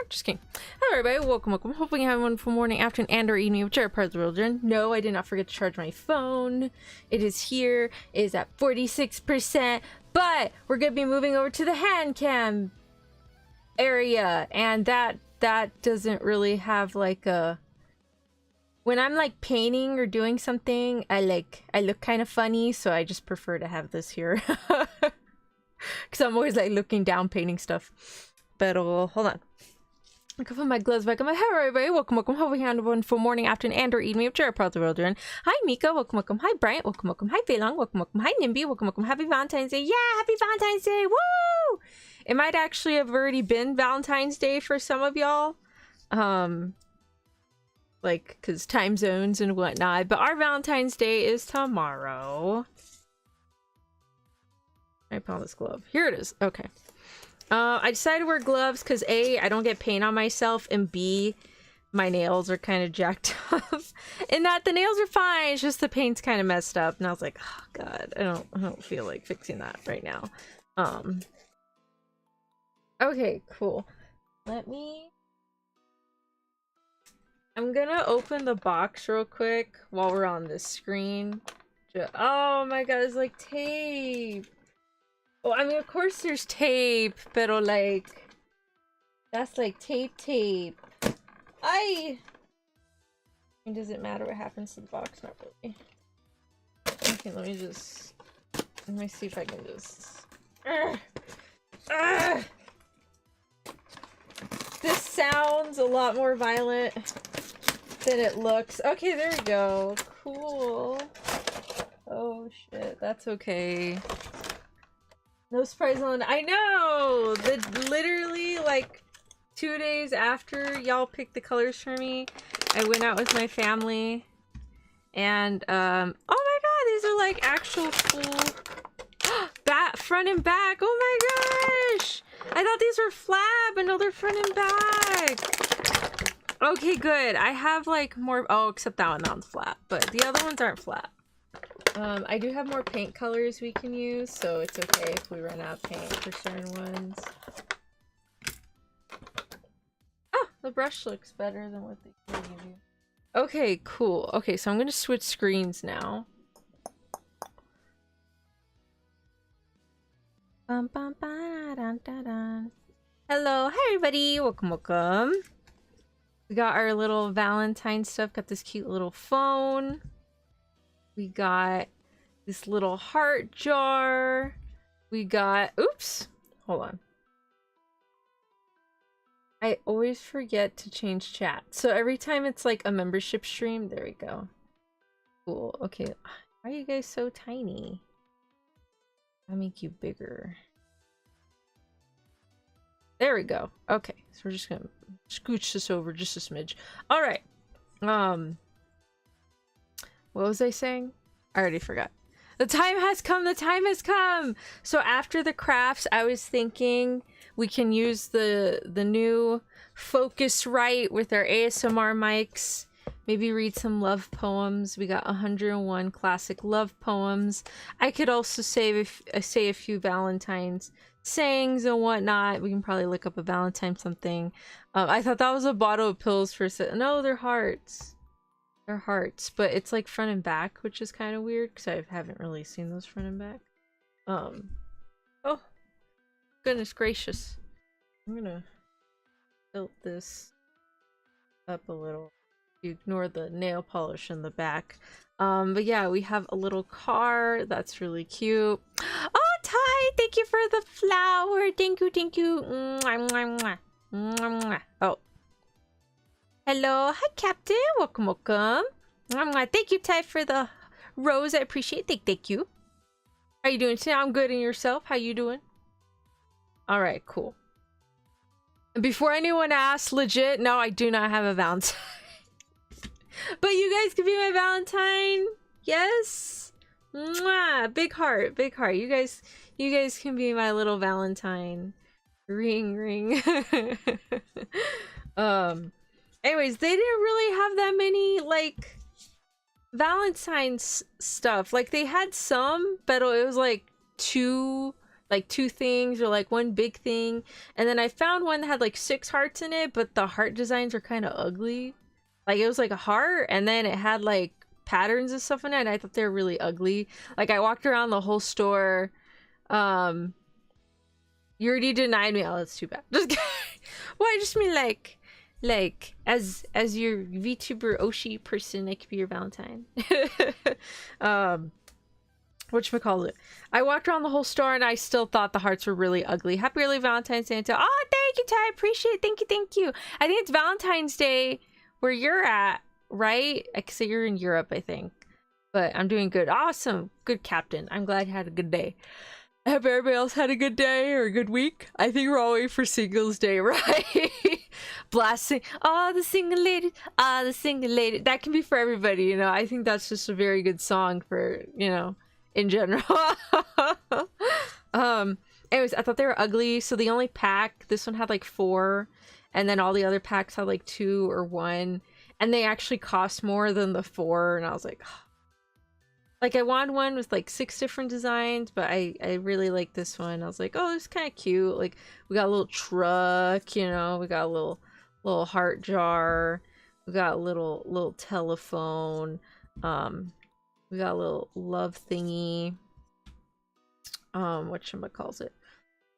Just kidding. Hello everybody, welcome. Hopefully you have a wonderful morning, afternoon, and or evening, whichever part of the world you're in. No, I did not forget to charge my phone. It is here. It is at 46%, but we're gonna be moving over to the Handcam area, and that doesn't really have like a... When I'm like painting or doing something, I look kind of funny, so I just prefer to have this here. Because I'm always like looking down painting stuff. But hold on. I can put my gloves back on. Hello everybody, welcome. Hope you had a wonderful morning, afternoon, and or evening, whichever part of the world you're in. Hi Mika, welcome. Hi Bryant, welcome. Hi Veilong, welcome. Hi Nimby, welcome. Happy Valentine's Day. Yeah, happy Valentine's Day. Woo! It might actually have already been Valentine's Day for some of y'all. Like, because time zones and whatnot. But our Valentine's Day is tomorrow. I found this glove. Here it is. Okay. I decided to wear gloves because A, I don't get paint on myself, and B, my nails are kind of jacked up. And that the nails are fine, it's just the paint's kind of messed up. And I was like, oh god, I don't feel like fixing that right now. Okay, cool. I'm gonna open the box real quick while we're on this screen. Oh my god, it's like tape. Well, I mean, of course there's tape, but like, that's like tape. Does it matter what happens to the box? Not really. Okay, let me see if I can just... This sounds a lot more violent than it looks. Okay, there we go. Cool. Oh shit, that's okay. No surprise on... I know! Literally, like, 2 days after y'all picked the colors for me, I went out with my family, and, oh my god, these are, like, actual full... front and back! Oh my gosh! I thought these were flab, but no, they're front and back! Okay, good. I have, like, more... Oh, except that one's flat, but the other ones aren't flat. I do have more paint colors we can use, so it's okay if we run out of paint for certain ones. Oh, the brush looks better than what they gave you. Okay, cool. Okay, so I'm gonna switch screens now. Hello, hi everybody, welcome. We got our little Valentine stuff, got this cute little phone. We got this little heart jar. We got... Oops! Hold on. I always forget to change chat. So every time it's like a membership stream... There we go. Cool. Okay. Why are you guys so tiny? I'll make you bigger. There we go. Okay. So we're just gonna scooch this over just a smidge. Alright. What was I saying? I already forgot. The time has come! The time has come! So after the crafts, I was thinking we can use the new Focusrite with our ASMR mics. Maybe read some love poems. We got 101 classic love poems. I could also say a few Valentine's sayings and whatnot. We can probably look up a Valentine something. I thought that was a bottle of pills for a second. No, they're hearts. They're hearts, but it's like front and back, which is kind of weird because I haven't really seen those front and back. Oh, goodness gracious. I'm gonna tilt this up a little. You ignore the nail polish in the back. But yeah, we have a little car that's really cute. Oh, Ty, thank you for the flower. Thank you. Mwah, mwah, mwah. Mwah, mwah. Oh. Hello, hi Captain, welcome. Thank you, Ty, for the rose. I appreciate it. Thank you. How you doing today? I'm good, and yourself? How you doing? All right, cool. And before anyone asks, legit, no, I do not have a Valentine. But you guys can be my Valentine. Yes. Mwah. Big heart. You guys can be my little Valentine. Ring. Anyways, they didn't really have that many, like, Valentine's stuff. Like, they had some, but it was, like, too like 2 things or like 1 big thing. And then I found one that had like 6 hearts in it, but the heart designs are kind of ugly. Like it was like a heart and then it had like patterns and stuff in it, and I thought they were really ugly. Like I walked around the whole store. You already denied me. Oh, that's too bad. Just kidding. Well, I just mean like as your VTuber Oshi person, I could be your Valentine. Whatchamacallit. I walked around the whole store and I still thought the hearts were really ugly. Happy early Valentine's Day. Oh, thank you, Ty. Appreciate it. Thank you. I think it's Valentine's Day where you're at, right? I could say you're in Europe, I think. But I'm doing good. Awesome. Good, Captain. I'm glad you had a good day. I hope everybody else had a good day or a good week. I think we're all waiting for Singles Day, right? Blasting. Oh, the single lady. Ah, the single lady. That can be for everybody, you know. I think that's just a very good song for, you know, in general. Anyways, I thought they were ugly. So the only pack, this one had like 4. And then all the other packs had like 2 or 1. And they actually cost more than the 4. And I was like... Like, I wanted one with, like, 6 different designs, but I really like this one. I was like, oh, this is kind of cute. Like, we got a little truck, you know? We got a little heart jar. We got a little telephone. We got a little love thingy. Whatchamacalls it?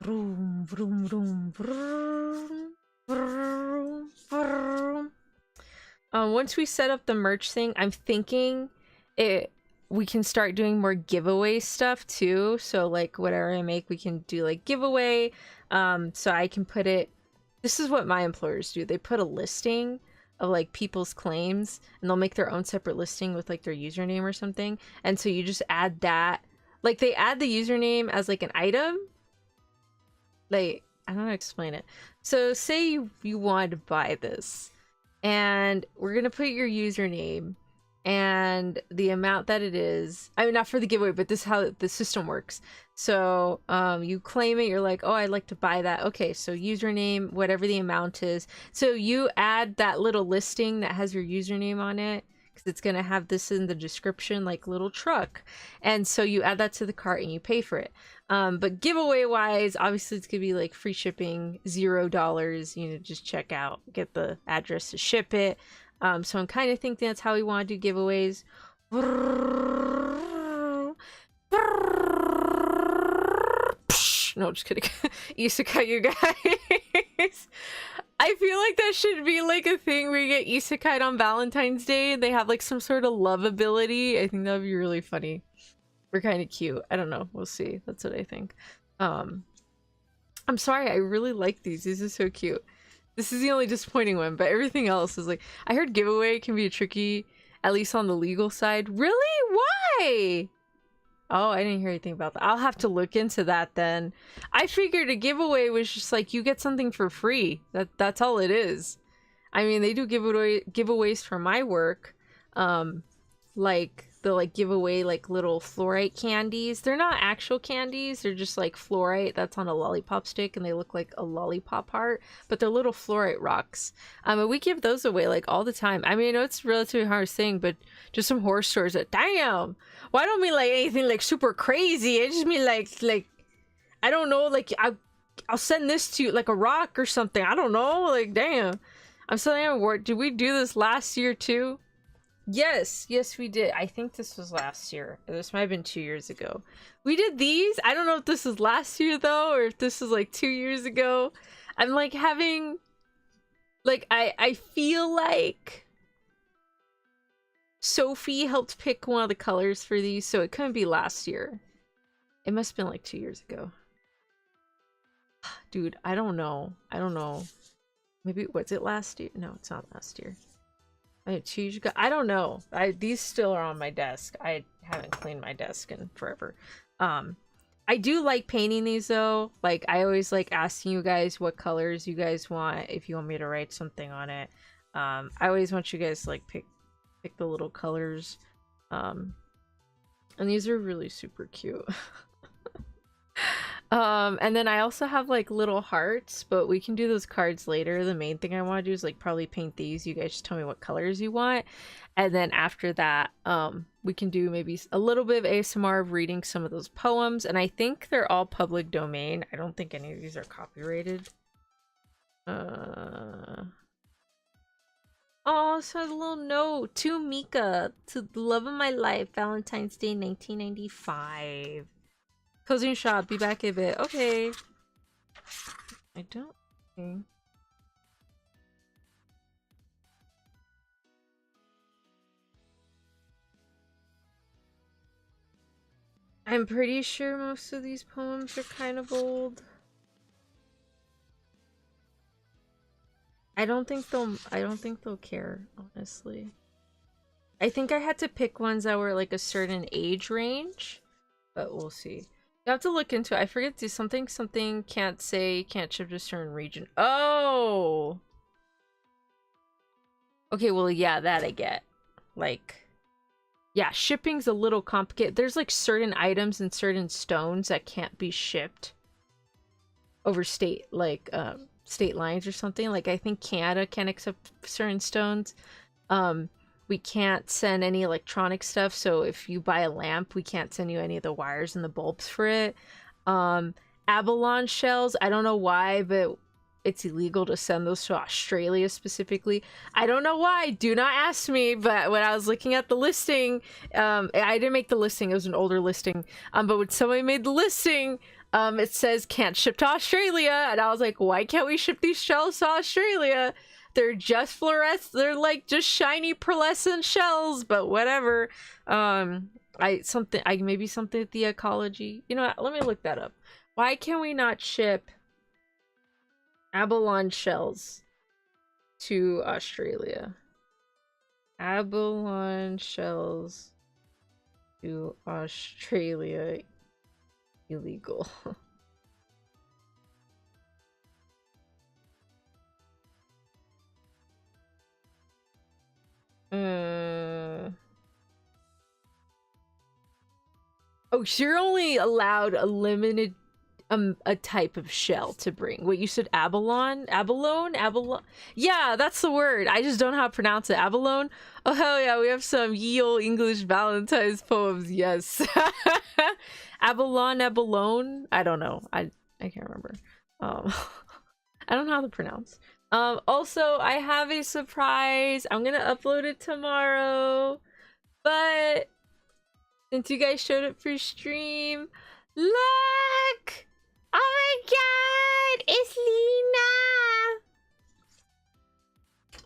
Vroom, vroom, vroom, vroom, vroom, vroom. Once we set up the merch thing, I'm thinking we can start doing more giveaway stuff too. So like whatever I make, we can do like giveaway. So I can put it, this is what my employers do. They put a listing of like people's claims and they'll make their own separate listing with like their username or something. And so you just add that, like they add the username as like an item. Like, I don't know how to explain it. So say you wanted to buy this and we're going to put your username and the amount that it is. I mean, not for the giveaway, but this is how the system works. So you claim it, you're like, oh, I'd like to buy that. Okay, so username, whatever the amount is. So you add that little listing that has your username on it, because it's going to have this in the description, like little truck. And so you add that to the cart and you pay for it. But giveaway wise, obviously it's going to be like free shipping, $0, you know, just check out, get the address to ship it. So I'm kind of thinking that's how we want to do giveaways. No, just kidding. Isekai, you guys. I feel like that should be like a thing where you get isekai on Valentine's Day and they have like some sort of love ability. I think that would be really funny. We're kind of cute. I don't know. We'll see. That's what I think. I'm sorry. I really like these. These are so cute. This is the only disappointing one, but everything else is like... I heard giveaway can be tricky, at least on the legal side. Really? Why? Oh, I didn't hear anything about that. I'll have to look into that then. I figured a giveaway was just like you get something for free. That's all it is. I mean, they do giveaways for my work. Like they'll like give away like little fluorite candies. They're not actual candies. They're just like fluorite that's on a lollipop stick and they look like a lollipop heart, but they're little fluorite rocks. And we give those away like all the time. I mean, I know it's a relatively hard thing, but just some horror stories that, damn, why don't mean like anything like super crazy? I just mean like I don't know, like I'll send this to you like a rock or something. I don't know, like damn. I'm saying, did we do this last year too? Yes, we did. I think this was last year. This might have been 2 years ago. We did these. I don't know if this was last year though, or if this was like 2 years ago. I'm like having, like I feel like Sophie helped pick one of the colors for these, so it couldn't be last year. It must have been like 2 years ago. Dude, I don't know. Maybe, was it last year? No, it's not last year. I don't know. These still are on my desk. I haven't cleaned my desk in forever. I do like painting these though. Like I always like asking you guys what colors you guys want if you want me to write something on it. I always want you guys to like pick the little colors. And these are really super cute. And then I also have like little hearts, but we can do those cards later. The main thing I want to do is like probably paint these. You guys just tell me what colors you want, and then after that we can do maybe a little bit of ASMR of reading some of those poems, and I think they're all public domain. I don't think any of these are copyrighted. Oh, so a little note to Mika, to the love of my life, Valentine's Day 1995. Closing shop, be back in a bit. Okay. I don't think. I'm pretty sure most of these poems are kind of old. I don't think they'll care, honestly. I think I had to pick ones that were like a certain age range, but we'll see. You have to look into it. I forget to something can't ship to a certain region. Oh. Okay, well yeah, that I get. Like, yeah, shipping's a little complicated. There's like certain items and certain stones that can't be shipped over state lines or something. Like I think Canada can't accept certain stones. We can't send any electronic stuff, so if you buy a lamp, we can't send you any of the wires and the bulbs for it. Abalone shells, I don't know why, but it's illegal to send those to Australia specifically. I don't know why, do not ask me, but when I was looking at the listing, I didn't make the listing, it was an older listing, but when somebody made the listing, it says can't ship to Australia, and I was like, why can't we ship these shells to Australia? They're just fluorescent, they're like just shiny pearlescent shells, but whatever. Maybe something with the ecology. You know what, let me look that up. Why can we not ship abalone shells to Australia? Abalone shells to Australia illegal. Oh, so you're only allowed a limited a type of shell to bring. What, you said abalone? Abalone? Yeah, that's the word. I just don't know how to pronounce it. Abalone? Oh hell yeah, we have some ye olde English Valentine's poems. Yes. Abalone? I don't know. I can't remember. I don't know how to pronounce. Also, I have a surprise. I'm gonna upload it tomorrow. But since you guys showed up for stream, look! Oh my god! It's Lena!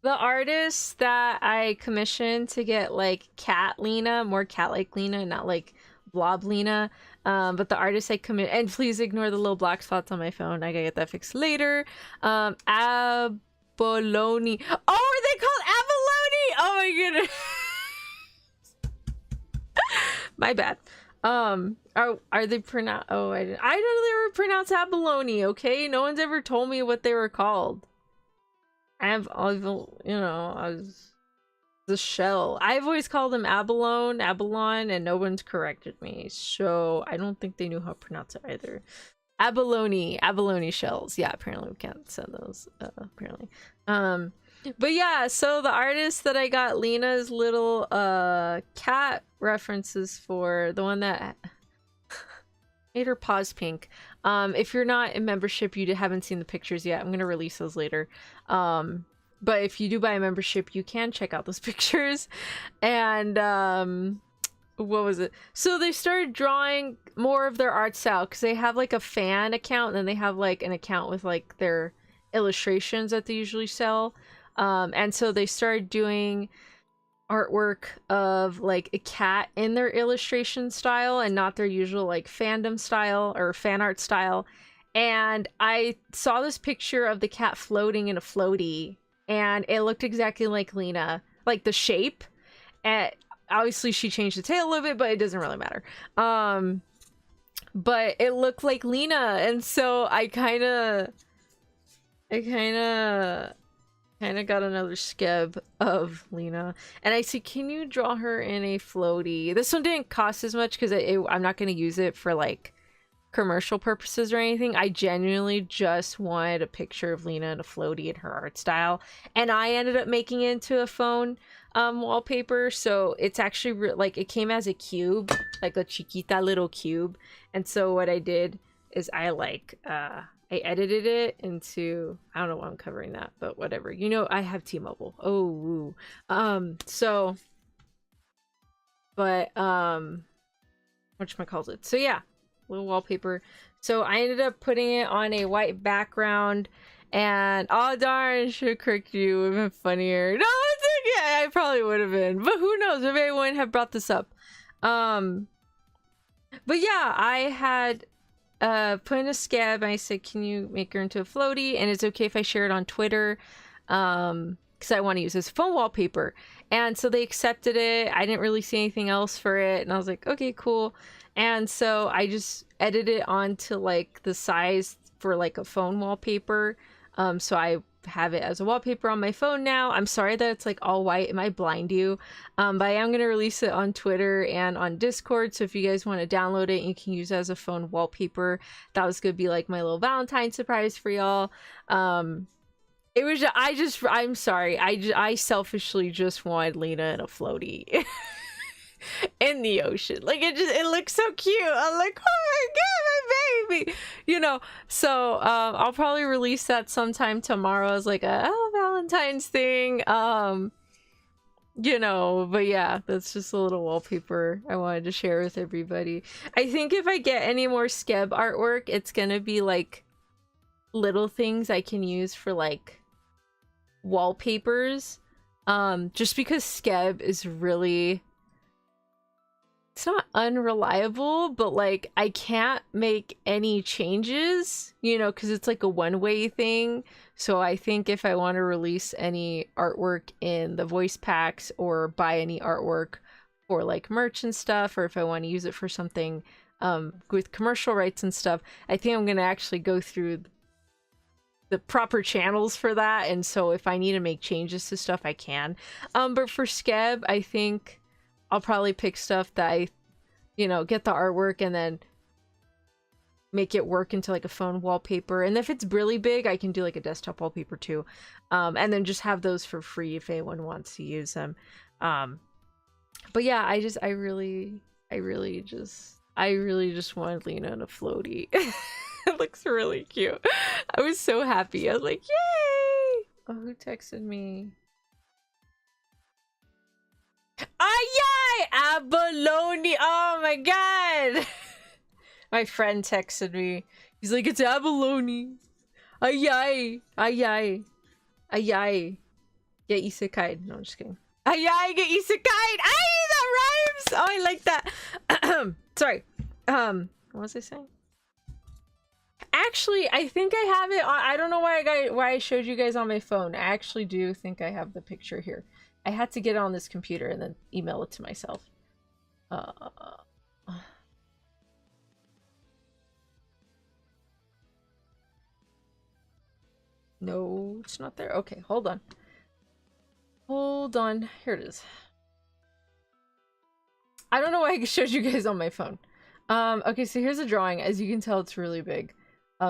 The artist that I commissioned to get like cat Lena, more cat-like Lena, not like blob Lena. But the artist I commit, and please ignore the little black spots on my phone. I gotta get that fixed later. Abalone. Oh, are they called abalone? Oh my goodness. My bad. Are they pronounced? Oh, I know they were pronounced abalone. Okay, no one's ever told me what they were called. I've the shell. I've always called them abalone, and no one's corrected me. So I don't think they knew how to pronounce it either. Abalone shells. Yeah, apparently we can't send those. Apparently. But yeah, so the artist that I got Lena's little cat references for, the one that made her paws pink. If you're not in membership, you haven't seen the pictures yet. I'm gonna release those later. But if you do buy a membership, you can check out those pictures. And what was it? So they started drawing more of their art style, because they have like a fan account, and then they have like an account with like their illustrations that they usually sell. And so they started doing artwork of like a cat in their illustration style and not their usual like fandom style or fan art style. And I saw this picture of the cat floating in a floaty, and it looked exactly like Lena, like the shape. And obviously she changed the tail a little bit, but it doesn't really matter. But it looked like Lena, and so I kind of got another skeb of Lena, and I said, can you draw her in a floaty? This one didn't cost as much because I'm not going to use it for like commercial purposes or anything. I genuinely just wanted a picture of Lena in a floaty in her art style, and I ended up making it into a phone wallpaper. So it's actually like it came as a cube, like a chiquita little cube. And so what I did is I I edited it into, I don't know why I'm covering that, but whatever. You know, I have T-Mobile. Oh, woo. So, but, whatchamacallit. So yeah, little wallpaper. So I ended up putting it on a white background, and oh darn, I should have corrected you. It would have been funnier. No, it's okay. I probably would have been, but who knows? Maybe I wouldn't have brought this up. But yeah, I had put in a scab, and I said, can you make her into a floaty, and it's okay if I share it on Twitter, because I want to use this phone wallpaper. And so they accepted it. I didn't really see anything else for it, and I was like, okay, cool. And so I just edited it onto like the size for like a phone wallpaper. So I have it as a wallpaper on my phone now. I'm sorry that it's like all white. It might blind you, but I am going to release it on Twitter and on Discord, so if you guys want to download it, you can use it as a phone wallpaper. That was going to be like my little Valentine surprise for y'all. It was I'm sorry, I selfishly just wanted Lena in a floaty in the ocean. Like it looks so cute. I'm like, oh my god, my baby, you know. So I'll probably release that sometime tomorrow as like a Valentine's thing, you know. But yeah, that's just a little wallpaper I wanted to share with everybody. I think if I get any more skeb artwork, it's gonna be like little things I can use for like wallpapers, just because skeb is really, it's not unreliable, but like I can't make any changes, you know, because it's like a one-way thing. So I think if I want to release any artwork in the voice packs or buy any artwork for like merch and stuff, or if I want to use it for something with commercial rights and stuff, I think I'm gonna actually go through the proper channels for that. And so if I need to make changes to stuff, I can. But for skeb, I think I'll probably pick stuff that I, you know, get the artwork and then make it work into like a phone wallpaper. And if it's really big, I can do like a desktop wallpaper too. And then just have those for free if anyone wants to use them. But yeah, I really just wanted Lena in a floaty. It looks really cute. I was so happy. I was like, yay! Oh, who texted me? Ay, abalone! Oh my god! My friend texted me. He's like, it's abalone. Ay, ay, ay. Get isekai. No, I'm just kidding. Ay, get isekai. Ay, that rhymes! Oh, I like that. Sorry. What was I saying? Actually, I think I have it on, I don't know why I showed you guys on my phone. I actually do think I have the picture here. I had to get it on this computer and then email it to myself. No, it's not there. Okay, hold on. Hold on. Here it is. I don't know why I showed you guys on my phone. Okay, so here's a drawing. As you can tell, it's really big.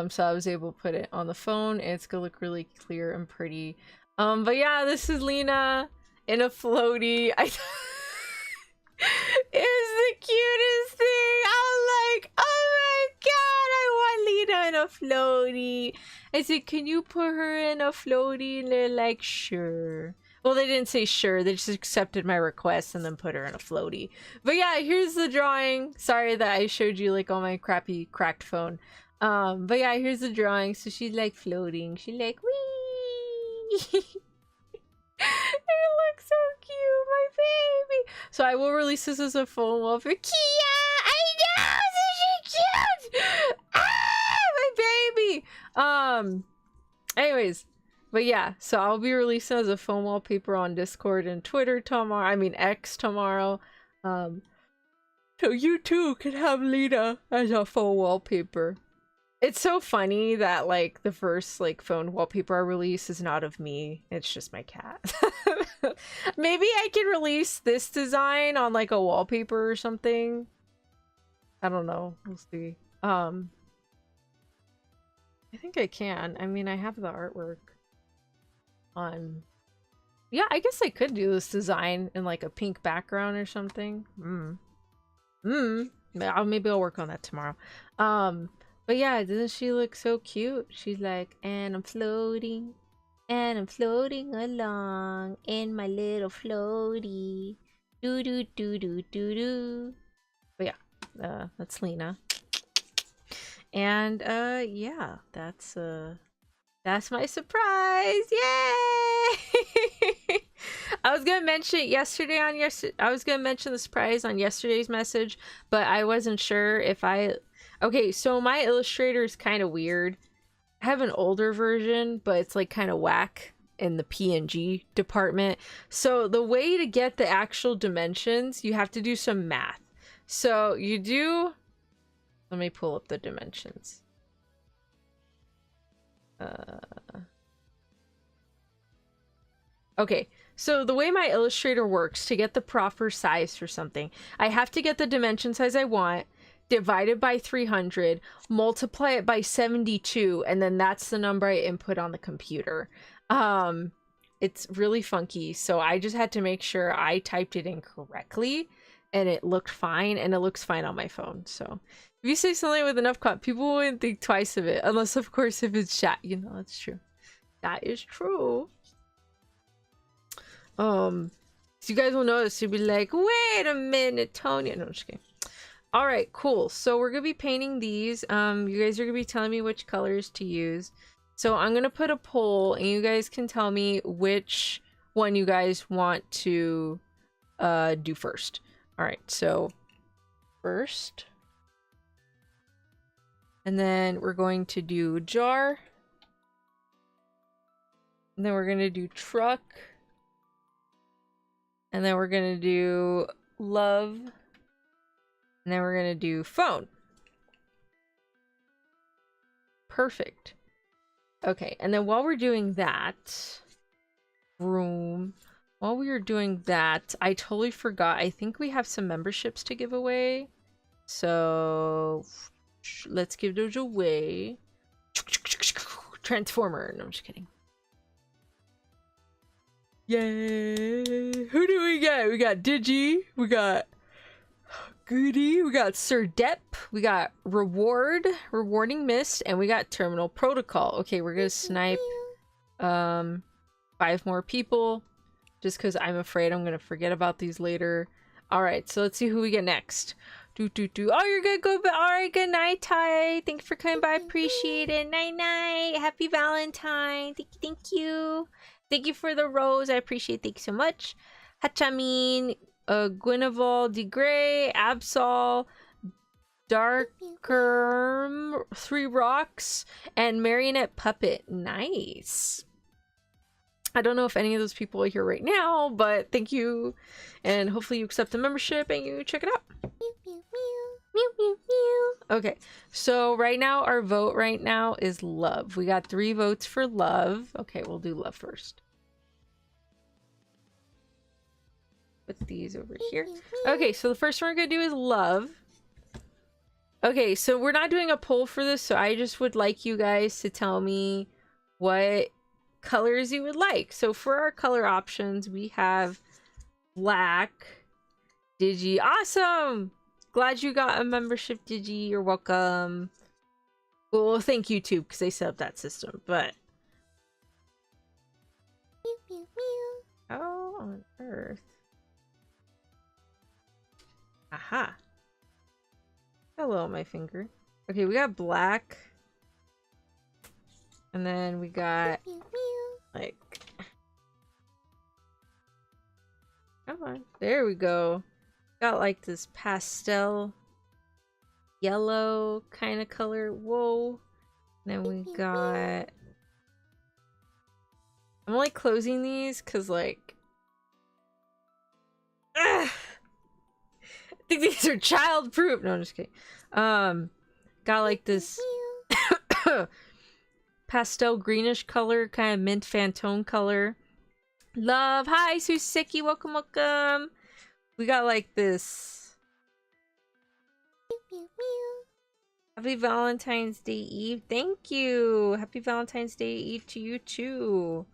So I was able to put it on the phone, and it's gonna look really clear and pretty. But yeah, this is Lena in a floaty. It's the cutest thing. I'm like, oh my god, I want Lena in a floaty. I said, can you put her in a floaty? And they're like, sure. Well, they didn't say sure, they just accepted my request and then put her in a floaty. But yeah, here's the drawing. Sorry that I showed you like on my crappy cracked phone. But yeah, here's the drawing. So she's like floating. She's like, wee. It looks so cute, my baby. So I will release this as a phone wall for Kia. I know, so she's cute. My baby. Anyways, but yeah, so I'll be releasing as a phone wallpaper on Discord and Twitter tomorrow. I mean X tomorrow. So you too can have Lena as a phone wallpaper. It's so funny that like the first like phone wallpaper I release is not of me. It's just my cat. Maybe I can release this design on like a wallpaper or something. I don't know. We'll see. I think I can. I mean, I have the artwork on. Yeah, I guess I could do this design in like a pink background or something. Maybe I'll work on that tomorrow. But yeah, doesn't she look so cute? She's like, and I'm floating along in my little floaty. Do do do do do do. But yeah, that's Lena. And yeah, that's my surprise. Yay! I was gonna mention it yesterday on I was gonna mention the surprise on yesterday's message, but I wasn't sure if okay, so my Illustrator is kind of weird. I have an older version, but it's like kind of whack in the PNG department. So the way to get the actual dimensions, you have to do some math. So you do. Let me pull up the dimensions. Okay, so the way my Illustrator works, to get the proper size for something, I have to get the dimension size I want, divide it by 300, multiply it by 72, and then that's the number I input on the computer. It's really funky, so I just had to make sure I typed it in correctly, and it looked fine, and it looks fine on my phone. So if you say something with enough cut, people wouldn't think twice of it, unless of course if it's chat, you know, that's true. That is true. So you guys will notice, you'll be like, wait a minute, Tonya. No, I'm just kidding. All right, cool. So we're gonna be painting these. You guys are gonna be telling me which colors to use. So I'm gonna put a poll, and you guys can tell me which one you guys want to do first. All right, so first, and then we're going to do jar, and then we're gonna do truck, and then we're gonna do love, and then we're gonna do phone. Perfect. Okay, and then while we're doing that, while we were doing that, I totally forgot. I think we have some memberships to give away. So let's give those away. Transformer. No, I'm just kidding. Yay! Who do we get? We got Digi. We got Goody. We got Sir Depp. We got Rewarding Mist, and we got Terminal Protocol. Okay, we're gonna snipe 5 more people, just because I'm afraid I'm gonna forget about these later. All right, so let's see who we get next. Oh, you're gonna go, but all right, good night, Ty. Thank you for coming by. Appreciate it. Night. Happy Valentine. Thank you. Thank you for the rose. I appreciate it. Thank you so much. Hachamin, Guinevere de Grey, Absol, Darker, 3 Rocks, and Marionette Puppet. Nice. I don't know if any of those people are here right now, but thank you. And hopefully you accept the membership and you check it out. Okay, so right now our vote right now is love. We got 3 votes for love. Okay, we'll do love first. Put these over here. Okay, so the first one we're gonna do is love. Okay, so we're not doing a poll for this, so I just would like you guys to tell me what colors you would like. So for our color options, we have black. Digi, awesome! Glad you got a membership, Digi. You're welcome. Well, thank YouTube because they set up that system, but how on earth? Aha. Hello, my finger. Okay, we got black. And then we got like, come on, there we go. Got like this pastel yellow kind of color. Whoa. And then we got, I'm like closing these because like, ugh, I think these are child proof. No, I'm just kidding. Got like this pastel greenish color, kind of mint Fantone color. Love. Hi, Suseki. Welcome. We got like this Happy Valentine's Day Eve. Thank you. Happy Valentine's Day Eve to you too.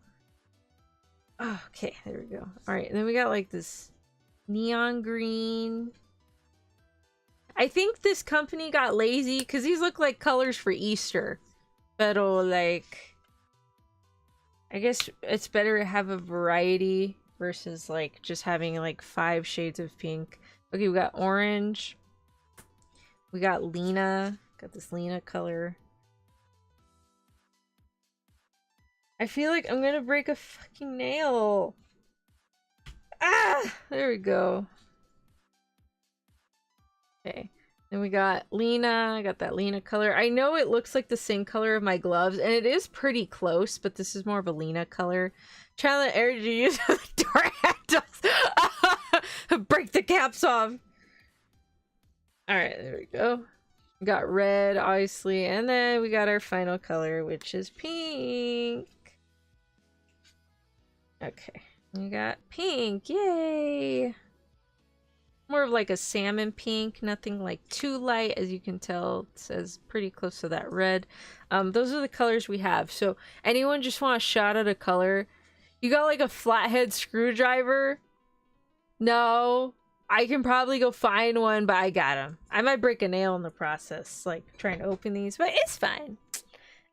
Oh, okay, there we go. All right, and then we got like this neon green. I think this company got lazy because these look like colors for Easter. But like, I guess it's better to have a variety versus like just having like 5 shades of pink. Okay, we got orange. We got Lena. Got this Lena color. I feel like I'm gonna break a fucking nail. Ah! There we go. Okay. Then we got Lena. I got that Lena color. I know it looks like the same color of my gloves, and it is pretty close, but this is more of a Lena color. Try to air to use the door handles. Break the caps off. Alright, there we go. We got red, obviously, and then we got our final color, which is pink. Okay, we got pink. Yay! More of like a salmon pink, nothing like too light. As you can tell, it says pretty close to that red. Those are the colors we have. So anyone just want a shot at a color? You got like a flathead screwdriver? No, I can probably go find one, but I got them. I might break a nail in the process, like trying to open these, but it's fine.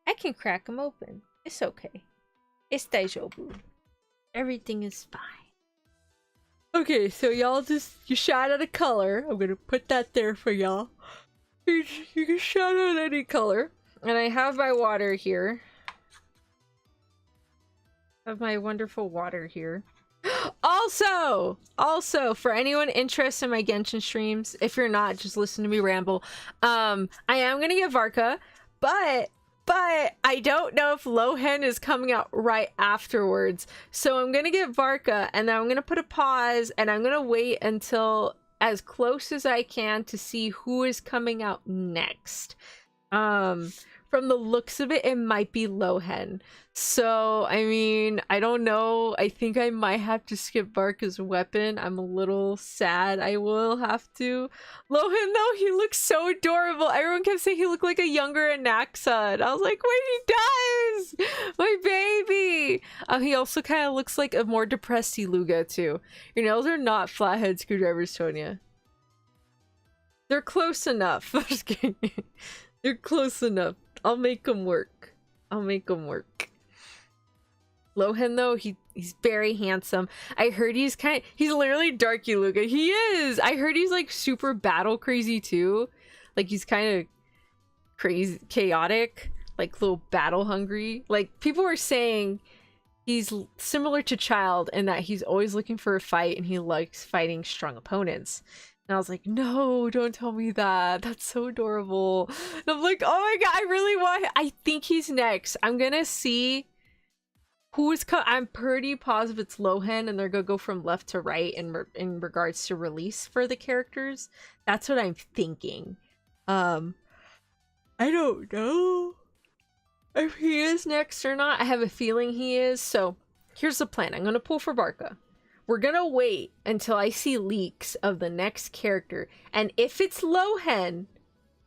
I can crack them open. It's okay. It's daijoubu. Everything is fine. Okay, so y'all you shot at a color. I'm gonna put that there for y'all. You can shot at any color. And I have my water here. I have my wonderful water here. Also, for anyone interested in my Genshin streams, if you're not, just listen to me ramble. I am gonna get Varka, but I don't know if Lohen is coming out right afterwards. So I'm gonna get Varka, and then I'm gonna put a pause, and I'm gonna wait until as close as I can to see who is coming out next. From the looks of it, it might be Lohen. So, I mean, I don't know. I think I might have to skip Varka's weapon. I'm a little sad. I will have to. Lohen, though, he looks so adorable. Everyone kept saying he looked like a younger Anaxa. And I was like, wait, he does! My baby! He also kind of looks like a more depressed Luga, too. Your nails are not flathead screwdrivers, Tonya. They're close enough. I'm just kidding. They're close enough. I'll make them work. I'll make them work. Lohen, though, he's very handsome. I heard he's literally Dark Luga. He is! I heard he's like super battle crazy too. Like he's kind of crazy, chaotic, like little battle hungry. Like people were saying he's similar to Child in that he's always looking for a fight and he likes fighting strong opponents. And I was like, no, don't tell me that. That's so adorable. And I'm like, oh my god, I really want him. I think he's next. I'm gonna see who's I'm pretty positive it's Lohen, and they're gonna go from left to right in regards to release for the characters. That's what I'm thinking. I don't know if he is next or not. I have a feeling he is. So here's the plan. I'm gonna pull for Barca. We're gonna wait until I see leaks of the next character, and if it's Lohen,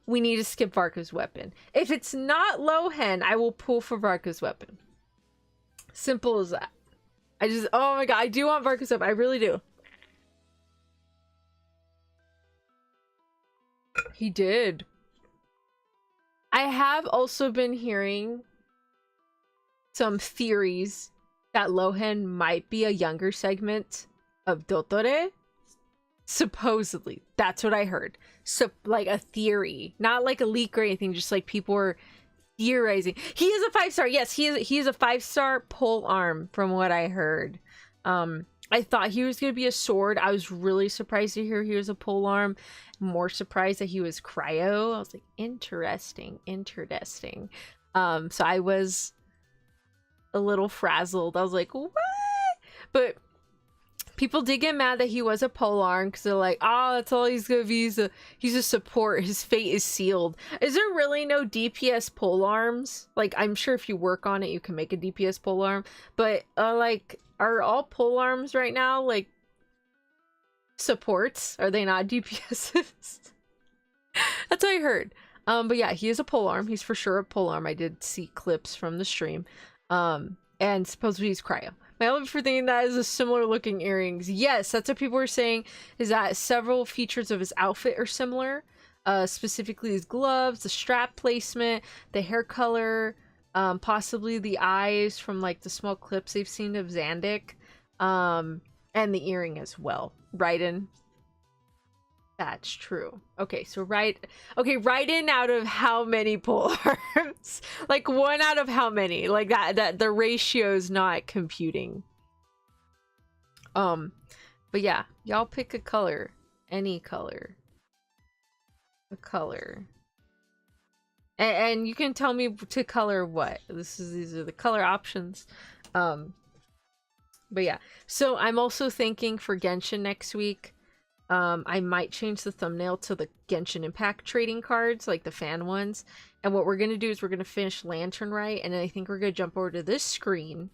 we need to skip Varka's weapon. If it's not Lohen, I will pull for Varka's weapon. Simple as that. Oh my god, I do want Varka's weapon. I really do. He did. I have also been hearing some theories that Lohen might be a younger segment of Dotore. Supposedly. That's what I heard. So, like a theory. Not like a leak or anything, just like people were theorizing. He is a 5-star. Yes, he is a 5-star pole arm from what I heard. I thought he was going to be a sword. I was really surprised to hear he was a pole arm. More surprised that he was cryo. I was like, interesting. So I was a little frazzled. I was like, what? But people did get mad that he was a polearm because they're like, oh, that's all he's gonna be. He's a support. His fate is sealed. Is there really no DPS polearms? Like, I'm sure if you work on it, you can make a DPS polearm. But like, are all polearms right now like supports? Are they not DPSs? That's what I heard. But yeah, he is a polearm. He's for sure a polearm. I did see clips from the stream. And supposedly he's cryo. My only for thinking that is a similar looking earrings. Yes, that's what people were saying, is that several features of his outfit are similar. Specifically his gloves, the strap placement, the hair color, possibly the eyes from like the small clips they've seen of Zandik, and the earring as well. Raiden. That's true. Okay, so Raiden out of how many pole arms? Like one out of how many? Like that the ratio is not computing. But yeah, y'all pick a color. Any color. A color. And you can tell me to color what. These are the color options. But yeah. So I'm also thinking for Genshin next week, I might change the thumbnail to the Genshin Impact trading cards, like the fan ones. And what we're gonna do is we're gonna finish Lantern Rite, and I think we're gonna jump over to this screen,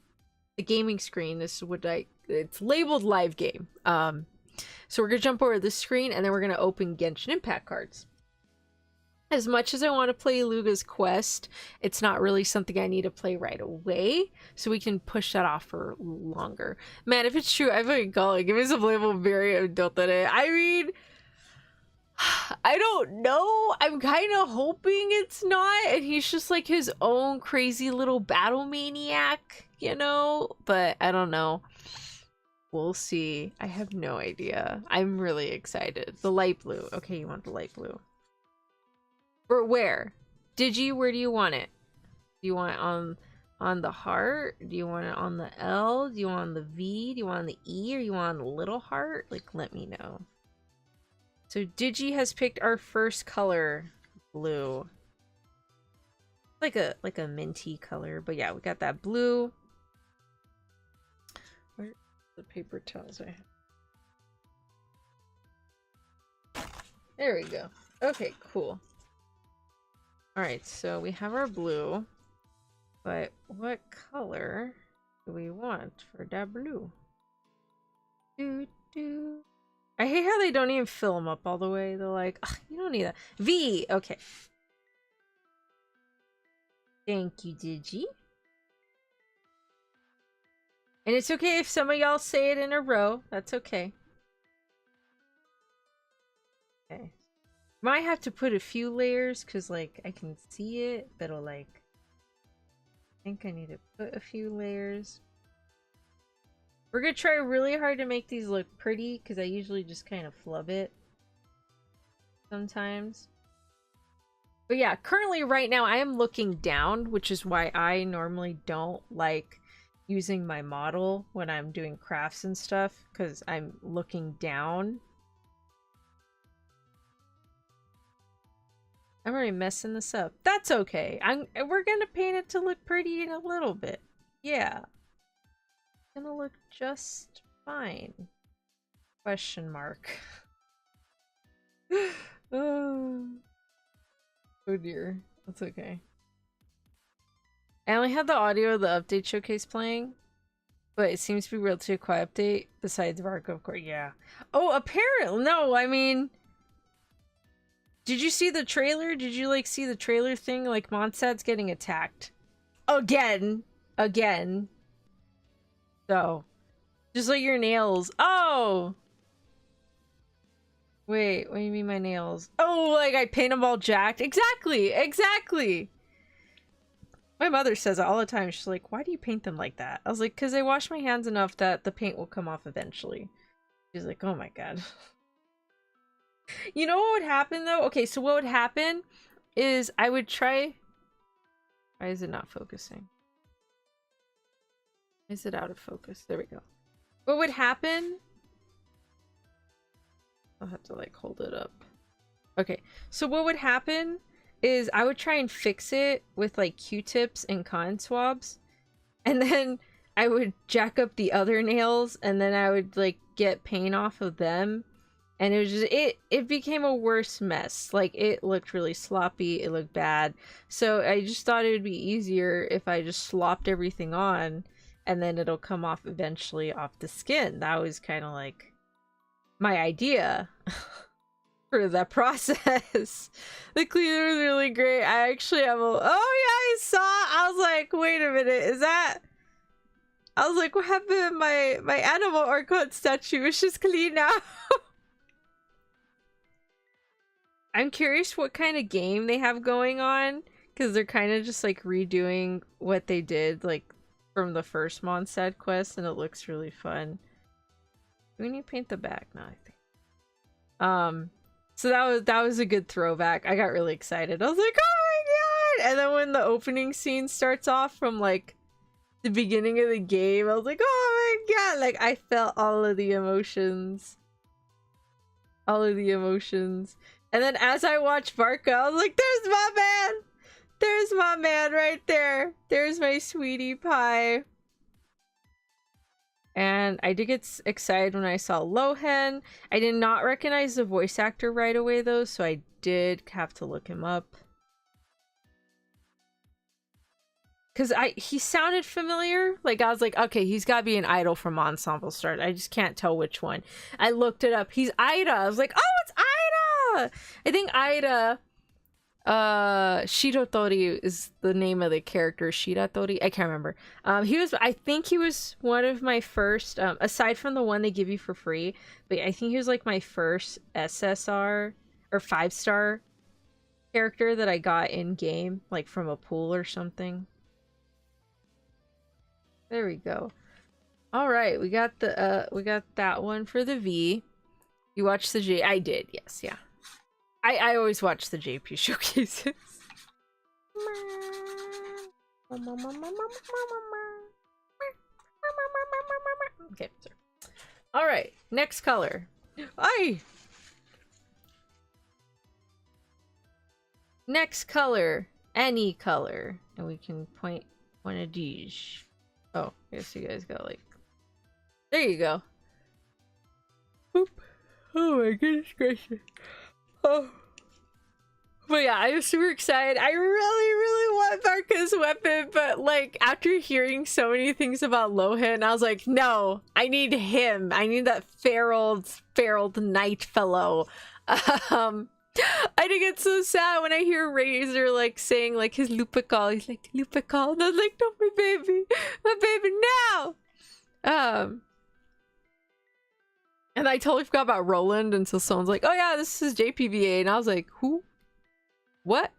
the gaming screen. This is what it's labeled live game. So we're gonna jump over to this screen, and then we're gonna open Genshin Impact cards. As much as I want to play Luga's quest, it's not really something I need to play right away, so we can push that off for longer. Man, if it's true, I fucking call it. Give me some label very adult in it. I mean, I don't know. I'm kind of hoping it's not, and he's just like his own crazy little battle maniac, you know? But I don't know. We'll see. I have no idea. I'm really excited. The light blue. Okay, you want the light blue. Or where? Digi, where do you want it? Do you want it on the heart? Do you want it on the L? Do you want it on the V? Do you want it on the E? Or you want it on the little heart? Like, let me know. So Digi has picked our first color, blue. Like a minty color, but yeah, we got that blue. Where the paper towels I have? There we go. Okay, cool. Alright, so we have our blue, but what color do we want for that blue? I hate how they don't even fill them up all the way. They're like, you don't need that. V! Okay. Thank you, Digi. And it's okay if some of y'all say it in a row. That's okay. Okay. Might have to put a few layers because, like, I can see it, but like, I think I need to put a few layers. We're gonna try really hard to make these look pretty because I usually just kind of flub it sometimes. But yeah, currently right now I am looking down, which is why I normally don't like using my model when I'm doing crafts and stuff, because I'm looking down. I'm already messing this up. That's okay. We're gonna paint it to look pretty in a little bit. Yeah. It's gonna look just fine. Question mark. Oh dear. That's okay. I only had the audio of the update showcase playing, but it seems to be a relatively quiet update besides Varco, of course. Yeah. Oh, apparently. No, I mean, did you see the trailer? Did you like see the trailer thing? Like Mondstadt's getting attacked again. So, just like your nails. Oh, wait. What do you mean my nails? Oh, like I paint them all jacked. Exactly. My mother says it all the time. She's like, "Why do you paint them like that?" I was like, "Because I wash my hands enough that the paint will come off eventually." She's like, "Oh my god." You know what would happen though? Okay, so what would happen is I would try... Why is it not focusing? Is it out of focus? There we go. What would happen... I'll have to like hold it up. Okay, so what would happen is I would try and fix it with like Q-tips and cotton swabs, and then I would jack up the other nails, and then I would like get paint off of them. And it was just, it became a worse mess. Like, it looked really sloppy. It looked bad. So I just thought it would be easier if I just slopped everything on, and then it'll come off eventually off the skin. That was kind of like my idea. for that process. The cleaner was really great. I actually have a, oh yeah, I saw, I was like, wait a minute, is that, I was like, what happened to my animal Orchid statue? It's just clean now. I'm curious what kind of game they have going on, because they're kind of just like redoing what they did like from the first Mondstadt quest, and it looks really fun. We need to paint the back now, I think. So that was a good throwback. I got really excited. I was like, oh my god! And then when the opening scene starts off from like the beginning of the game, I was like, oh my god! Like I felt all of the emotions. All of the emotions. And then as I watched Barca, I was like, there's my man! There's my man right there! There's my sweetie pie. And I did get excited when I saw Lohan. I did not recognize the voice actor right away though, so I did have to look him up. Cause he sounded familiar. Like I was like, okay, he's gotta be an idol from Ensemble Stars. I just can't tell which one. I looked it up. He's Ida. I was like, oh, it's Ida! I think Ida Shiratori is the name of the character. Shiratori, I can't remember. I think he was one of my first, aside from the one they give you for free, but I think he was like my first SSR or 5-star character that I got in game, like from a pool or something. There we go. All right, we got that one for the V. You watched the J? I did, yes, yeah. I always watch the JP showcases. Okay, sorry. All right, next color. Next color, any color, and we can point one of these. Oh, I guess you guys got like. There you go. Boop. Oh my goodness gracious. Oh. But yeah, I was super excited. I really want Barca's weapon, but like after hearing so many things about Lohan, I was like, no, I need him. I need that feral knight fellow. I did get so sad when I hear Razor like saying like his Lupical. He's like Lupical, and I was like, no, my baby now. And I totally forgot about Roland until someone's like, oh yeah, this is JPVA. And I was like, who? What?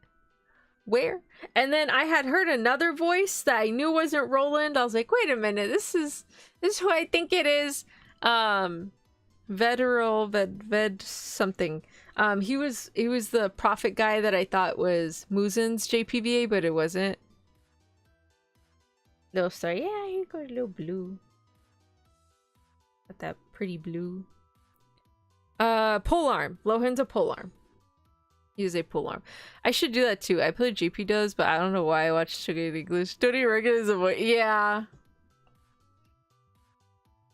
Where? And then I had heard another voice that I knew wasn't Roland. I was like, wait a minute, this is who I think it is. Ved something. He was the prophet guy that I thought was Muzin's JPVA, but it wasn't. Little star. Yeah, he got a little blue. Got that pretty blue. Polearm. Lohan's a polearm. He is a polearm. I should do that too. I played JP does, but I don't know why I watched Sugar in English. Don't even recognize the voice. Yeah.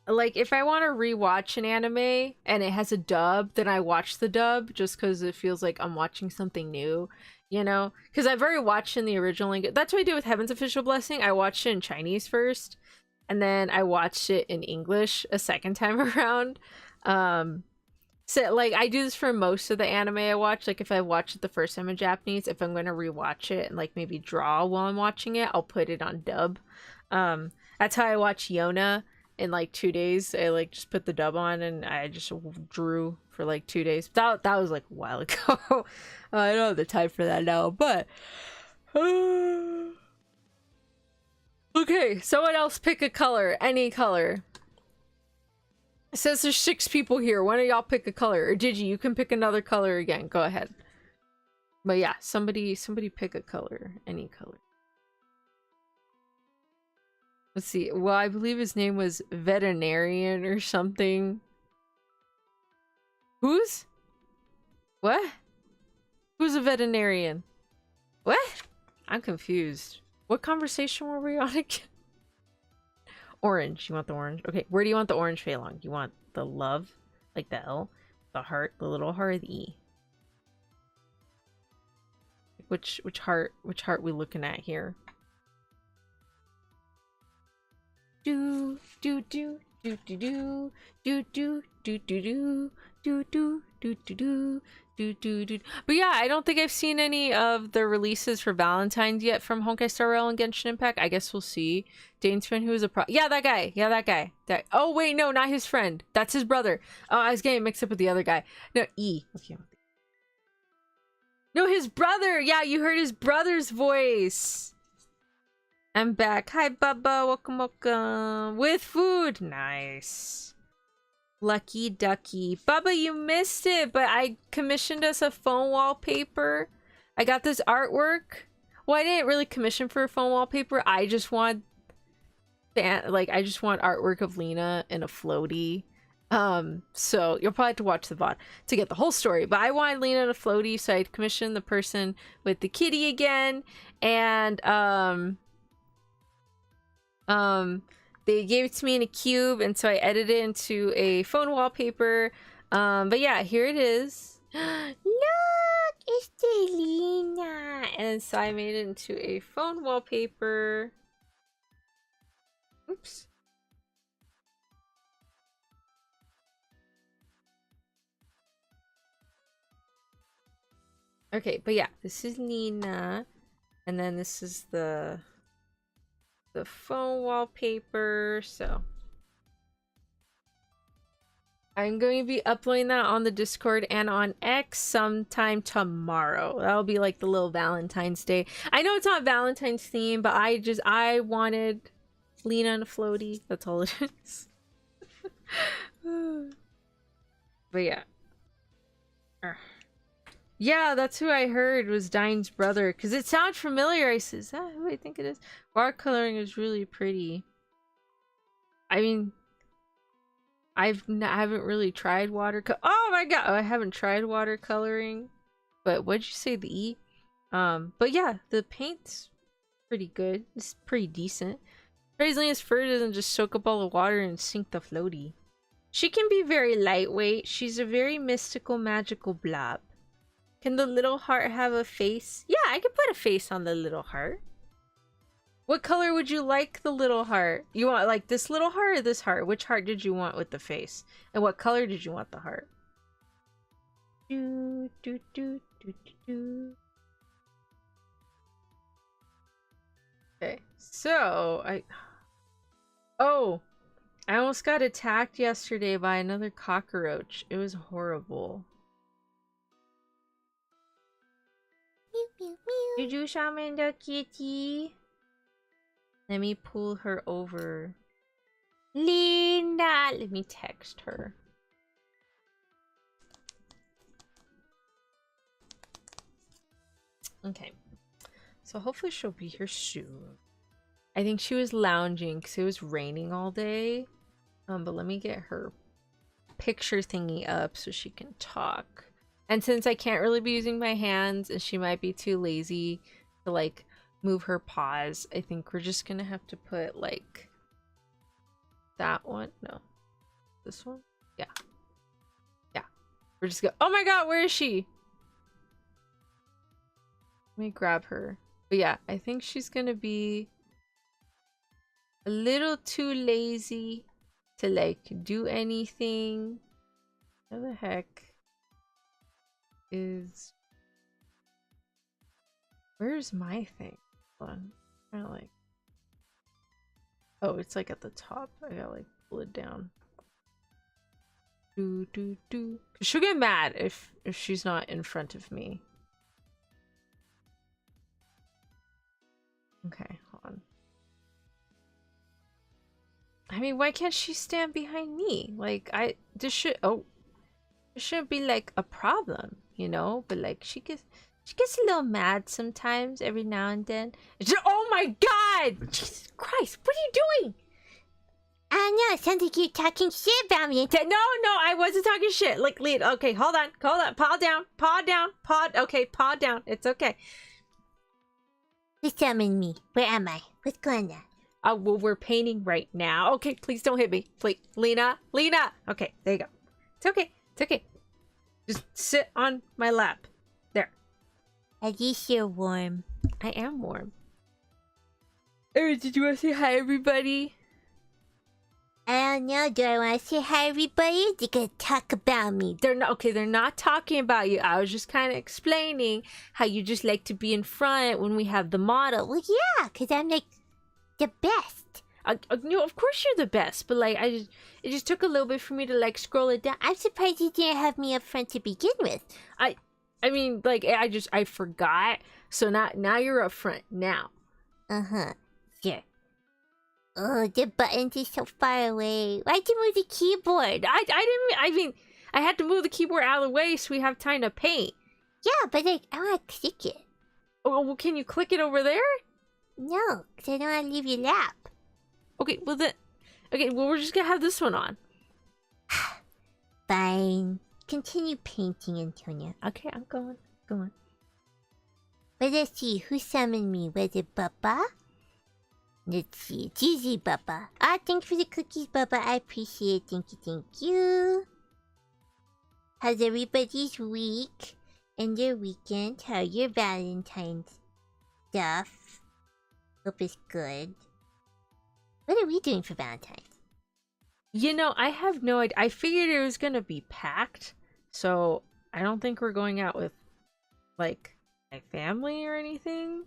Like, if I want to rewatch an anime and it has a dub, then I watch the dub just because it feels like I'm watching something new, you know? Because I've already watched in the original language. That's what I did with Heaven's Official Blessing. I watched it in Chinese first, and then I watched it in English a second time around. So, like, I do this for most of the anime I watch. Like, if I watch it the first time in Japanese, if I'm going to rewatch it and, like, maybe draw while I'm watching it, I'll put it on dub. That's how I watch Yona in, like, 2 days. I, like, just put the dub on and I just drew for, like, 2 days. That was, like, a while ago. I don't have the time for that now, but... Okay, someone else pick a color. Any color. It says there's 6 people here. One of y'all pick a color. Or Digi, you can pick another color again. Go ahead. But yeah, somebody pick a color. Any color. Let's see. Well, I believe his name was Veterinarian or something. Who's? What? Who's a veterinarian? What? I'm confused. What conversation were we on again? Orange. You want the orange? Okay, where do you want the orange Feilong? You want the love? Like the L? The heart? The little heart or the E? Which heart we looking at here? Do do do do do do do do do do do do do do do do do do do. But yeah, I don't think I've seen any of the releases for Valentine's yet from Honkai Star Rail and Genshin Impact. I guess we'll see. Danesman, who is a yeah, that guy. Yeah, that guy. Oh wait, no, not his friend. That's his brother. Oh, I was getting mixed up with the other guy. No, E. Okay. No, his brother. Yeah, you heard his brother's voice. I'm back. Hi, Bubba. Welcome, welcome. With food. Nice. Lucky ducky. Bubba, you missed it, but I commissioned us a phone wallpaper. I got this artwork. Well, I didn't really commission for a phone wallpaper. I just want I just want artwork of Lena in a floaty. So you'll probably have to watch the VOD to get the whole story. But I wanted Lena in a floaty, so I commissioned the person with the kitty again. And they gave it to me in a cube, and so I edited it into a phone wallpaper. But yeah, here it is. Look, it's Delina. And so I made it into a phone wallpaper. Oops. Okay, but yeah, this is Nina, and then this is the phone wallpaper. So I'm going to be uploading that on the Discord and on X sometime tomorrow. That'll be like the little Valentine's Day. I know it's not Valentine's theme, but I wanted Lena and a floaty. That's all it is. But yeah. Yeah, that's who I heard was Dine's brother. Because it sounded familiar. I said, is that who I think it is? Watercoloring is really pretty. I mean, I haven't really tried oh my god! Oh, I haven't tried watercoloring. But what'd you say, the E? But yeah, the paint's pretty good. It's pretty decent. Lena's fur doesn't just soak up all the water and sink the floaty. She can be very lightweight. She's a very mystical, magical blob. Can the little heart have a face? Yeah, I can put a face on the little heart. What color would you like the little heart? You want like this little heart or this heart? Which heart did you want with the face? And what color did you want the heart? Do, do, do, do, do, do. Okay, so I almost got attacked yesterday by another cockroach. It was horrible. Did you shaman the kitty? Let me pull her over. Linda! Let me text her. Okay. So hopefully she'll be here soon. I think she was lounging because it was raining all day. But let me get her picture thingy up so she can talk. And since I can't really be using my hands and she might be too lazy to like move her paws, I think we're just gonna have to put like that one. No, this one. Yeah, we're just gonna, oh my god, where is she? Let me grab her. But yeah, I think she's gonna be a little too lazy to like do anything. What the heck is, where's my thing? Hold on. Kind of like, oh, it's like at the top. I gotta like pull it down. Do do do. Cause she'll get mad if she's not in front of me. Okay, hold on. I mean, why can't she stand behind me? Like, this shouldn't be like a problem, you know? But like, she gets a little mad sometimes, every now and then. Oh my god! Jesus Christ, what are you doing? I know, it sounds like you're talking shit about me. No, I wasn't talking shit. Like, lead. Okay, hold on. Paw down. Okay, paw down. It's okay. Please summon me. Where am I? What's going on? Well, we're painting right now. Okay, please don't hit me. Please, Lena. Okay, there you go. It's okay. Just sit on my lap. There. At least you're warm. I am warm. Oh, did you want to say hi, everybody? I don't know. Do I want to say hi, everybody? They're gonna talk about me. They're not okay. They're not talking about you. I was just kind of explaining how you just like to be in front when we have the model. Well, yeah, because I'm like the best. No, of course you're the best, but like it just took a little bit for me to like scroll it down. I'm surprised you didn't have me up front to begin with. I mean, like I forgot. So now you're up front now. Sure. Oh, the buttons are so far away. Why'd you move the keyboard? I didn't. I mean, I had to move the keyboard out of the way so we have time to paint. Yeah, but like I want to click it. Oh, well, can you click it over there? No, because I don't want to leave your lap. Okay, well then. Okay, well we're just gonna have this one on. Fine. Continue painting, Antonia. Okay, I'm going. Go on. But let's see, who summoned me? Was it Bubba? Let's see, it's easy, Bubba. Ah, thanks for the cookies, Bubba. I appreciate it. Thank you. How's everybody's week and their weekend? How your Valentine's stuff? Hope it's good. What are we doing for Valentine's? You know, I have no idea. I figured it was gonna be packed, so I don't think we're going out with, like, my family or anything.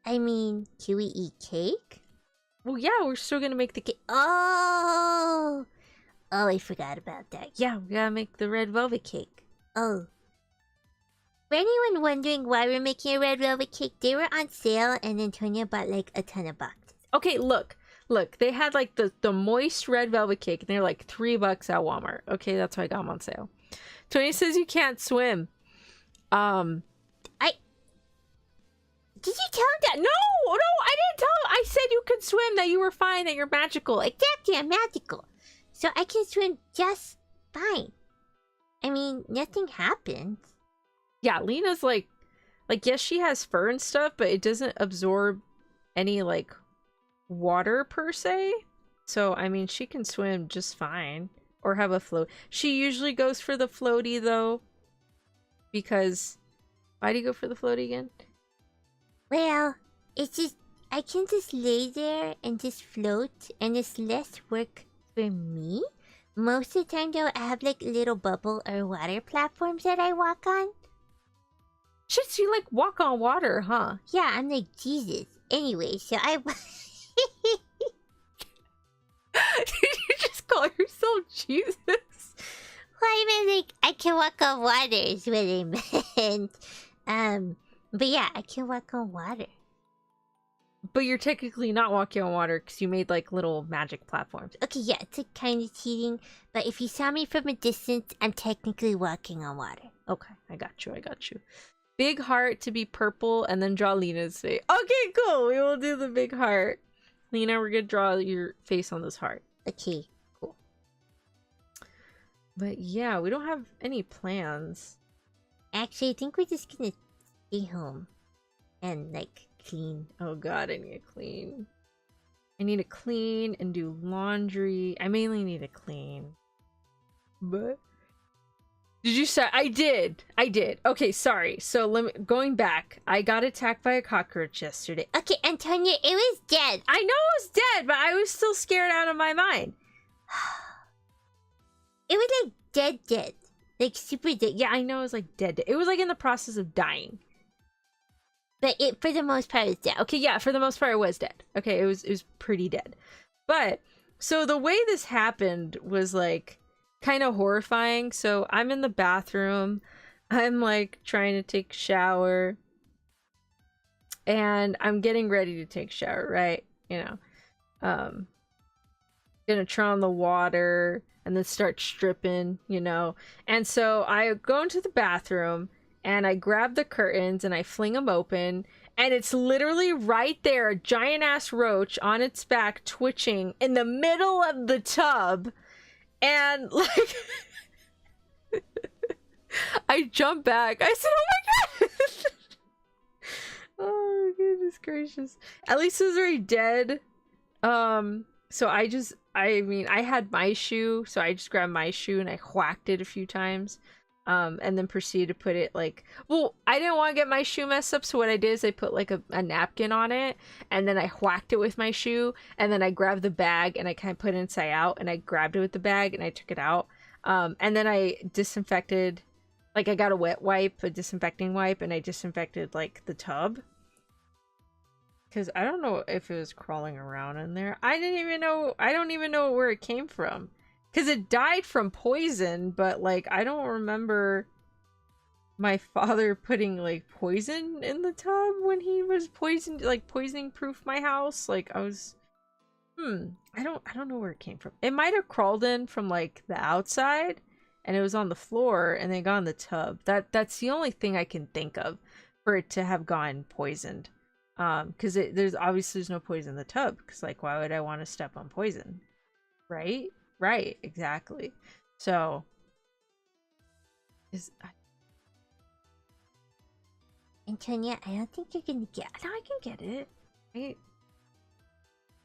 I mean, can we eat cake? Well, yeah, we're still gonna make the cake. Oh, I forgot about that. Yeah, we gotta make the red velvet cake. Oh. For anyone wondering why we're making a red velvet cake, they were on sale and Antonia bought like a ton of boxes. Okay, look, they had like the moist red velvet cake, and they're like $3 at Walmart. Okay, that's why I got them on sale. Tony says you can't swim. Did you tell him that? No, I didn't tell him. I said you could swim, that you were fine, that you're magical. Exactly, I'm magical. So I can swim just fine. I mean, nothing happens. Yeah, Lena's like, yes, she has fur and stuff, but it doesn't absorb any, like, water per se. So, I mean, she can swim just fine. Or have a float. She usually goes for the floaty, though. Because, why do you go for the floaty again? Well, it's just, I can just lay there and just float, and it's less work for me. Most of the time, though, I have like little bubble or water platforms that I walk on. Shit, so you like walk on water, huh? Yeah, I'm like Jesus. Anyway, so I... Did you just call yourself Jesus? Well, I mean, like, I can walk on water is what I meant. But yeah, I can walk on water. But you're technically not walking on water because you made like little magic platforms. Okay, yeah, it's like kind of cheating. But if you saw me from a distance, I'm technically walking on water. Okay, I got you. Big heart to be purple, and then draw Lena's face. Okay, cool. We will do the big heart. Lena, we're gonna draw your face on this heart. Okay, cool. But yeah, we don't have any plans. Actually, I think we're just gonna stay home and like clean. Oh god, I need to clean. I need to clean and do laundry. I mainly need to clean. But did you say I did? Okay, sorry. So going back, I got attacked by a cockroach yesterday. Okay, Antonia, it was dead. I know it was dead, but I was still scared out of my mind. It was like dead. Like super dead. Yeah, I know it was like dead. It was like in the process of dying. But it, for the most part, is dead. Okay, yeah, for the most part, it was dead. Okay, it was pretty dead. But, so the way this happened was, like, kind of horrifying. So, I'm in the bathroom. I'm, like, trying to take a shower. And I'm getting ready to take a shower, right? You know. Gonna turn on the water and then start stripping, you know. And so, I go into the bathroom. And I grab the curtains and I fling them open. And it's literally right there, a giant-ass roach on its back twitching in the middle of the tub. And, like, I jump back. I said, oh my god! Oh, goodness gracious. At least it was already dead. So I mean, I had my shoe. So I just grabbed my shoe and I whacked it a few times. and then proceeded to put it like, well, I didn't want to get my shoe messed up, so what I did is I put like a napkin on it, and then I whacked it with my shoe, and then I grabbed the bag and I kind of put it inside out, and I grabbed it with the bag and I took it out, and then I disinfected, like I got a wet wipe, a disinfecting wipe, and I disinfected like the tub. Because I don't know if it was crawling around in there. I don't even know where it came from. Because it died from poison, but, like, I don't remember my father putting, like, poison in the tub when he was poisoned, like, poisoning-proof my house. Like, I was... I don't know where it came from. It might have crawled in from, like, the outside, and it was on the floor, and then got in the tub. That's the only thing I can think of for it to have gone poisoned. Because there's no poison in the tub, because, like, why would I want to step on poison? Right? Right, exactly. So, Antonia, I don't think you're gonna get. no, I can get it. I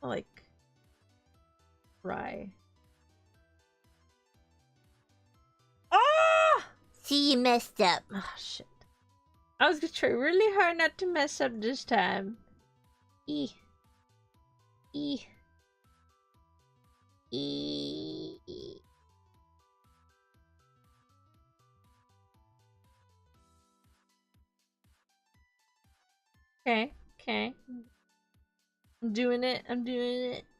like try. Oh! See, you messed up. Oh shit! I was gonna try really hard not to mess up this time. E. E. E. Okay, okay. I'm doing it.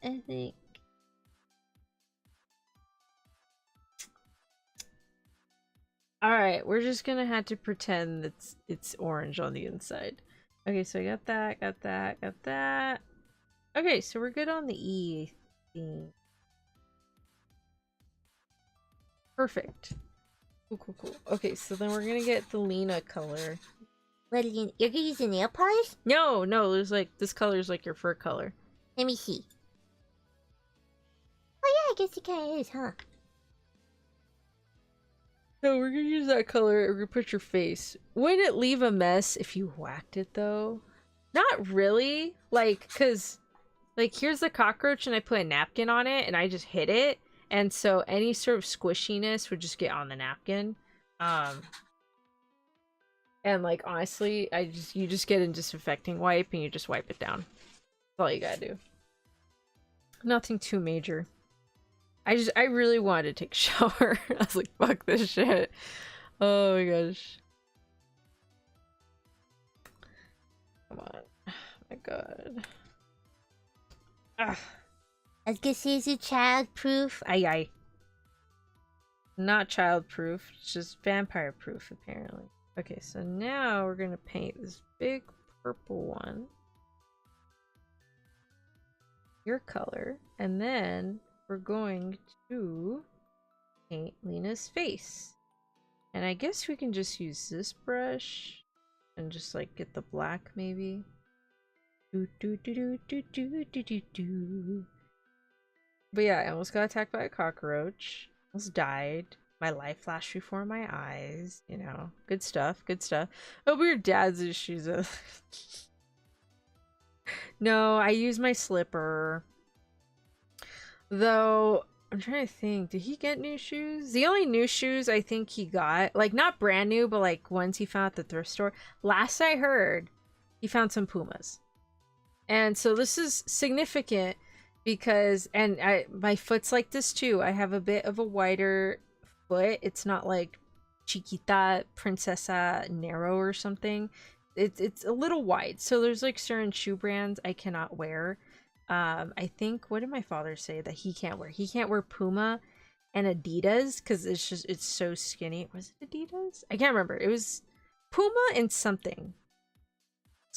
I think. Alright, we're just gonna have to pretend it's orange on the inside. Okay, so I got that. Okay, so we're good on the E theme. Perfect. Cool. Okay, so then we're gonna get the Lena color. What are you're gonna use a nail polish? No, there's like, this color is like your fur color. Let me see. Oh yeah, I guess it kinda is, huh? No, we're gonna use that color. We're gonna put your face. Wouldn't it leave a mess if you whacked it though? Not really. Like, cause like here's the cockroach and I put a napkin on it and I just hit it. And so any sort of squishiness would just get on the napkin. And like honestly, you just get a disinfecting wipe and you just wipe it down. That's all you gotta do. Nothing too major. I really wanted to take a shower. I was like, fuck this shit. Oh my gosh. Come on. Oh my god. Ah. I was gonna say, is it child-proof? Aye. Not child-proof, it's just vampire-proof, apparently. Okay, so now we're gonna paint this big purple one. Your color. And then we're going to paint Lena's face. And I guess we can just use this brush and just like get the black maybe. But yeah, I almost got attacked by a cockroach. Almost died. My life flashed before my eyes. You know, good stuff. Oh, but your dad's issues. No, I use my slipper. Though, I'm trying to think, did he get new shoes? The only new shoes I think he got, like not brand new, but like ones he found at the thrift store. Last I heard, he found some Pumas. And so this is significant because, and my foot's like this too. I have a bit of a wider foot. It's not like chiquita, princesa, narrow or something. It's a little wide. So there's like certain shoe brands I cannot wear. I think, what did my father say that he can't wear? He can't wear Puma and Adidas because it's so skinny. Was it Adidas? I can't remember. It was Puma and something.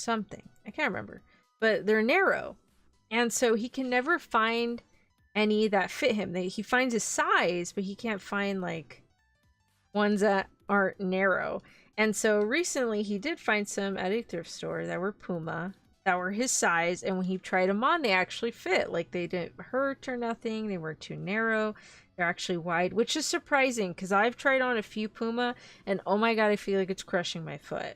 I can't remember. But they're narrow. And so he can never find any that fit him. He finds his size, but he can't find like ones that aren't narrow. And so recently he did find some at a thrift store that were Puma, that were his size, and when he tried them on, they actually fit. Like, they didn't hurt or nothing. They weren't too narrow. They're actually wide, which is surprising because I've tried on a few Puma, and oh my god, I feel like it's crushing my foot.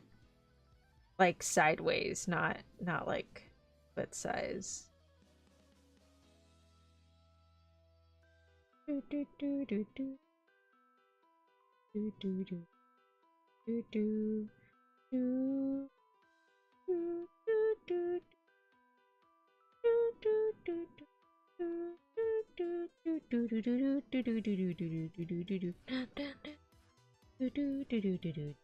Like sideways, not like foot size. do do do do do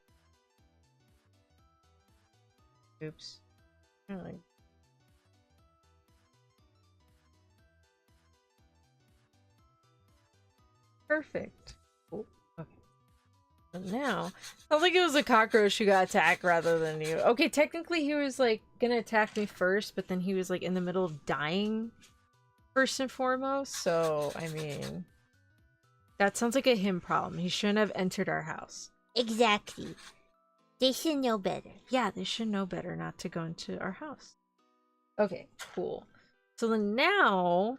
oops. Perfect. Oh, okay. So now, I think it was a cockroach who got attacked rather than you. Okay, technically he was like gonna attack me first, but then he was like in the middle of dying first and foremost. So I mean, that sounds like a him problem. He shouldn't have entered our house. Exactly. They should know better. Yeah, they should know better not to go into our house. Okay, cool. So then now,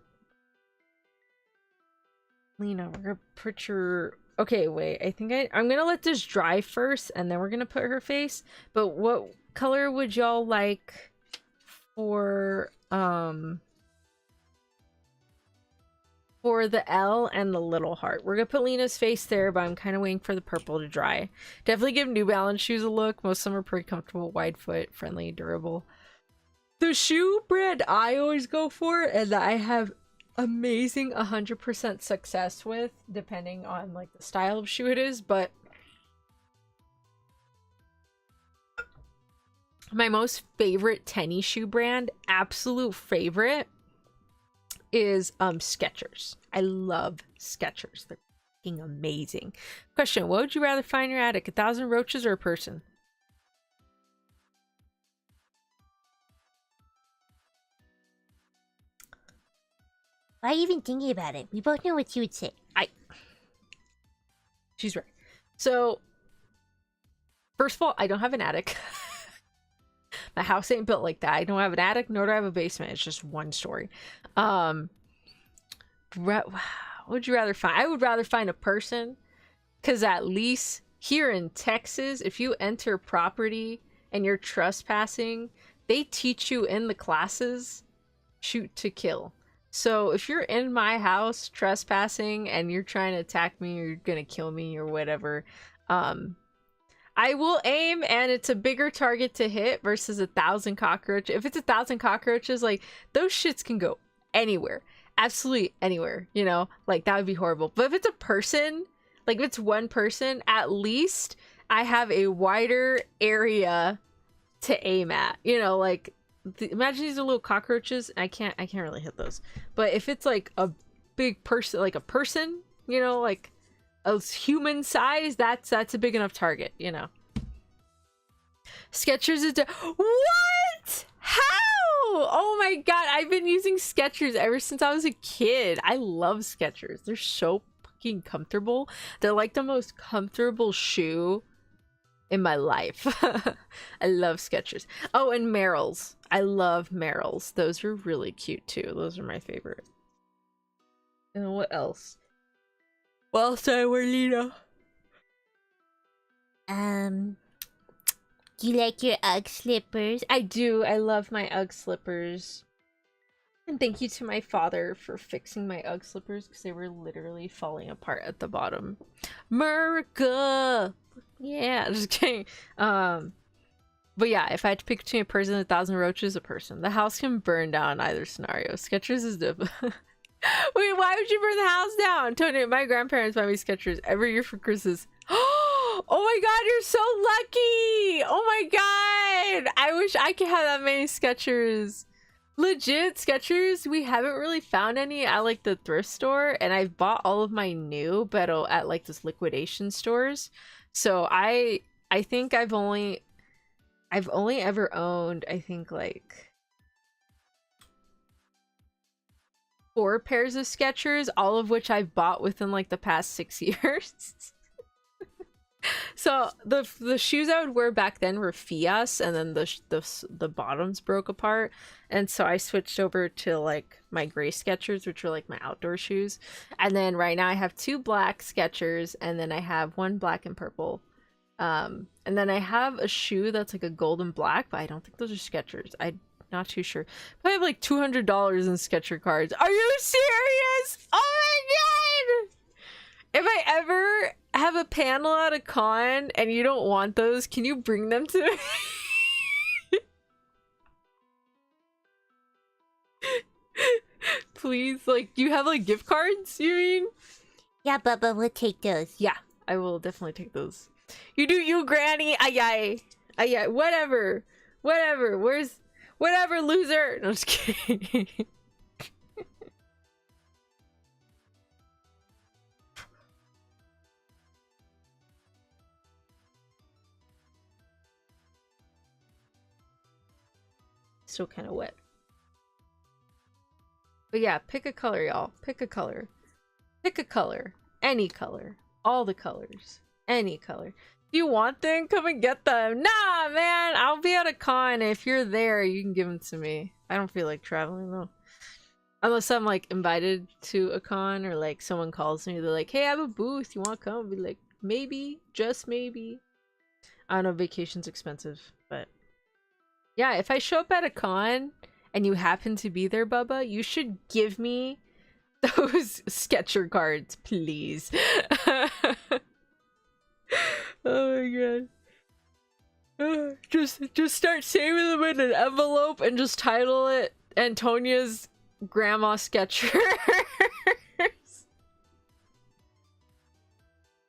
Lena, we're gonna put your... Okay, wait. I think I'm gonna let this dry first, and then we're gonna put her face. But what color would y'all like for the L and the little heart? We're gonna put Lena's face there, but I'm kind of waiting for the purple to dry. Definitely give New Balance shoes a look. Most of them are pretty comfortable, wide foot, friendly, durable. The shoe brand I always go for, and that I have amazing 100% success with, depending on like the style of shoe it is, but my most favorite tennis shoe brand, absolute favorite, is Skechers. I love Skechers. They're fucking amazing. Question: what would you rather find in your attic, 1,000 roaches or a person? Why are you even thinking about it? We both know what you would say. She's right. So, first of all, I don't have an attic. My house ain't built like that. I don't have an attic, nor do I have a basement. It's just one story. What would you rather find? I would rather find a person, because at least here in Texas, if you enter property and you're trespassing, they teach you in the classes shoot to kill. So if you're in my house trespassing and you're trying to attack me or you're gonna kill me or whatever, I will aim, and it's a bigger target to hit versus 1,000 cockroaches. If it's 1,000 cockroaches, like, those shits can go anywhere. Absolutely anywhere, you know? Like, that would be horrible. But if it's a person, like, if it's one person, at least I have a wider area to aim at. You know, like, imagine these are little cockroaches. I can't really hit those. But if it's, like, a big person, like a person, you know, like a human size, that's a big enough target, you know. Skechers is what? How? Oh my god, I've been using Skechers ever since I was a kid. I love Skechers. They're so fucking comfortable. They're like the most comfortable shoe in my life. I love Skechers. Oh, and Merrell's. I love Merrell's. Those are really cute too. Those are my favorite. And what else? What else did I wear, Lena? Do you like your Ugg slippers? I do. I love my Ugg slippers. And thank you to my father for fixing my Ugg slippers, because they were literally falling apart at the bottom. America! Yeah, just kidding. But yeah, if I had to pick between a person and 1,000 roaches, a person. The house can burn down in either scenario. Skechers is different. Wait, why would you burn the house down? Antonia, my grandparents buy me Skechers every year for Christmas. Oh my god, you're so lucky! Oh my god! I wish I could have that many Skechers. Legit, Skechers, we haven't really found any at like the thrift store, and I've bought all of my new, but at like this liquidation stores. So I think I've only ever owned, I think, like 4 pairs of Skechers, all of which I've bought within like the past 6 years. So the shoes I would wear back then were Fias, and then the bottoms broke apart, and so I switched over to like my gray Skechers, which are like my outdoor shoes. And then right now I have 2 black Skechers, and then I have 1 black and purple. And then I have a shoe that's like a gold and black, but I don't think those are Skechers. I'm not too sure. But I have like $200 in Skecher cards. Are you serious? Oh my god! If I ever have a panel at a con and you don't want those, can you bring them to me? Please, like, you have like gift cards, you mean? Yeah, Bubba, we'll take those. Yeah, I will definitely take those. You do you, Granny. Ay, whatever. Whatever. Where's... Whatever, loser. No, just kidding. Still kind of wet. But yeah, pick a color, y'all. Pick a color. Pick a color. Any color. All the colors. Any color. If you want them, come and get them. Nah, man! I'll be at a con. If you're there, you can give them to me. I don't feel like traveling, though. Unless I'm, like, invited to a con, or, like, someone calls me. They're like, hey, I have a booth. You want to come? I'll be like, maybe. Just maybe. I don't know. Vacation's expensive, but... Yeah, if I show up at a con and you happen to be there, Bubba, you should give me those Sketcher cards, please. Oh my god. Just start saving them in an envelope and just title it Antonia's Grandma Sketchers.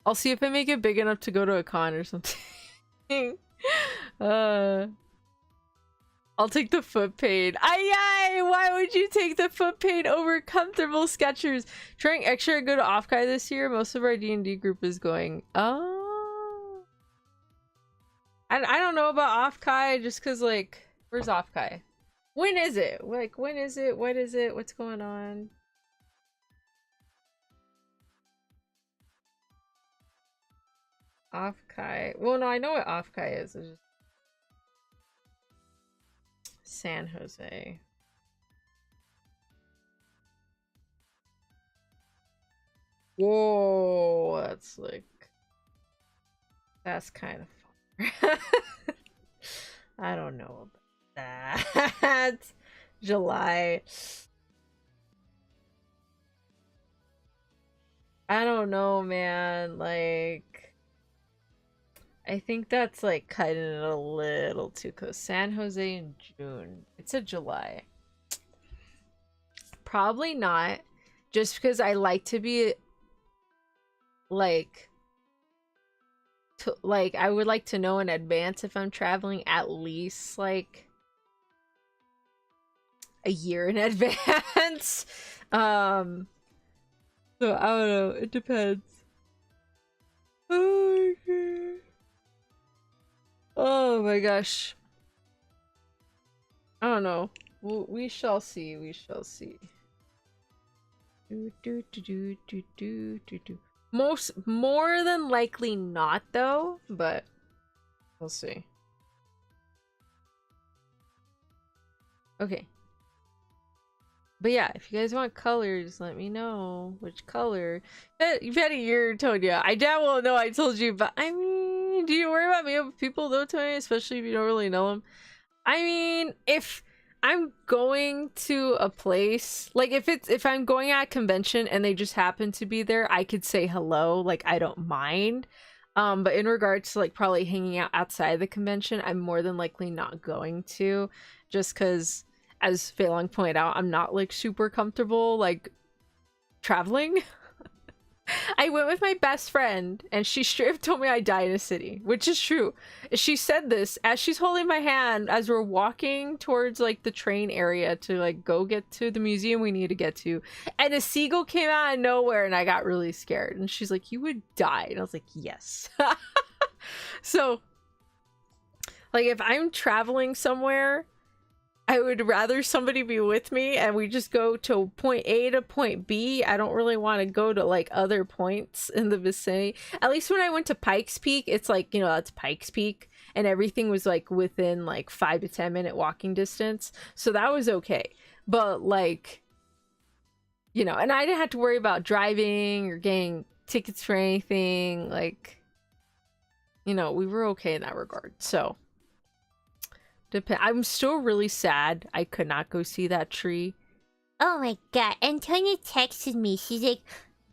I'll see if I make it big enough to go to a con or something. I'll take the foot pain. Ay! Why would you take the foot pain over comfortable Skechers? Trying extra to go to Offkai this year. Most of our D&D group is going. Oh. I don't know about Offkai just because, like, where's Offkai? When is it? Like, when is it? What is it? What's going on? Offkai. Well, no, I know what Offkai is. It's just San Jose. Whoa, that's like... That's kind of far. I don't know about that. July. I don't know, man. Like... I think that's like cutting it a little too close. San Jose in June. It's a July. Probably not. Just because I like to be like I would like to know in advance if I'm traveling at least like a year in advance. So I don't know. It depends. Oh my god. Oh my gosh. I don't know. We shall see. We shall see. More than likely not, though, but we'll see. Okay. But yeah, if you guys want colors, let me know which color. You've had a year, Tonya. I damn well know I told you, but I mean, do you worry about me if people don't tell me, especially if you don't really know them? I mean, if I'm going to a place, like if I'm going at a convention and they just happen to be there, I could say hello, like I don't mind. But in regards to like probably hanging out outside the convention, I'm more than likely not going to, just because, as Feilong pointed out, I'm not like super comfortable like traveling. I went with my best friend and she straight up told me I die in a city, which is true. She said this as she's holding my hand as we're walking towards like the train area to like go get to the museum we need to get to, and a seagull came out of nowhere and I got really scared, and she's like, you would die, and I was like, yes. So like if I'm traveling somewhere, I would rather somebody be with me and we just go to point A to point B. I don't really want to go to like other points in the vicinity. At least when I went to Pikes Peak, it's like, you know, that's Pikes Peak and everything was like within like 5 to 10 minute walking distance. So that was okay. But like, you know, and I didn't have to worry about driving or getting tickets for anything. Like, you know, we were okay in that regard. So I'm still really sad I could not go see that tree. Oh my god, Antonia texted me. She's like,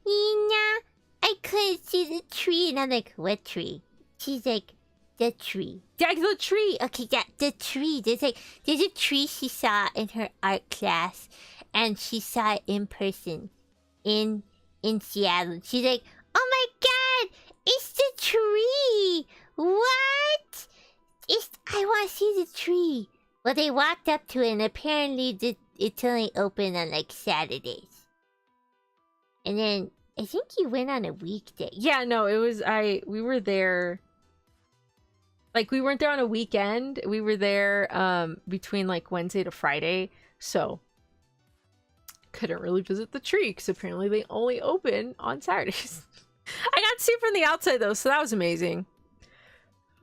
Ina, I couldn't see the tree. And I'm like, what tree? She's like, the tree. Yeah, the tree. Okay, yeah, the tree. There's a tree she saw in her art class, and she saw it in person in Seattle. She's like, oh my god, it's the tree. What? I want to see the tree. Well, they walked up to it, and apparently it's only open on like Saturdays. And then I think you went on a weekday. Yeah, no, it was we were there. Like, we weren't there on a weekend. We were there between like Wednesday to Friday, so couldn't really visit the tree because apparently they only open on Saturdays. I got to see it from the outside though, so that was amazing.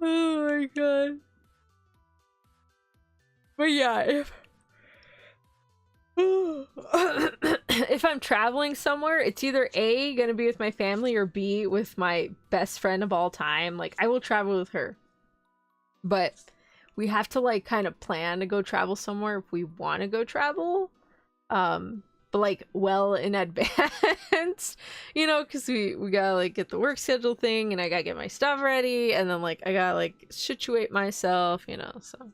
Oh my god. But yeah, if I'm traveling somewhere, it's either A, gonna be with my family, or B, with my best friend of all time. Like, I will travel with her. But we have to like kind of plan to go travel somewhere if we want to go travel. But like well in advance, you know, because we gotta like get the work schedule thing, and I gotta get my stuff ready, and then like I gotta like situate myself, you know, so.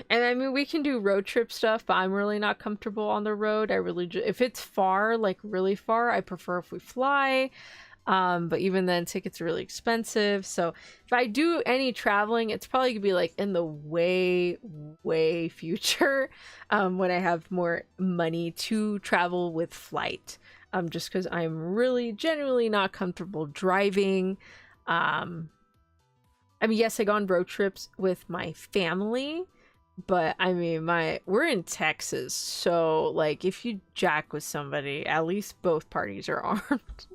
And I mean, we can do road trip stuff, but I'm really not comfortable on the road. I really if it's far, like really far, I prefer if we fly. But even then, tickets are really expensive. So if I do any traveling, it's probably gonna be like in the way future, when I have more money to travel with flight. Just because I'm really genuinely not comfortable driving. I mean, yes, I go on road trips with my family, but I mean, we're in Texas, so like if you jack with somebody, at least both parties are armed.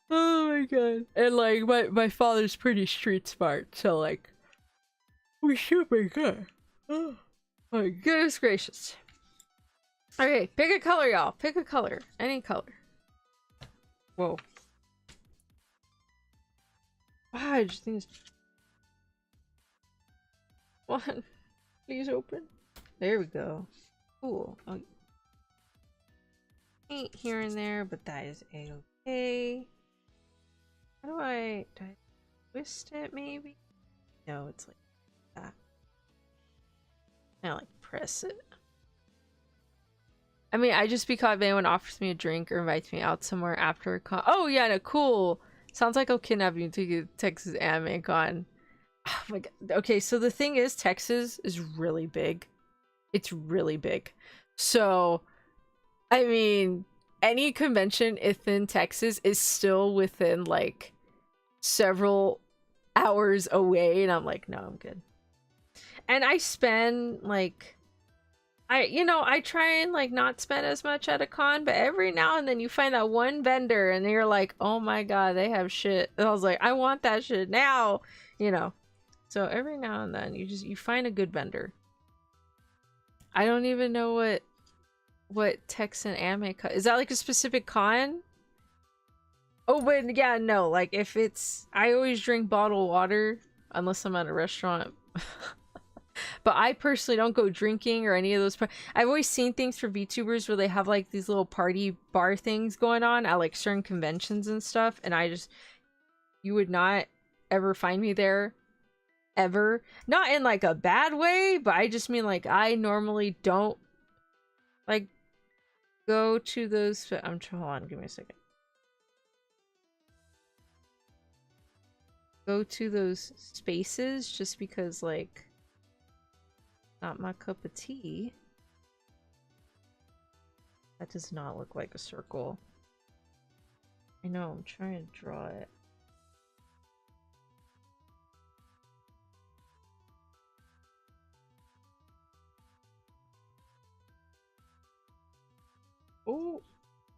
Oh my god. And like my father's pretty street smart, so like we should be good. Oh my goodness gracious. Okay, pick a color, y'all. Pick a color. Any color. Whoa. Wow, I just think it's... One. Please open. There we go. Cool. Oh. Ain't here and there, but that is a-okay. How do I twist it maybe? No, it's like that. I like press it. I mean, I just be caught if anyone offers me a drink or invites me out somewhere after a con. Oh yeah, no, cool. Sounds like I'll kidnap you to get Texas Anime Con. Oh my god. Okay, so the thing is, Texas is really big. It's really big. So, I mean, any convention in Texas is still within like several hours away, and I'm like, no, I'm good. And I spend like, I try and like not spend as much at a con, but every now and then you find that one vendor and you're like, oh my god, they have shit. And I was like, I want that shit now, you know. So every now and then you find a good vendor. I don't even know what Texan anime con is. That like a specific con? Oh, but yeah, no, like if it's, I always drink bottled water unless I'm at a restaurant. But I personally don't go drinking or any of those. I've always seen things for VTubers where they have like these little party bar things going on at like certain conventions and stuff, and you would not ever find me there, ever. Not in like a bad way, but I just mean like I normally don't like go to those. Hold on, give me a second. Go to those spaces just because like not my cup of tea. That does not look like a circle. I know, I'm trying to draw it. Oh.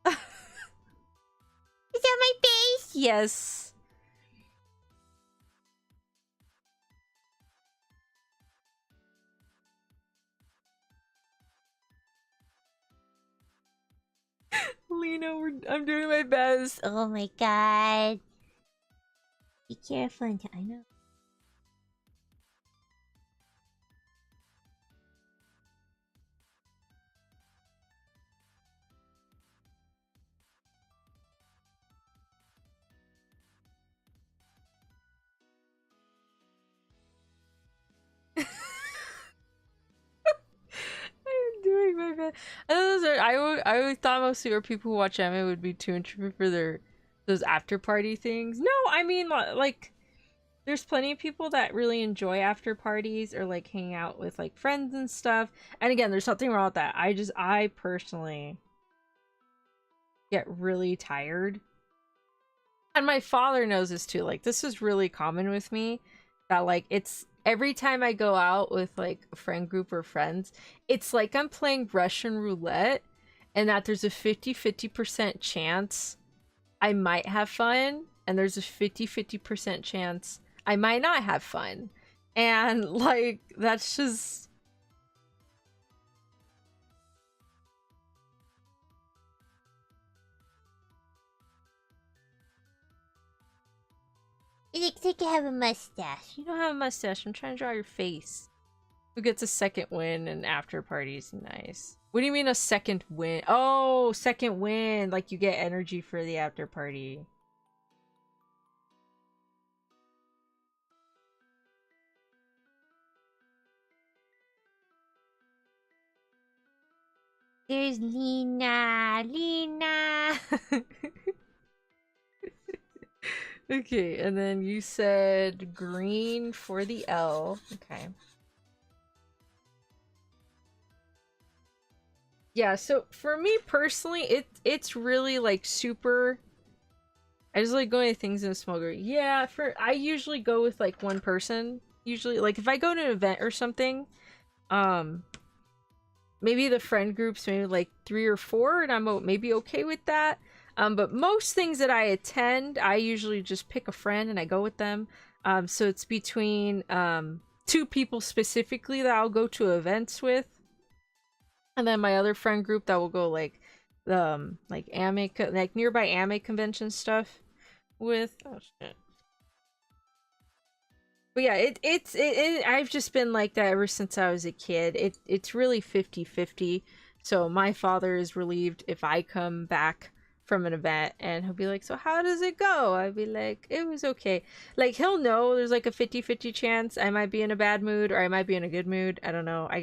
Is that my base? Yes. Lena, I'm doing my best. Oh my god. Be careful. I know. I always thought mostly were people who watch anime would be too introverted for those after party things. No, I mean like there's plenty of people that really enjoy after parties or like hanging out with like friends and stuff. And again, there's nothing wrong with that. I personally get really tired. And my father knows this too. Like this is really common with me that like it's every time I go out with like a friend group or friends, it's like I'm playing Russian roulette and that there's a 50% chance I might have fun and there's a 50% chance I might not have fun. And like that's just It looks like you have a mustache. you don't have a mustache. I'm trying to draw your face. Who gets a second win and after parties? Nice. What do you mean a second win? Oh, second win. Like you get energy for the after party. There's Lena. Lena. Okay, and then you said green for the L. Okay. Yeah, so for me personally, it's really like super. I just like going to things in a small group. Yeah, I usually go with like one person. Usually, like if I go to an event or something, maybe the friend groups maybe like 3 or 4, and I'm maybe okay with that. But most things that I attend, I usually just pick a friend and I go with them. So it's between 2 people specifically that I'll go to events with, and then my other friend group that will go like anime, like nearby anime convention stuff with. Oh shit. But yeah, I've just been like that ever since I was a kid. It's really 50-50. So my father is relieved if I come back from an event and he'll be like, so how does it go? I'd be like, it was okay. Like he'll know there's like a 50-50 chance I might be in a bad mood or I might be in a good mood. I don't know. I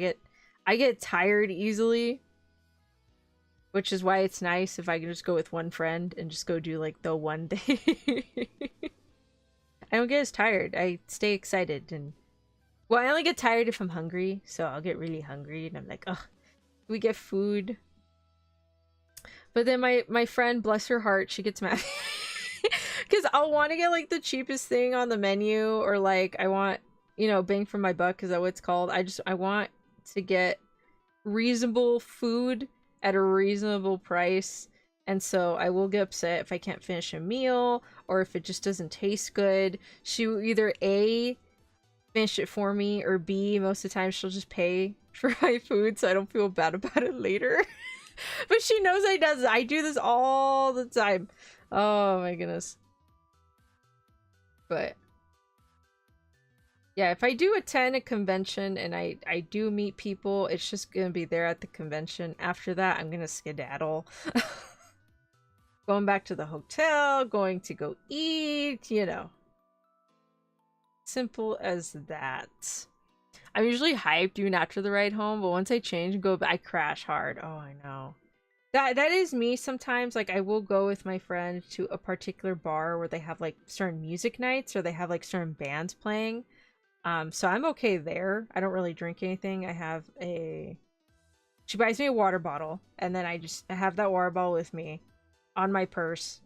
get tired easily, which is why it's nice if I can just go with one friend and just go do like the one day. I don't get as tired. I stay excited. And well, I only get tired if I'm hungry, so I'll get really hungry and I'm like, oh, we get food. But then my friend, bless her heart, she gets mad because I'll want to get like the cheapest thing on the menu, or like I want, bang for my buck. Is that what it's called? I want to get reasonable food at a reasonable price, and so I will get upset if I can't finish a meal or if it just doesn't taste good. She will either A, finish it for me, or B, most of the time she'll just pay for my food so I don't feel bad about it later. But she knows I do this all the time. Oh my goodness. But yeah, if I do attend a convention and I do meet people, it's just gonna be there at the convention. After that, I'm gonna skedaddle. Going back to the hotel, going to go eat, Simple as that. I'm usually hyped even after the ride home, but once I change and go back, I crash hard. Oh, I know. That is me sometimes. Like I will go with my friend to a particular bar where they have like certain music nights or they have like certain bands playing. So I'm okay there. I don't really drink anything. She buys me a water bottle and then I have that water bottle with me on my purse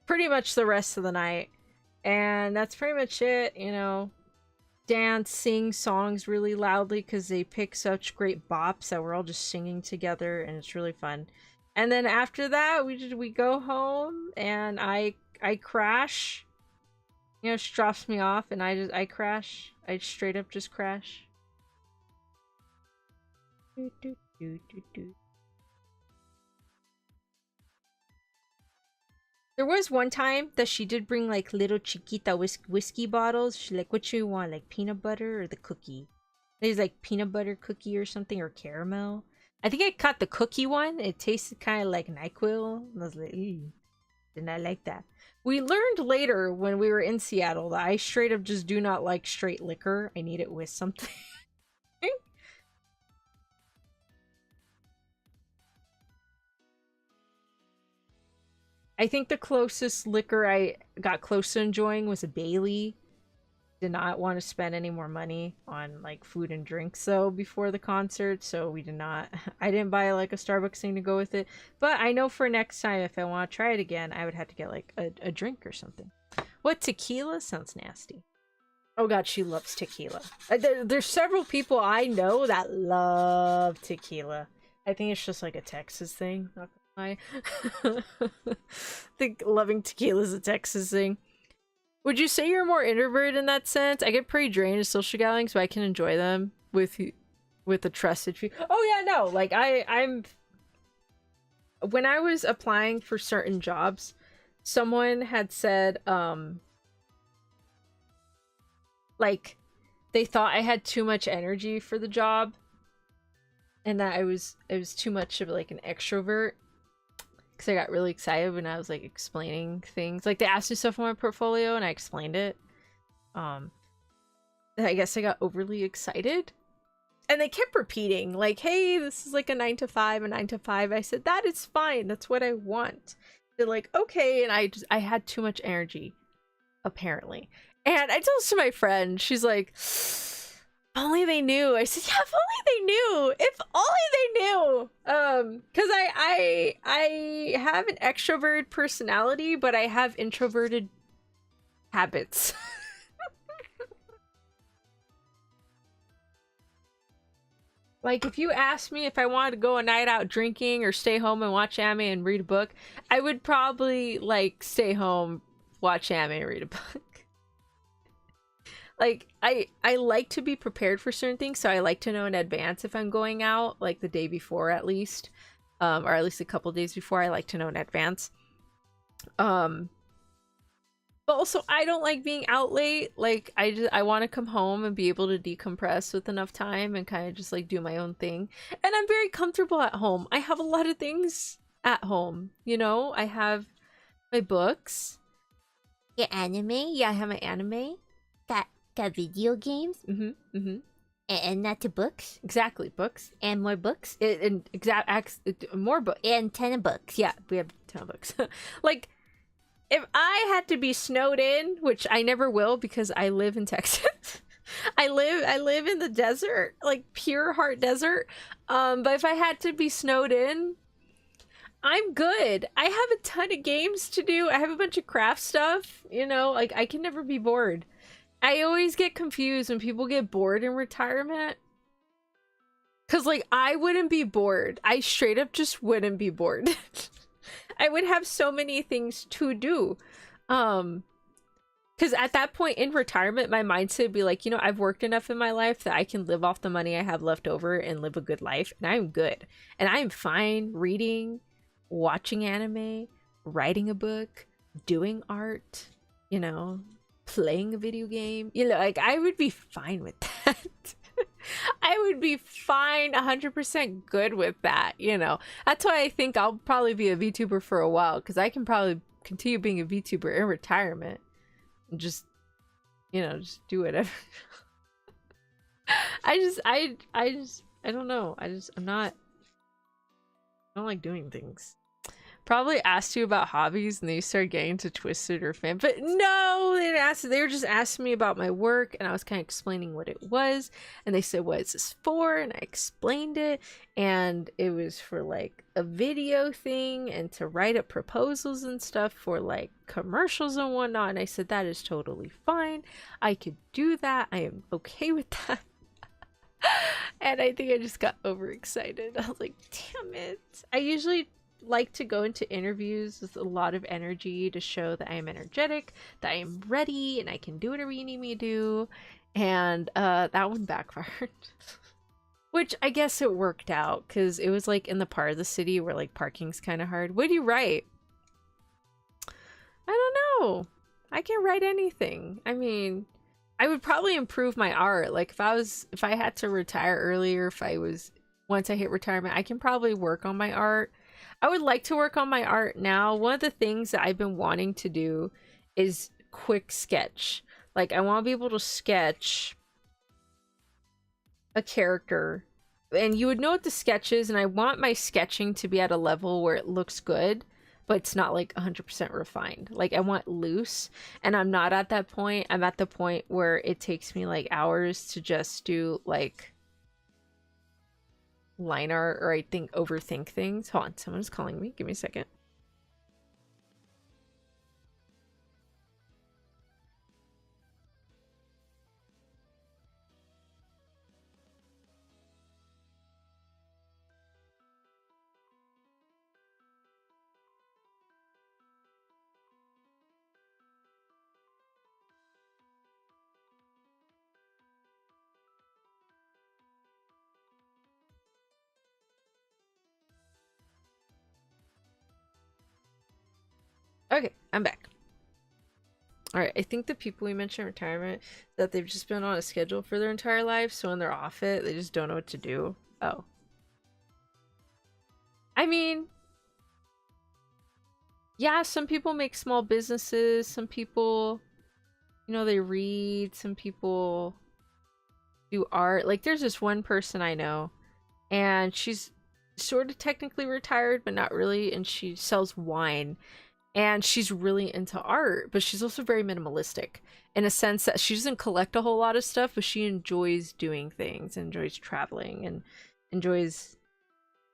pretty much the rest of the night. And that's pretty much it, dance, sing songs really loudly because they pick such great bops that we're all just singing together and it's really fun. And then after that, we go home and I crash. She drops me off and I crash. I straight up just crash. Do, do, do, do, do. There was one time that she did bring like little chiquita whiskey bottles. She's like, what you want, like peanut butter or the cookie? There's like peanut butter cookie or something, or caramel. I think I caught the cookie one. It tasted kind of like NyQuil. I was like, ew, did not like that. We learned later when we were in Seattle that I straight up just do not like straight liquor. I need it with something. I think the closest liquor I got close to enjoying was a Bailey. Did not want to spend any more money on like food and drinks though before the concert, so we did not. I didn't buy like a Starbucks thing to go with it, but I know for next time if I want to try it again, I would have to get like a drink or something. What, tequila? Sounds nasty. Oh god, she loves tequila. There's several people I know that love tequila. I think it's just like a Texas thing, not gonna lie. I think loving tequila is a Texas thing. Would you say you're more introverted in that sense? I get pretty drained at social gatherings, but I can enjoy them with a trusted few. Oh yeah, no, like I'm. When I was applying for certain jobs, someone had said, like, they thought I had too much energy for the job, and that it was too much of like an extrovert. Because I got really excited when I was like explaining things. Like they asked me stuff on my portfolio and I explained it. I guess I got overly excited. And they kept repeating, like, hey, this is like a 9 to 5, a 9 to 5. I said, that is fine. That's what I want. They're like, okay. And I had too much energy, apparently. And I told this to my friend. She's like, if only they knew. I said, yeah, if only they knew. If only they knew. Because I have an extroverted personality, but I have introverted habits. Like, if you asked me if I wanted to go a night out drinking or stay home and watch anime and read a book, I would probably, like, stay home, watch anime and read a book. Like, I like to be prepared for certain things, so I like to know in advance if I'm going out, like the day before at least, or at least a couple days before. I like to know in advance. But also, I don't like being out late. Like, I want to come home and be able to decompress with enough time and kind of just like do my own thing. And I'm very comfortable at home. I have a lot of things at home, you know? I have my books. Your anime? Yeah, I have my anime. Got video games? And not to books? Exactly, books. And more books? More books. And 10 books. Yeah, we have 10 books. Like, if I had to be snowed in, which I never will because I live in Texas. I live in the desert, like pure heart desert. But if I had to be snowed in, I'm good. I have a ton of games to do. I have a bunch of craft stuff, you know, like I can never be bored. I always get confused when people get bored in retirement. Cause like I wouldn't be bored. I straight up just wouldn't be bored. I would have so many things to do. Because at that point in retirement, my mindset would be like, you know, I've worked enough in my life that I can live off the money I have left over and live a good life. And I'm good. And I'm fine reading, watching anime, writing a book, doing art, you know, playing a video game. You know, like I would be fine with that. I would be fine 100% good with that, you know. That's why I think I'll probably be a VTuber for a while, because I can probably continue being a VTuber in retirement and just, you know, just do whatever. I don't know. I don't like doing things. Probably asked you about hobbies and then you started getting into Twisted or Fan. But no, they didn't ask. They were just asking me about my work and I was kind of explaining what it was. And they said, what is this for? And I explained it. And it was for like a video thing and to write up proposals and stuff for like commercials and whatnot. And I said, that is totally fine. I could do that. I am okay with that. And I think I just got overexcited. I was like, damn it. I usually like to go into interviews with a lot of energy to show that I am energetic, that I am ready, and I can do whatever you need me to do. And that one backfired. Which I guess it worked out because it was like in the part of the city where like parking's kind of hard. What do you write? I don't know. I can write anything. I mean, I would probably improve my art. Like if I had to retire earlier, once I hit retirement, I can probably work on my art. I would like to work on my art now. One of the things that I've been wanting to do is quick sketch. Like I want to be able to sketch a character and you would know what the sketch is, and I want my sketching to be at a level where it looks good, but it's not like 100% refined. Like I want loose, and I'm not at that point. I'm at the point where it takes me like hours to just do like line art, or I think overthink things. Hold on, someone's calling me. Give me a second. Okay, I'm back. All right, I think the people we mentioned in retirement, that they've just been on a schedule for their entire life, so when they're off it, they just don't know what to do. Oh. I mean, yeah, some people make small businesses, some people, you know, they read, some people do art. Like, there's this one person I know, and she's sort of technically retired, but not really, and she sells wine. And she's really into art, but she's also very minimalistic in a sense that she doesn't collect a whole lot of stuff, but she enjoys doing things, enjoys traveling, and enjoys,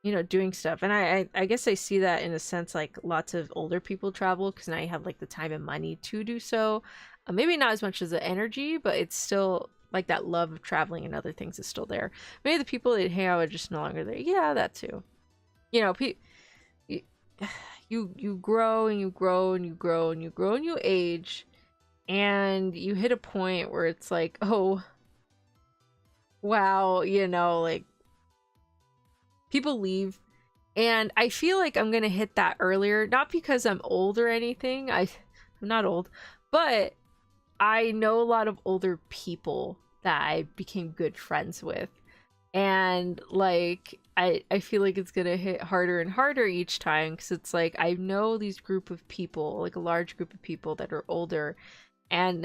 you know, doing stuff. And I guess I see that in a sense, like lots of older people travel because now you have like the time and money to do so. Maybe not as much as the energy, but it's still like that love of traveling and other things is still there. Maybe the people that hang out are just no longer there. Yeah, that too. You know, you grow and you grow and you grow and you grow and you age, and you hit a point where it's like, oh wow, you know, like people leave, and I feel like I'm gonna hit that earlier, not because I'm old or anything. I'm not old, but I know a lot of older people that I became good friends with, and like I feel like it's gonna hit harder and harder each time, because it's like I know these group of people, like a large group of people that are older, and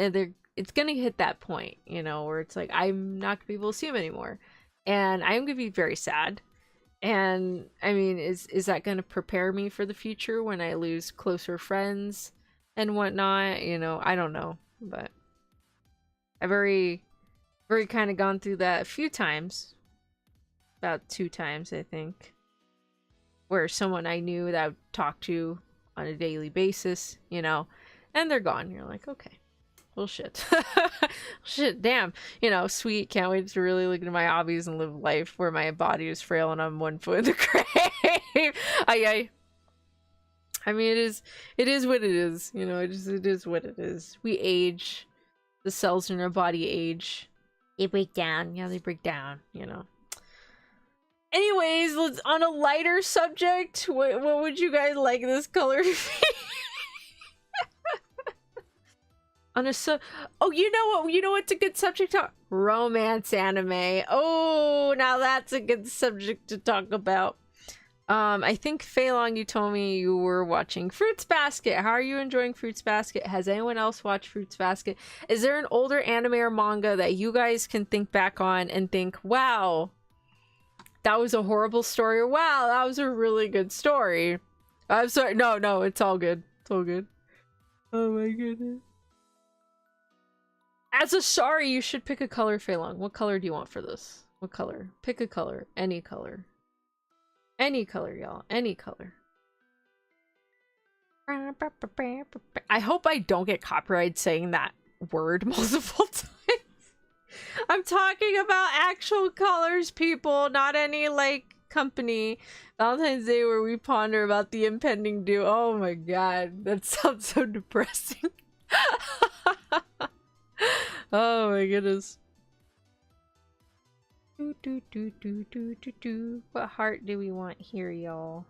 it's gonna hit that point, you know, where it's like I'm not gonna be able to see them anymore, and I'm gonna be very sad. And I mean, is that gonna prepare me for the future when I lose closer friends and whatnot? You know, I don't know, but I've very kind of gone through that a few times. About 2 times, I think, where someone I knew that I would talk to on a daily basis, you know, and they're gone. You're like, okay, well, shit. Shit, damn. You know, sweet, can't wait to really look into my hobbies and live life where my body is frail and I'm 1 foot in the grave. I mean, it is what it is, you know, it is what it is. We age, the cells in our body age. They break down. Yeah, they break down, you know. Anyways, let's on a lighter subject. What would you guys like this color to be? On a oh, you know what? You know what's a good subject to romance anime. Oh, now that's a good subject to talk about. I think Feilong, you told me you were watching Fruits Basket. How are you enjoying Fruits Basket? Has anyone else watched Fruits Basket? Is there an older anime or manga that you guys can think back on and think, wow, that was a horrible story, or wow, that was a really good story? I'm sorry. No, it's all good. It's all good. Oh my goodness. As a sorry, you should pick a color, Feilong. What color do you want for this? What color? Pick a color. Any color. Any color, y'all. Any color. I hope I don't get copyrighted saying that word multiple times. I'm talking about actual colors, people, not any, like, company. Valentine's Day where we ponder about the impending doom. Oh my god, that sounds so depressing. Oh my goodness. What heart do we want here, y'all?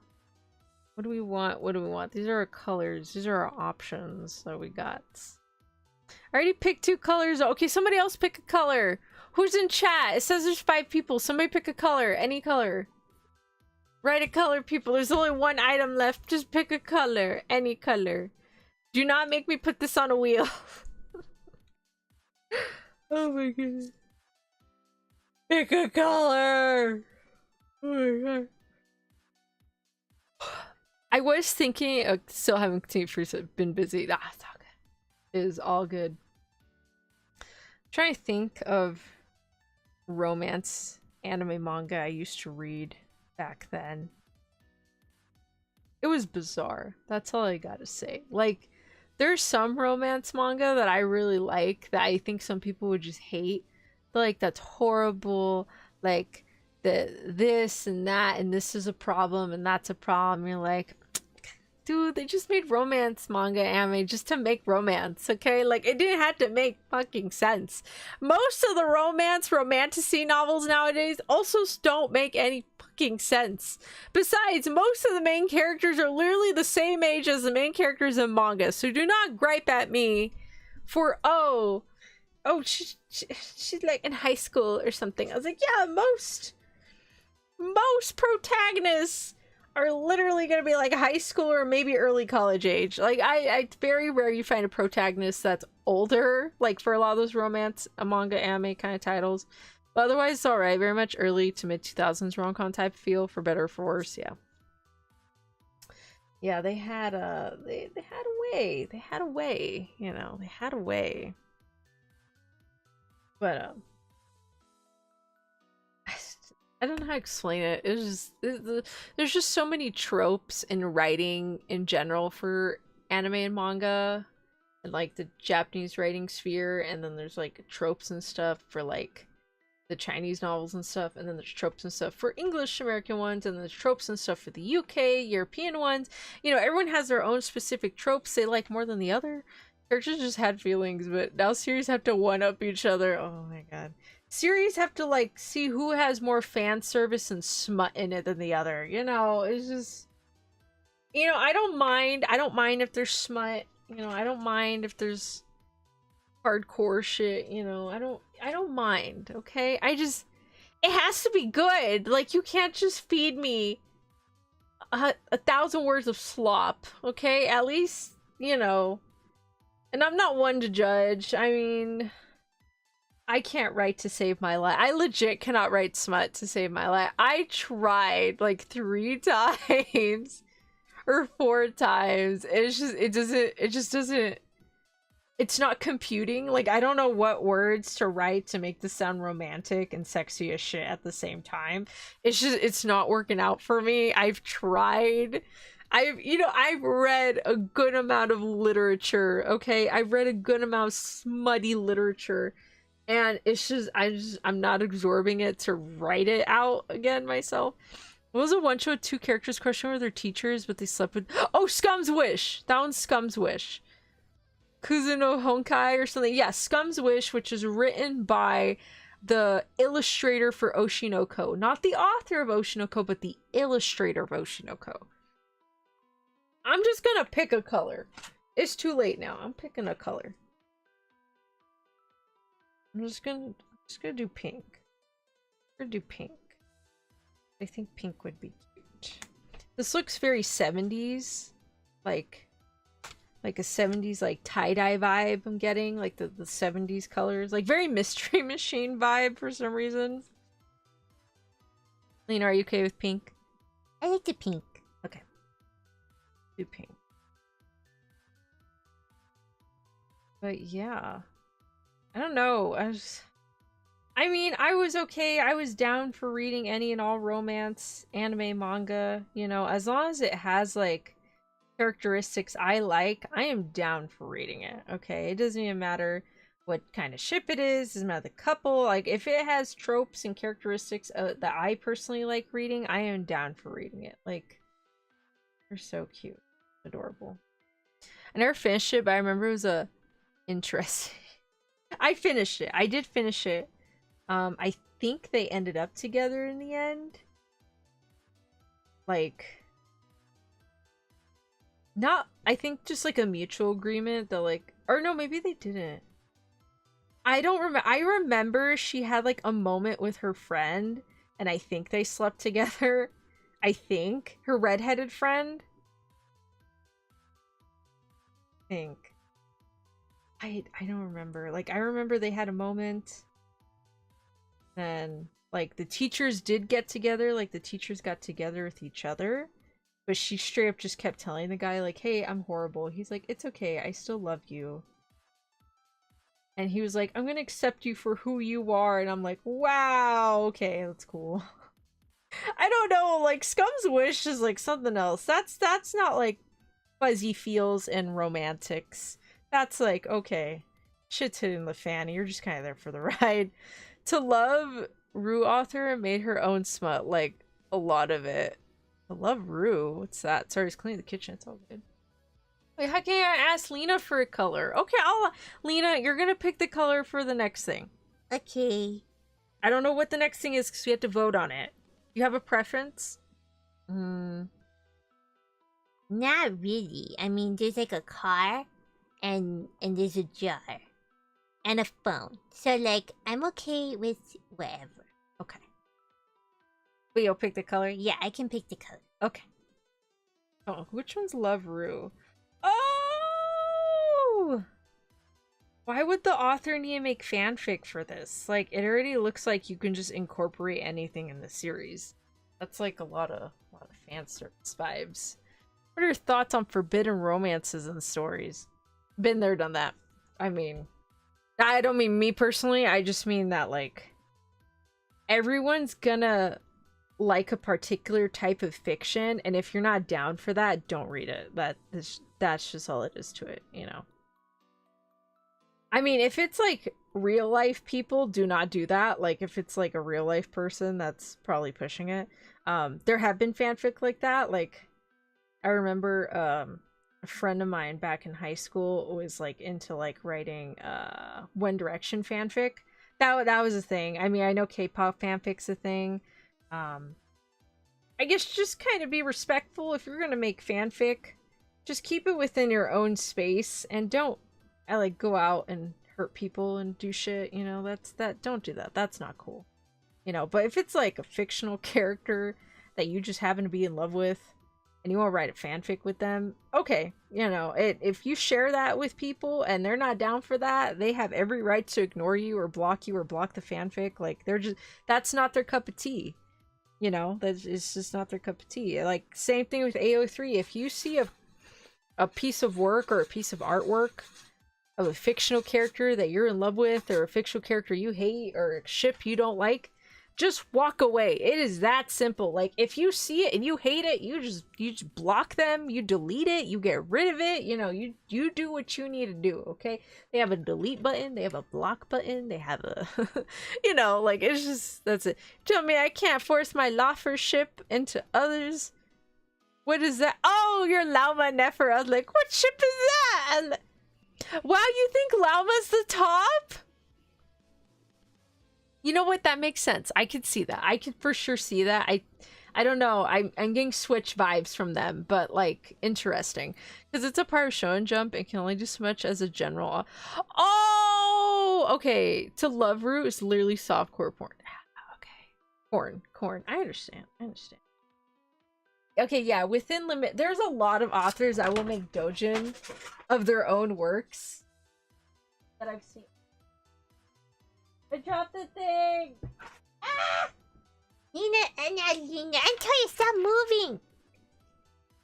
What do we want? What do we want? These are our colors. These are our options that we got. I already picked 2 colors. Okay, somebody else pick a color. Who's in chat? It says there's 5 people. Somebody pick a color. Any color. Write a color, people. There's only 1 item left. Just pick a color. Any color. Do not make me put this on a wheel. Oh my goodness. Pick a color. Oh my god. I was thinking, still haven't continued for been busy. Ah, it's all good. It is all good. I'm trying to think of romance anime manga I used to read back then. It was bizarre. That's all I gotta say. Like, there's some romance manga that I really like that I think some people would just hate. They're like, that's horrible. Like, this and that, and this is a problem, and that's a problem. You're like, dude, they just made romance manga anime just to make romance, okay? Like, it didn't have to make fucking sense. Most of the romantasy novels nowadays also don't make any fucking sense. Besides, most of the main characters are literally the same age as the main characters in manga, so do not gripe at me for, she's like in high school or something. I was like, yeah, most protagonists are literally gonna be like high school or maybe early college age. Like, it's very rare you find a protagonist that's older, like for a lot of those romance manga anime kind of titles. But otherwise, it's alright. Very much early to mid 2000s rom-com type feel, for better or for worse. Yeah, they had a way. They had a way, you know. They had a way. But I don't know how to explain it. It's just there's just so many tropes in writing in general for anime and manga, and like the Japanese writing sphere, and then there's like tropes and stuff for like the Chinese novels and stuff, and then there's tropes and stuff for English American ones, and there's tropes and stuff for the UK European ones. You know, everyone has their own specific tropes they like more than the other. Characters just had feelings, but now series have to one up each other. Oh my god. Series have to like see who has more fan service and smut in it than the other. You know, it's just, you know, I don't mind if there's smut. You know, I don't mind if there's hardcore shit. You know, I don't mind. Okay, it has to be good. Like, you can't just feed me a 1,000 words of slop. Okay, at least, you know. And I'm not one to judge. I mean, I can't write to save my life. I legit cannot write smut to save my life. I tried like 3 times or 4 times. It just doesn't, it's not computing. Like, I don't know what words to write to make this sound romantic and sexy as shit at the same time. It's not working out for me. I've tried. I've read a good amount of literature, okay? I've read a good amount of smutty literature, and it's just, I'm not absorbing it to write it out again myself. What was the one show with 2 characters questioning with their teachers, but they slept with... Oh, Scum's Wish! That one's Scum's Wish. Kuzuno Honkai or something. Yeah, Scum's Wish, which is written by the illustrator for Oshinoko. Not the author of Oshinoko, but the illustrator of Oshinoko. I'm just gonna pick a color. It's too late now. I'm picking a color. I'm just gonna do pink. I'm gonna do pink. I think pink would be cute. This looks very 70s. Like a 70s like tie-dye vibe I'm getting. Like the 70s colors. Like very Mystery Machine vibe for some reason. Lena, are you okay with pink? I like the pink. Okay. Do pink. But yeah, I don't know. I mean, I was okay. I was down for reading any and all romance, anime, manga. You know, as long as it has like characteristics I like, I am down for reading it. Okay, it doesn't even matter what kind of ship it is. Doesn't matter the couple. Like, if it has tropes and characteristics that I personally like reading, I am down for reading it. Like, they're so cute. Adorable. I never finished it, but I remember it was a interesting. I finished it. I did finish it. I think they ended up together in the end. Like, not, I think just like a mutual agreement that like, or no, maybe they didn't. I don't remember. I remember she had like a moment with her friend, and I think they slept together. I think her redheaded friend. Think. I don't remember. Like, I remember they had a moment. And like the teachers did get together. Like, the teachers got together with each other. But she straight up just kept telling the guy, like, hey, I'm horrible. He's like, it's okay, I still love you. And he was like, I'm gonna accept you for who you are. And I'm like, wow, okay, that's cool. I don't know, like, Scum's Wish is like something else. That's not like fuzzy feels and romantics. That's like, okay, shit's hitting the fan. You're just kind of there for the ride. To Love, Rue author made her own smut, like, a lot of it. I love Rue. What's that? Sorry, it's cleaning the kitchen. It's all good. Wait, how can I ask Lena for a color? Okay, Lena, you're gonna pick the color for the next thing. Okay. I don't know what the next thing is because we have to vote on it. You have a preference? Not really. I mean, there's like a car, and there's a jar, and a phone. So like, I'm okay with whatever. Okay. But you'll pick the color? Yeah, I can pick the color. Okay. Oh, which one's Love Rue? Oh! Why would the author need to make fanfic for this? Like, it already looks like you can just incorporate anything in the series. That's like a lot of fan service vibes. What are your thoughts on forbidden romances and stories? Been there, done that. I mean, I don't mean me personally. I just mean that, like, everyone's gonna like a particular type of fiction, and if you're not down for that, don't read it. That's just all it is to it, you know. I mean, if it's like real life people, do not do that. Like, if it's like a real life person, that's probably pushing it. There have been fanfic like that. Like, I remember a friend of mine back in high school was like into like writing One Direction fanfic. That was a thing. I mean, I know K-pop fanfic's a thing. I guess just kind of be respectful. If you're gonna make fanfic, just keep it within your own space and don't go out and hurt people and do shit, you know. Don't do that. That's not cool, you know. But if it's like a fictional character that you just happen to be in love with and you want to write a fanfic with them, okay, you know, if you share that with people and they're not down for that, they have every right to ignore you or block the fanfic. Like, that's not their cup of tea, you know. It's just not their cup of tea. Like, same thing with AO3. If you see a piece of work or a piece of artwork of a fictional character that you're in love with, or a fictional character you hate, or a ship you don't like, just walk away. It is that simple. Like, if you see it and you hate it, you just block them, you delete it, you get rid of it, you know, you do what you need to do, okay? They have a delete button, they have a block button, they have a you know, like, it's just, that's it. Tell me I can't force my lofership into others. What is that? Oh, you're Lauma Nefer. I was like, what ship is that? Wow, you think Lauma's the top? You know what? That makes sense. I could see that. I could for sure see that. I don't know. I'm getting Switch vibes from them, but like, interesting. Because it's a part of Shonen Jump and can only do so much as a general. Oh, okay. To Love Root is literally softcore porn. Okay. Corn. I understand. Okay, yeah, within limit. There's a lot of authors that will make doujin of their own works that I've seen. I dropped the thing! Ah! Lena, Antonia, stop moving!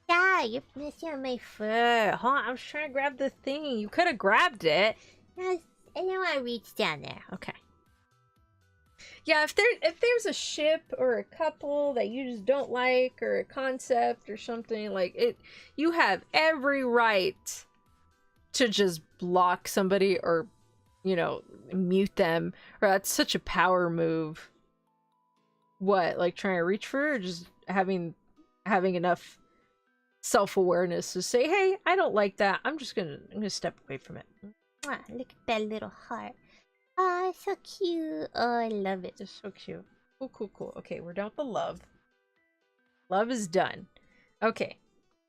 Yeah, you're messing on my fur. Hold on, I was trying to grab the thing. You could have grabbed it. I don't want to reach down there. Okay. Yeah, if there's a ship or a couple that you just don't like, or a concept or something, like, it, you have every right to just block somebody or, you know, mute them. Or that's such a power move. What, like trying to reach for it, or just having enough self-awareness to say, hey, I don't like that. I'm gonna step away from it. Mwah, look at that little heart. Oh, so cute. Oh, I love it. It's so cute. Cool. Okay, we're done with the love. Love is done. Okay.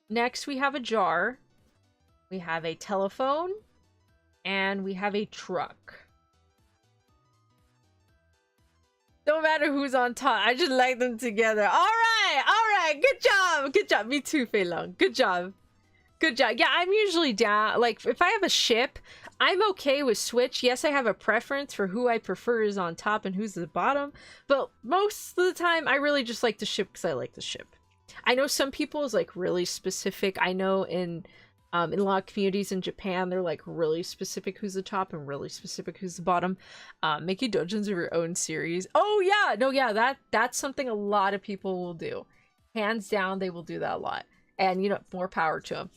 Next, we have a jar. We have a telephone. And we have a truck. Don't matter who's on top. I just like them together. All right. Good job. Me too, Fei Long. Good job. Yeah, I'm usually down. Like, if I have a ship, I'm okay with Switch. Yes, I have a preference for who I prefer is on top and who's at the bottom. But most of the time, I really just like the ship because I like the ship. I know some people is like really specific. I know in a lot of communities in Japan, they're like really specific who's the top and really specific who's the bottom. Making dungeons of your own series. Oh yeah, no, yeah, that's something a lot of people will do. Hands down, they will do that a lot. And you know, more power to them.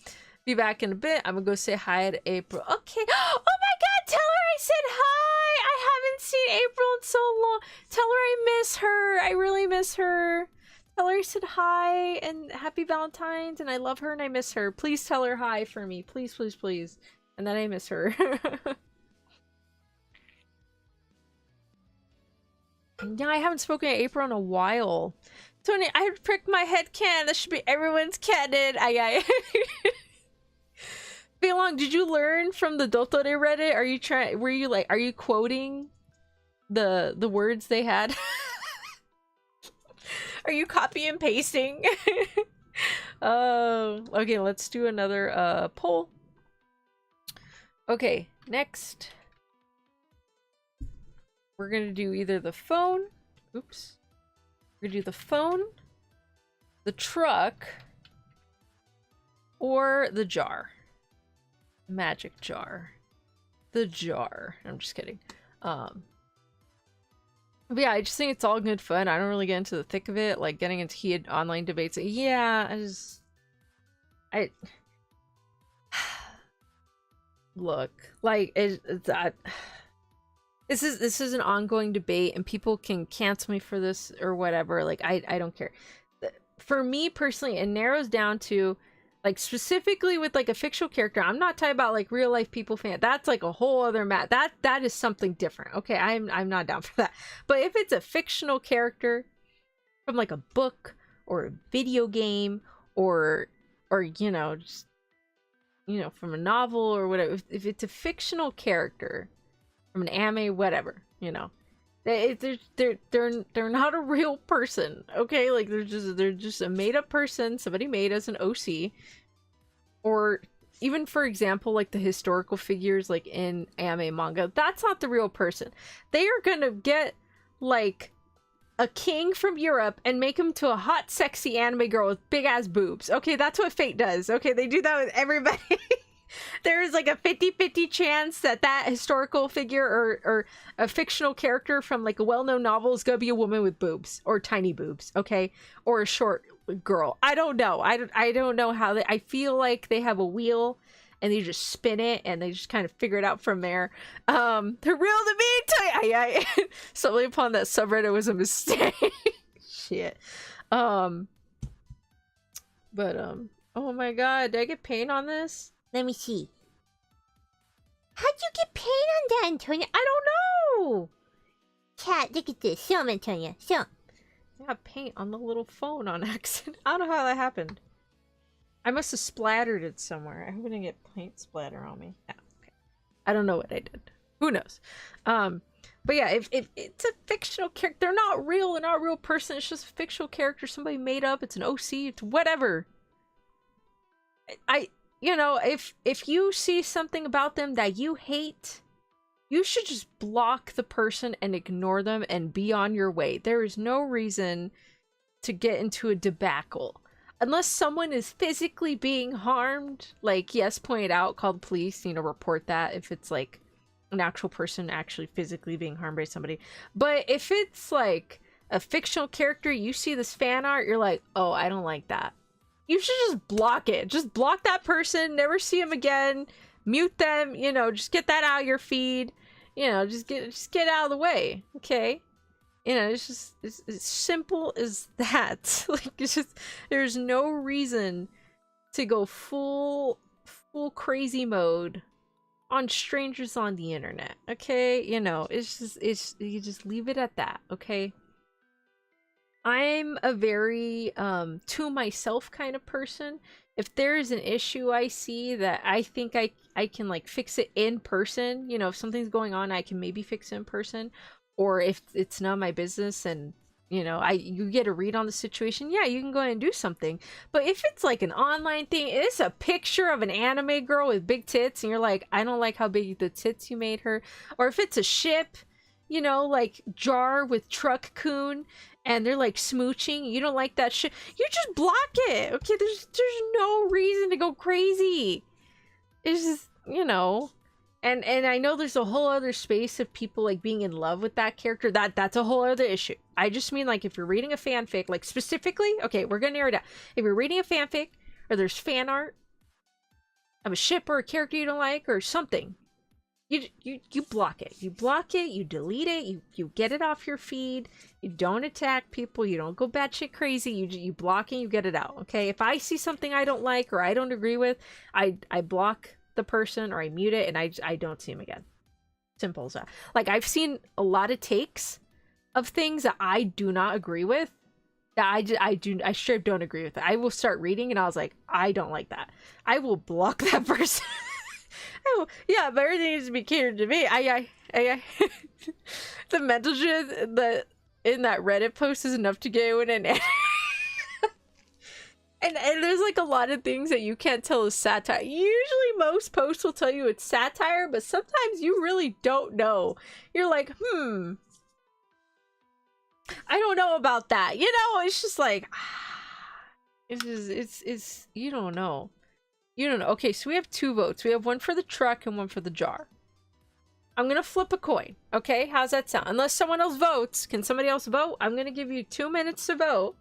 Be back in a bit. I'm gonna go say hi to April. Okay. Oh my god, tell her I said hi. I haven't seen April in so long. Tell her I miss her. I really miss her. Tell her I said hi and happy Valentine's and I love her and I miss her. Please tell her hi for me. Please, please, please. And then I miss her. Yeah, I haven't spoken to April in a while. Tony, I pricked my head can. That should be everyone's canon. I Belong, did you learn from the Dotore Reddit? Are you quoting the words they had? Are you copy and pasting? Okay, let's do another poll. Okay, next. We're gonna do either the phone. Oops. We're gonna do the phone, the truck, or the jar. Magic jar. The jar. I'm just kidding. But yeah, I just think it's all good fun. I don't really get into the thick of it, like getting into heated online debates. Yeah, look, like this is an ongoing debate, and people can cancel me for this or whatever. Like I don't care. For me personally, it narrows down to like specifically with like a fictional character. I'm not talking about like real life people fan. That's like a whole other that is something different. Okay, I'm not down for that. But if it's a fictional character from like a book or a video game or you know, just you know, from a novel or whatever, if it's a fictional character from an anime, whatever, you know, they're not a real person, okay? Like they're just a made up person somebody made as an OC. Or even, for example, like the historical figures like in anime manga, that's not the real person. They are gonna get like a king from Europe and make him to a hot sexy anime girl with big ass boobs. Okay, that's what fate does. Okay, they do that with everybody. There is like a 50-50 chance that historical figure or a fictional character from like a well-known novel is gonna be a woman with boobs or tiny boobs, okay, or a short girl. I don't know. I don't know how I feel like they have a wheel and they just spin it and they just kind of figure it out from there. They're real to me. I Suddenly upon that subreddit was a mistake. Shit. But oh my god, did I get paint on this? Let me see. How'd you get paint on that, Antonia? I don't know. Cat, look at this. Show 'em, Antonia. Show 'em. I got paint on the little phone on accident. I don't know how that happened. I must have splattered it somewhere. I hope I didn't get paint splatter on me. Yeah, okay. I don't know what I did. Who knows? But yeah, if it's a fictional character, they're not real. They're not a real person. It's just a fictional character somebody made up. It's an OC. It's whatever. You know, if you see something about them that you hate, you should just block the person and ignore them and be on your way. There is no reason to get into a debacle. Unless someone is physically being harmed, like Yes pointed out, call the police, you know, report that if it's like an actual person actually physically being harmed by somebody. But if it's like a fictional character, you see this fan art, you're like, oh, I don't like that. You should just block it. Just block that person, never see them again, mute them, you know, just get that out of your feed. You know, just get out of the way, okay? You know, it's just it's simple as that. Like, it's just, there's no reason to go full crazy mode on strangers on the internet, okay? You know, you just leave it at that, okay? I'm a very to myself kind of person. If there's an issue I see that I think I can like fix it in person, you know, if something's going on, I can maybe fix it in person. Or if it's not my business and, you know, you get a read on the situation, yeah, you can go ahead and do something. But if it's like an online thing, it's a picture of an anime girl with big tits and you're like, I don't like how big the tits you made her. Or if it's a ship, you know, like jar with truck coon, and they're like smooching, you don't like that shit, you just block it. Okay, there's no reason to go crazy. It's just, you know. And I know there's a whole other space of people like being in love with that character. That's a whole other issue. I just mean like if you're reading a fanfic, like specifically, okay, we're gonna narrow it down. If you're reading a fanfic or there's fan art of a ship or a character you don't like or something, you block it. You block it, you delete it, you get it off your feed, you don't attack people, you don't go batshit crazy, you block it, you get it out. Okay, if I see something I don't like or I don't agree with, I block the person or I mute it and I don't see him again. Simple as that. Like I've seen a lot of takes of things that I do not agree with, that I straight don't agree with it. I will start reading and I was like, I don't like that. I will block that person. Yeah, but everything needs to be catered to me. I the mental shit that in that Reddit post is enough to get in an and there's like a lot of things that you can't tell is satire. Usually most posts will tell you it's satire, but sometimes you really don't know. You're like, I don't know about that. You know, it's just like, it's you don't know. You don't know. Okay, so we have 2 votes. We have one for the truck and one for the jar. I'm gonna flip a coin. Okay, how's that sound? Unless someone else votes, can somebody else vote? I'm gonna give you 2 minutes to vote.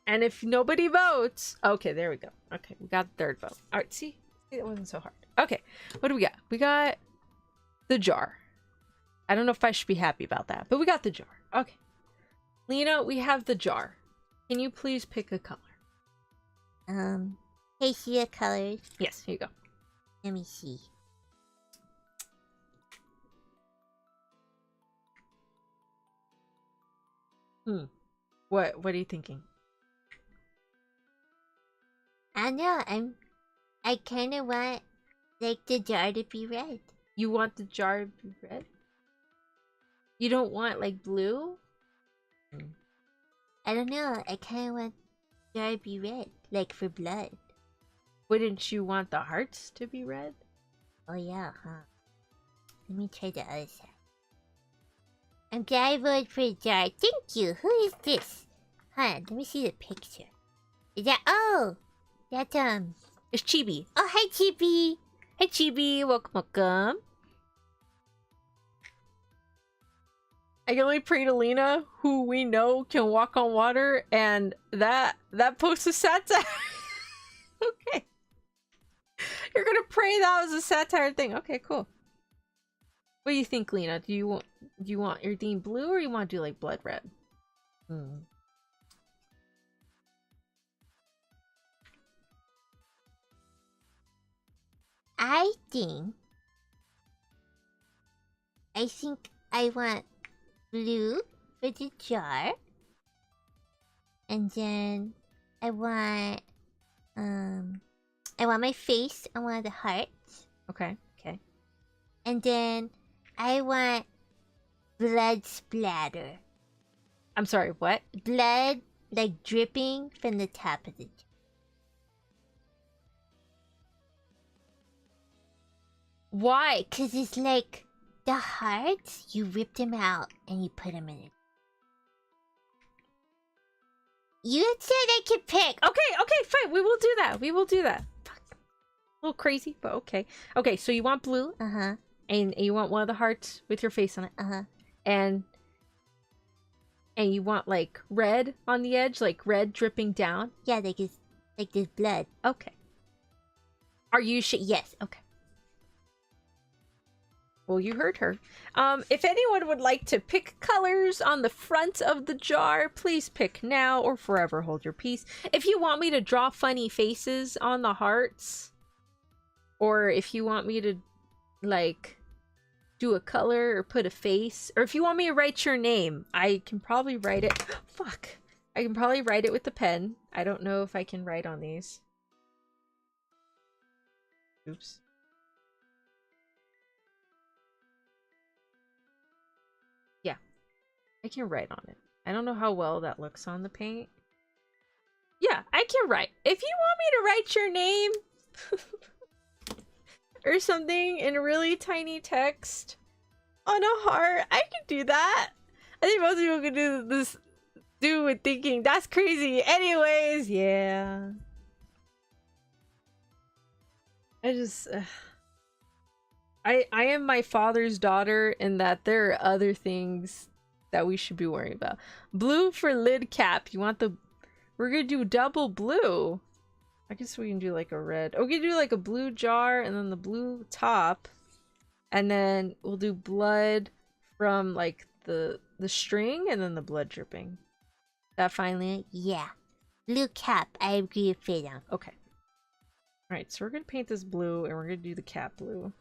And if nobody votes, okay, there we go. Okay, we got the 3rd vote. All right, see, that wasn't so hard. Okay, what do we got? We got the jar. I don't know if I should be happy about that, but we got the jar. Okay, Lena, we have the jar. Can you please pick a color? Cassia colors. Yes, here you go. Let me see. What are you thinking? I know, I kind of want, like, the jar to be red. You want the jar to be red? You don't want, like, blue? I don't know, I kind of want the jar to be red, like for blood. Wouldn't you want the hearts to be red? Oh yeah, huh? Let me try the other side. I'm glad I voted for the jar. Thank you. Who is this? Hold on, let me see the picture. Is that, oh! That's, It's Chibi. oh, hi, Chibi. Hey, Chibi. Welcome, welcome. I can only pray to Lena, who we know can walk on water, and that post is satire. Okay. You're gonna pray that was a satire thing. Okay, cool. What do you think, Lena? Do you want your theme blue, or you want to do like blood red? I think I want blue for the jar. And then I want my face on one of the hearts. Okay. Okay. And then I want blood splatter. I'm sorry, what? Blood, like, dripping from the top of the jar. Why? Because it's like the hearts, you rip them out and you put them in it. You said I could pick. Okay, fine. We will do that. We will do that. Fuck. A little crazy, but okay. Okay, so you want blue. Uh-huh. And you want one of the hearts with your face on it. Uh-huh. And you want like red on the edge, like red dripping down. Yeah, like this blood. Okay. Are you yes, okay. Well, you heard her. If anyone would like to pick colors on the front of the jar, please pick now or forever hold your peace. If you want me to draw funny faces on the hearts, or if you want me to, like, do a color or put a face, or if you want me to write your name, I can probably write it. Fuck. I can probably write it with the pen. I don't know if I can write on these. Oops. I can write on it. I don't know how well that looks on the paint. Yeah, I can write. If you want me to write your name or something in really tiny text, on a heart. I can do that. I think most people can do this. Do with thinking that's crazy. Anyways, yeah. I just. I am my father's daughter in that there are other things that we should be worrying about. Blue for lid cap. You want the... We're gonna do double blue. I guess we can do like a red. Oh, we can do like a blue jar and then the blue top. And then we'll do blood from like the string and then the blood dripping. That finally... Yeah. Blue cap. I agree with Freedom. Okay. Alright, so we're gonna paint this blue and we're gonna do the cap blue.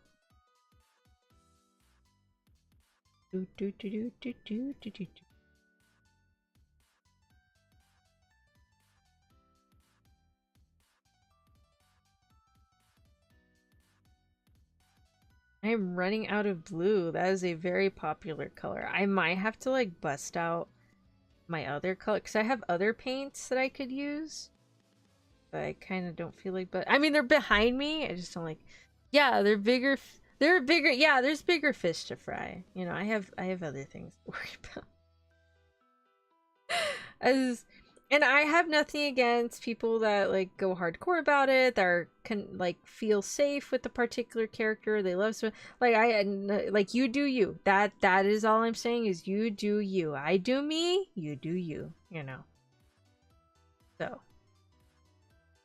I'm running out of blue. That is a very popular color. I might have to like bust out my other color because I have other paints that I could use. But I kind of don't feel like, but I mean, they're behind me. I just don't like, yeah, they're bigger. They're bigger. Yeah, there's bigger fish to fry. You know, I have other things to worry about. And I have nothing against people that like go hardcore about it, that can like feel safe with the particular character they love. So like you do you. That is all I'm saying is you do you. I do me, you do you. You know. So,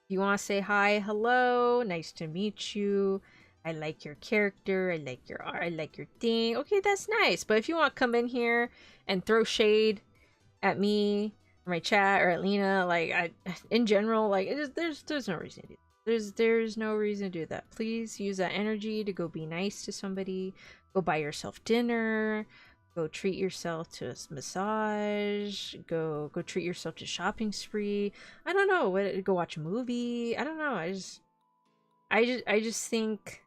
you want to say hi, hello, nice to meet you. I like your character. I like your art. I like your thing. Okay, that's nice. But if you want to come in here and throw shade at me or my chat or at Lena, like in general, like there's no reason to do that. There's no reason to do that. Please use that energy to go be nice to somebody. Go buy yourself dinner. Go treat yourself to a massage. Go treat yourself to a shopping spree. I don't know. Go watch a movie. I don't know. I just think,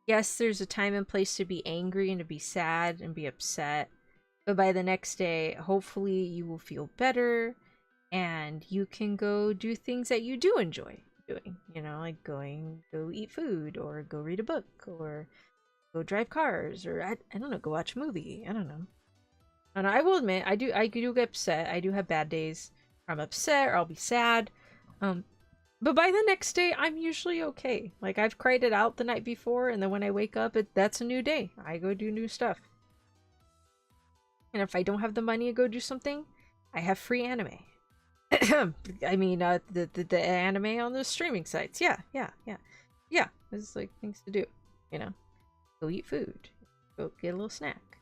yes, there's a time and place to be angry and to be sad and be upset. But by the next day, hopefully you will feel better and you can go do things that you do enjoy doing. You know, like go eat food or go read a book or go drive cars or I don't know, go watch a movie. I don't know. And I will admit, I do get upset. I do have bad days. I'm upset or I'll be sad. But by the next day, I'm usually okay. Like, I've cried it out the night before, and then when I wake up, that's a new day. I go do new stuff. And if I don't have the money to go do something, I have free anime. I mean, the anime on the streaming sites. Yeah. There's, like, things to do, you know? Go eat food. Go get a little snack.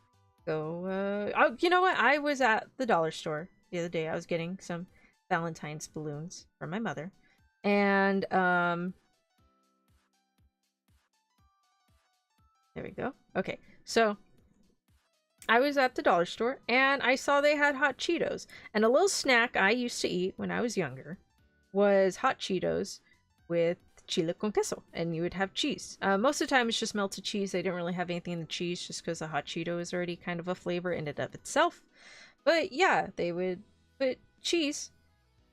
Go, oh, you know what? I was at the dollar store the other day. I was getting some Valentine's balloons from my mother. And there we go. Okay, so I was at the dollar store and I saw they had hot Cheetos. And a little snack I used to eat when I was younger was hot Cheetos with chile con queso, and you would have cheese. Most of the time it's just melted cheese. They didn't really have anything in the cheese just because the hot Cheeto is already kind of a flavor in and of itself. But yeah, they would put cheese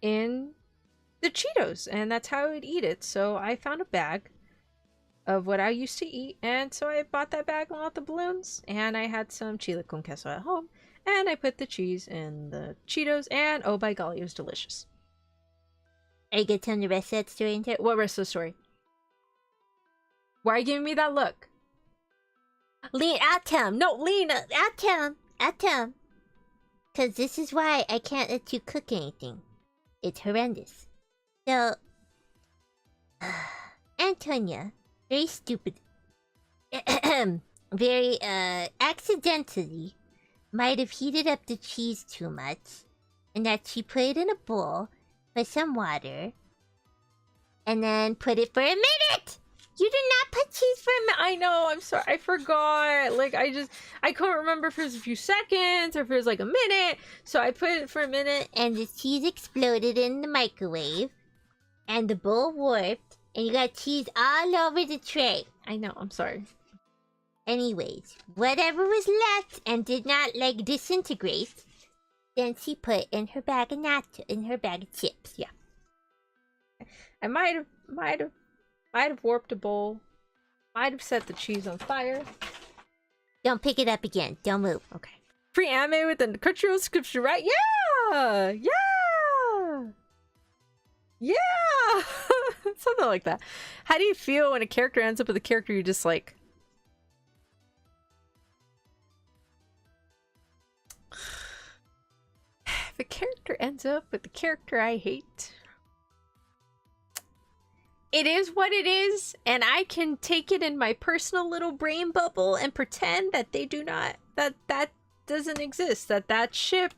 in the Cheetos, and that's how I would eat it. So I found a bag of what I used to eat, and so I bought that bag along with the balloons, and I had some chile con queso at home, and I put the cheese in the Cheetos, and oh by golly, it was delicious. Are you gonna tell the rest of that story into it? What rest of the story? Why are you giving me that look? I'll tell him. No, Lena, I'll tell him. Because this is why I can't let you cook anything. It's horrendous. So, Antonia, very stupid, very, accidentally might have heated up the cheese too much, and that she put it in a bowl with some water, and then put it for a minute! You did not put cheese for a minute! I know, I'm sorry, I forgot. Like, I couldn't remember if it was a few seconds or if it was like a minute, so I put it for a minute. And the cheese exploded in the microwave, and the bowl warped, and you got cheese all over the tray. I know, I'm sorry. Anyways, whatever was left and did not, like, disintegrate, then she put in her bag of chips. Yeah. I might have warped a bowl. Might have set the cheese on fire. Don't pick it up again. Don't move. Okay. Free anime with the Crunchyroll subscription, right? Yeah! Yeah! Yeah! Something like that. How do you feel when a character ends up with a character you dislike? If a character ends up with the character I hate, it is what it is, and I can take it in my personal little brain bubble and pretend that they do not, that doesn't exist, that ship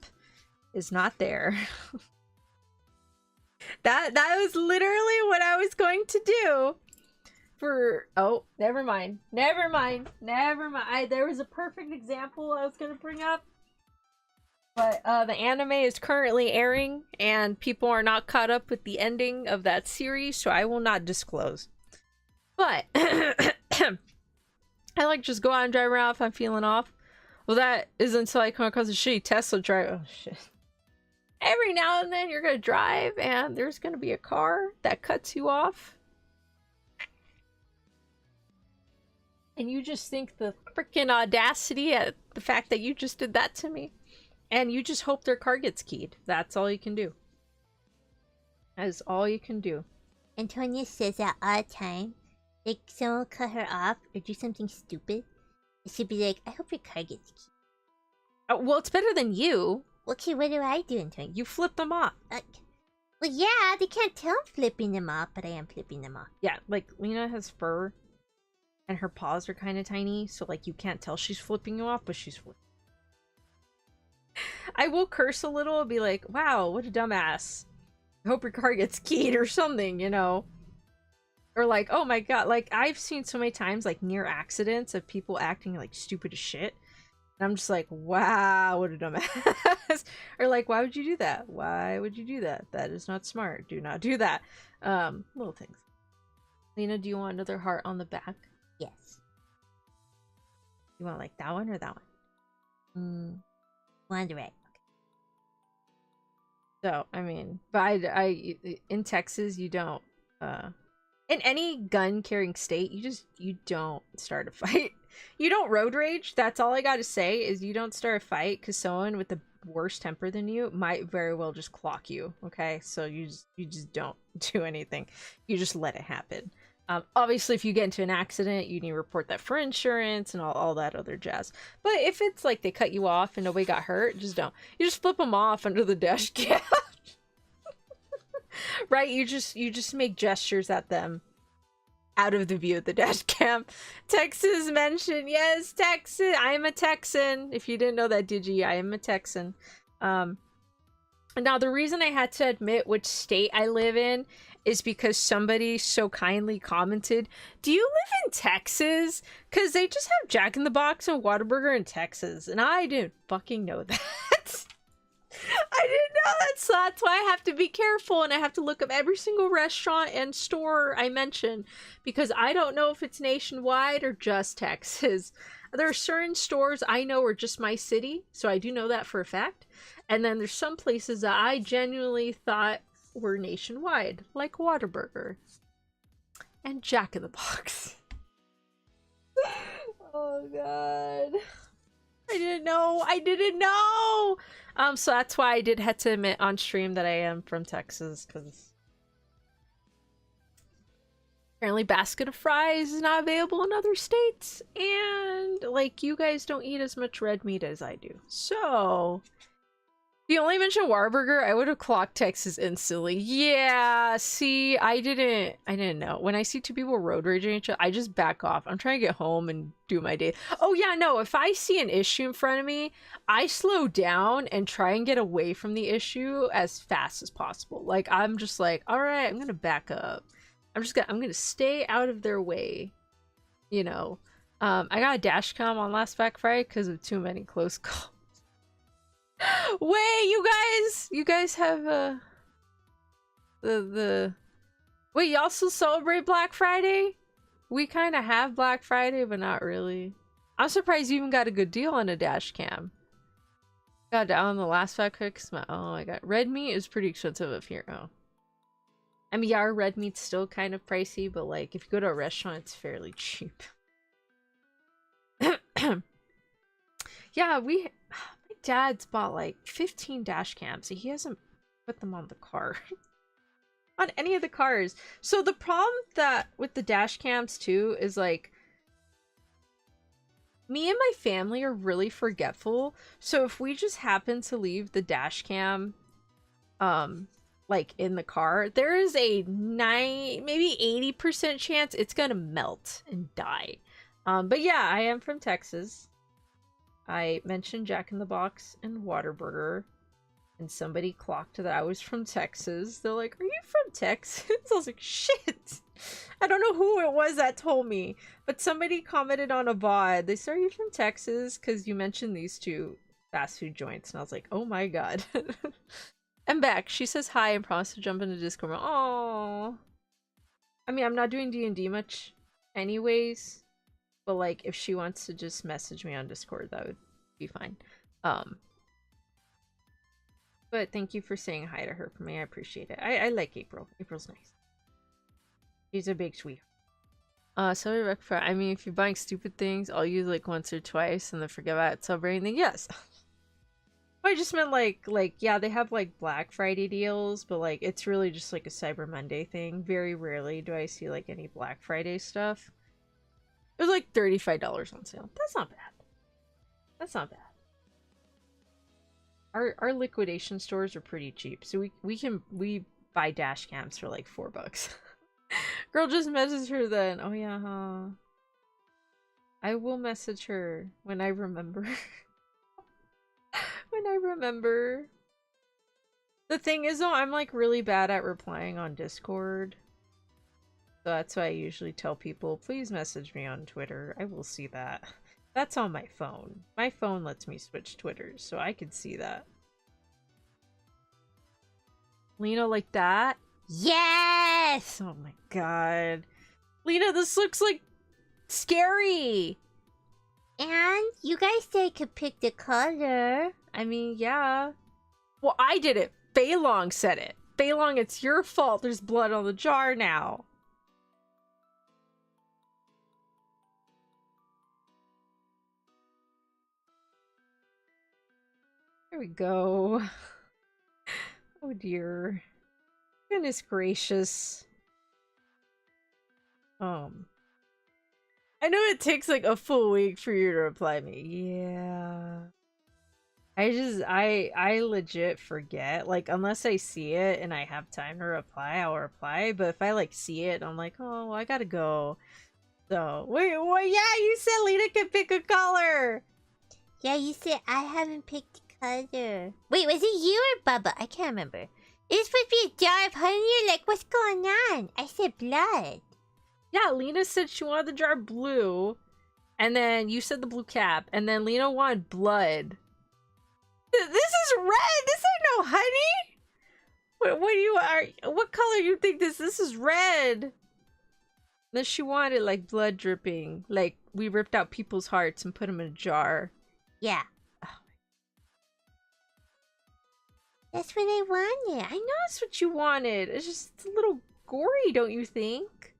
is not there. That was literally what I was going to do for, oh, never mind. There was a perfect example I was going to bring up. But the anime is currently airing, and people are not caught up with the ending of that series, so I will not disclose. But I like just go out and drive around if I'm feeling off. Well, that is until I come across a shitty Tesla driver. Oh shit! Every now and then you're gonna drive, and there's gonna be a car that cuts you off, and you just think the freaking audacity at the fact that you just did that to me. And you just hope their car gets keyed. That's all you can do. That is all you can do. Antonia says that all the time. Like, someone will cut her off or do something stupid. She'll be like, I hope your car gets keyed. Oh, well, it's better than you. Okay, what do I do, Antonia? You flip them off. Well, yeah, they can't tell I'm flipping them off, but I am flipping them off. Yeah, like, Lena has fur. And her paws are kind of tiny. So, like, you can't tell she's flipping you off, but she's flipping. I will curse a little and be like, wow, what a dumbass. I hope your car gets keyed or something, you know? Or like, oh my god, like, I've seen so many times, like, near accidents of people acting, like, stupid as shit. And I'm just like, wow, what a dumbass. Or like, why would you do that? Why would you do that? That is not smart. Do not do that. Little things. Lena, do you want another heart on the back? Yes. You want, like, that one or that one? One direct. So, I mean, but I in Texas, you don't, in any gun-carrying state, you don't start a fight. You don't road rage. That's all I gotta say, is you don't start a fight, because someone with a worse temper than you might very well just clock you, okay? So you just don't do anything. You just let it happen. Obviously, if you get into an accident, you need to report that for insurance and all that other jazz. But if it's like they cut you off and nobody got hurt, just don't. You just flip them off under the dash cam. Right? You just make gestures at them out of the view of the dash cam. Texas mentioned. Yes, Texas. I am a Texan. If you didn't know that, did you? I am a Texan. Now, the reason I had to admit which state I live in is because somebody so kindly commented, do you live in Texas? Because they just have Jack in the Box and Whataburger in Texas, and I didn't fucking know that. I didn't know that, so that's why I have to be careful, and I have to look up every single restaurant and store I mention, because I don't know if it's nationwide or just Texas. There are certain stores I know are just my city, so I do know that for a fact. And then there's some places that I genuinely thought were nationwide, like Whataburger and Jack in the Box. Oh god. I didn't know! So that's why I did have to admit on stream that I am from Texas, because apparently basket of fries is not available in other states, and like, you guys don't eat as much red meat as I do. So if you only mentioned Warburger, I would have clocked Texas instantly. Yeah, see, I didn't know. When I see two people road raging each other, I just back off. I'm trying to get home and do my day. Oh yeah, no, if I see an issue in front of me, I slow down and try and get away from the issue as fast as possible. Like, I'm just like, all right, I'm gonna back up. I'm gonna stay out of their way, you know. I got a dash cam on last Black Friday because of too many close calls. Wait, you guys have wait, you also celebrate Black Friday? We kind of have Black Friday, but not really. I'm surprised you even got a good deal on a dash cam. Got down on the last Fat Quick. Oh my god, red meat is pretty expensive up here. Oh, I mean, yeah, our red meat's still kind of pricey, but like, if you go to a restaurant, it's fairly cheap. Yeah, my dad's bought like 15 dash cams. He hasn't put them on the car. On any of the cars. So the problem that with the dash cams too is like me and my family are really forgetful. So if we just happen to leave the dash cam like in the car, there is a maybe 80% chance it's gonna melt and die. But yeah, I am from Texas. I mentioned Jack in the Box and Whataburger, and somebody clocked that I was from Texas. They're like, "Are you from Texas?" I was like, "Shit." I don't know who it was that told me, but somebody commented on a VOD. They said, "Are you from Texas?" Because you mentioned these two fast food joints, and I was like, "Oh my god." I'm back. She says hi and promised to jump into Discord. Oh, I mean, I'm not doing D&D much anyways, but like if she wants to just message me on Discord, that would be fine. But thank you for saying hi to her for me. I appreciate it. I like April. April's nice. She's a big sweetheart. So I mean, if you're buying stupid things, I'll use like once or twice and then forget about it. Celebrating, yes. I just meant like yeah, they have like Black Friday deals, but like it's really just like a Cyber Monday thing. Very rarely do I see like any Black Friday stuff. It was like $35 on sale. That's not bad. That's not bad. Our liquidation stores are pretty cheap, so we buy dash cams for like $4. Girl, just message her then. Oh yeah, huh? I will message her when I remember. When I remember. The thing is though, I'm like really bad at replying on Discord. So that's why I usually tell people, please message me on Twitter. I will see that. That's on my phone. My phone lets me switch Twitters, so I could see that. Lena, like that? Yes! Oh my god. Lena, this looks like scary! And you guys say I could pick the color. I mean, yeah. Well, I did it. Feilong said it. Feilong, it's your fault. There's blood on the jar now. There we go. Oh dear. Goodness gracious. I know it takes like a full week for you to reply me. Yeah. I legit forget. Like, unless I see it and I have time to reply, I'll reply. But if I like see it, I'm like, oh, I gotta go. So, wait, what? Yeah, you said Lena can pick a color. Yeah, you said I haven't picked the color. Wait, was it you or Bubba? I can't remember. It's supposed to be a jar of honey. Like, what's going on? I said blood. Yeah, Lena said she wanted the jar blue, and then you said the blue cap, and then Lena wanted blood. This is red. This ain't no honey. What color you think this? This is red. Then she wanted like blood dripping, like we ripped out people's hearts and put them in a jar. Yeah. Oh. That's what I wanted. I know that's what you wanted. It's just a little gory, don't you think?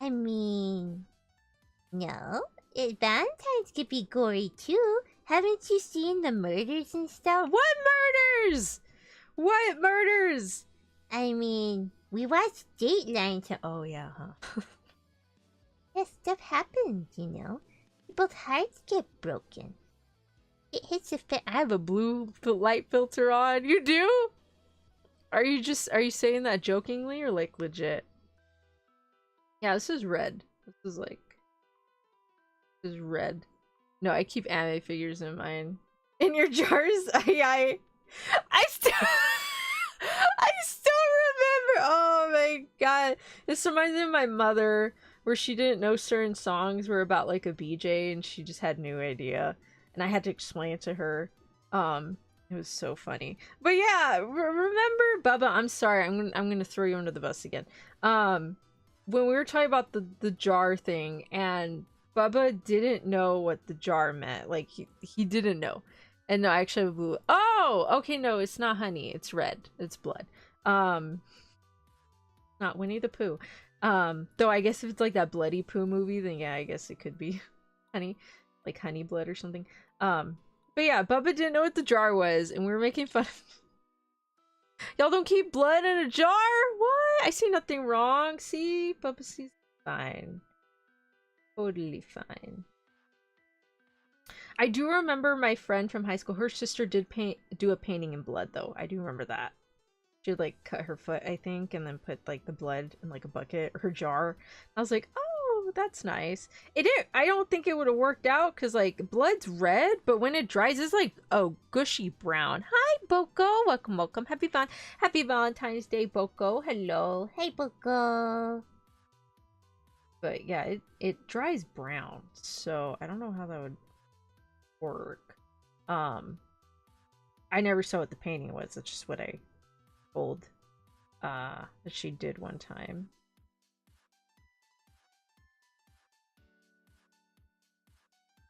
I mean, no. Valentine's could be gory too. Haven't you seen the murders and stuff? What murders? What murders? I mean, we watched Dateline, so oh yeah, huh? yeah, stuff happens, you know. People's hearts get broken. It hits a fit. I have a blue light filter on. You do? Are you saying that jokingly or like legit? Yeah, this is red. This is red. No, I keep anime figures in mine. In your jars? I still I still remember. Oh my god. This reminds me of my mother, where she didn't know certain songs were about like a BJ and she just had no idea. And I had to explain it to her. It was so funny. But yeah, remember Bubba, I'm sorry. I'm gonna throw you under the bus again. When we were talking about the jar thing, and Bubba didn't know what the jar meant. Like he didn't know. And no, I actually have blue. Oh, okay, no, it's not honey. It's red. It's blood. Not Winnie the Pooh. Though I guess if it's like that Bloody Pooh movie, then yeah, I guess it could be honey, like honey blood or something. But yeah, Bubba didn't know what the jar was, and we were making fun of y'all don't keep blood in a jar? What? I see nothing wrong. See? Bubba sees fine. Totally fine. I do remember my friend from high school, her sister did do a painting in blood, though. I do remember that. She'd, like, cut her foot, I think, and then put, like, the blood in, like, a bucket or a jar. I was like, oh, that's nice. I don't think it would have worked out, because, like, blood's red, but when it dries, it's, like, oh, gushy brown. Hi, Boko. Welcome, welcome. Happy Valentine's Day, Boko. Hello. Hey, Boko. But, yeah, it dries brown, so I don't know how that would work. I never saw what the painting was. That's just what I told that she did one time.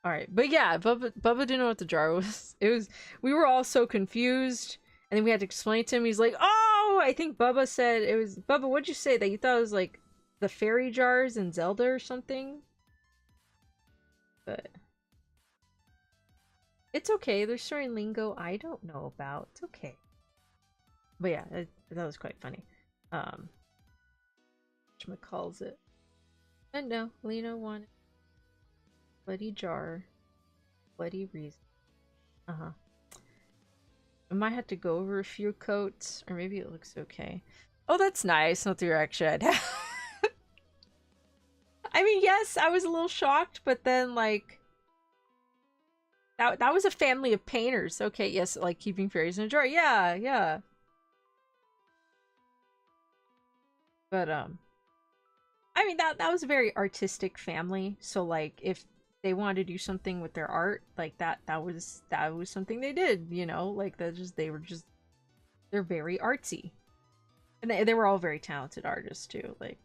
All right, but yeah, Bubba didn't know what the jar was. We were all so confused, and then we had to explain to him. He's like, oh, I think Bubba said it was Bubba. What'd you say that you thought it was like the fairy jars in Zelda or something? But it's okay. There's certain lingo I don't know about. It's okay. But yeah, that was quite funny. Calls it. And no, Lena wanted bloody jar, bloody reason. I might have to go over a few coats, or maybe it looks okay. Oh, that's nice. Not the reaction I'd have. I mean, yes, I was a little shocked, but then like that was a family of painters. Okay, yes, like keeping fairies in a jar. Yeah, yeah. But I mean that was a very artistic family. So like if they wanted to do something with their art, like that was something they did, you know? Like they're very artsy. And they were all very talented artists too, like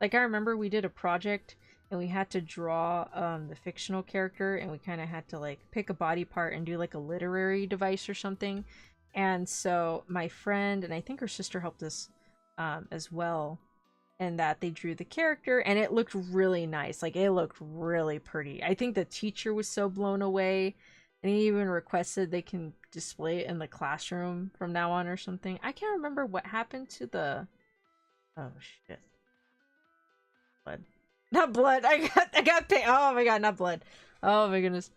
like I remember we did a project and we had to draw the fictional character, and we kind of had to like pick a body part and do like a literary device or something. And so my friend and I think her sister helped us as well, and that they drew the character, and it looked really nice. Like it looked really pretty. I think the teacher was so blown away, and he even requested they can display it in the classroom from now on or something. I can't remember what happened to the oh shit. Blood. Not blood. I got pain. Oh my god, not blood. Oh my goodness.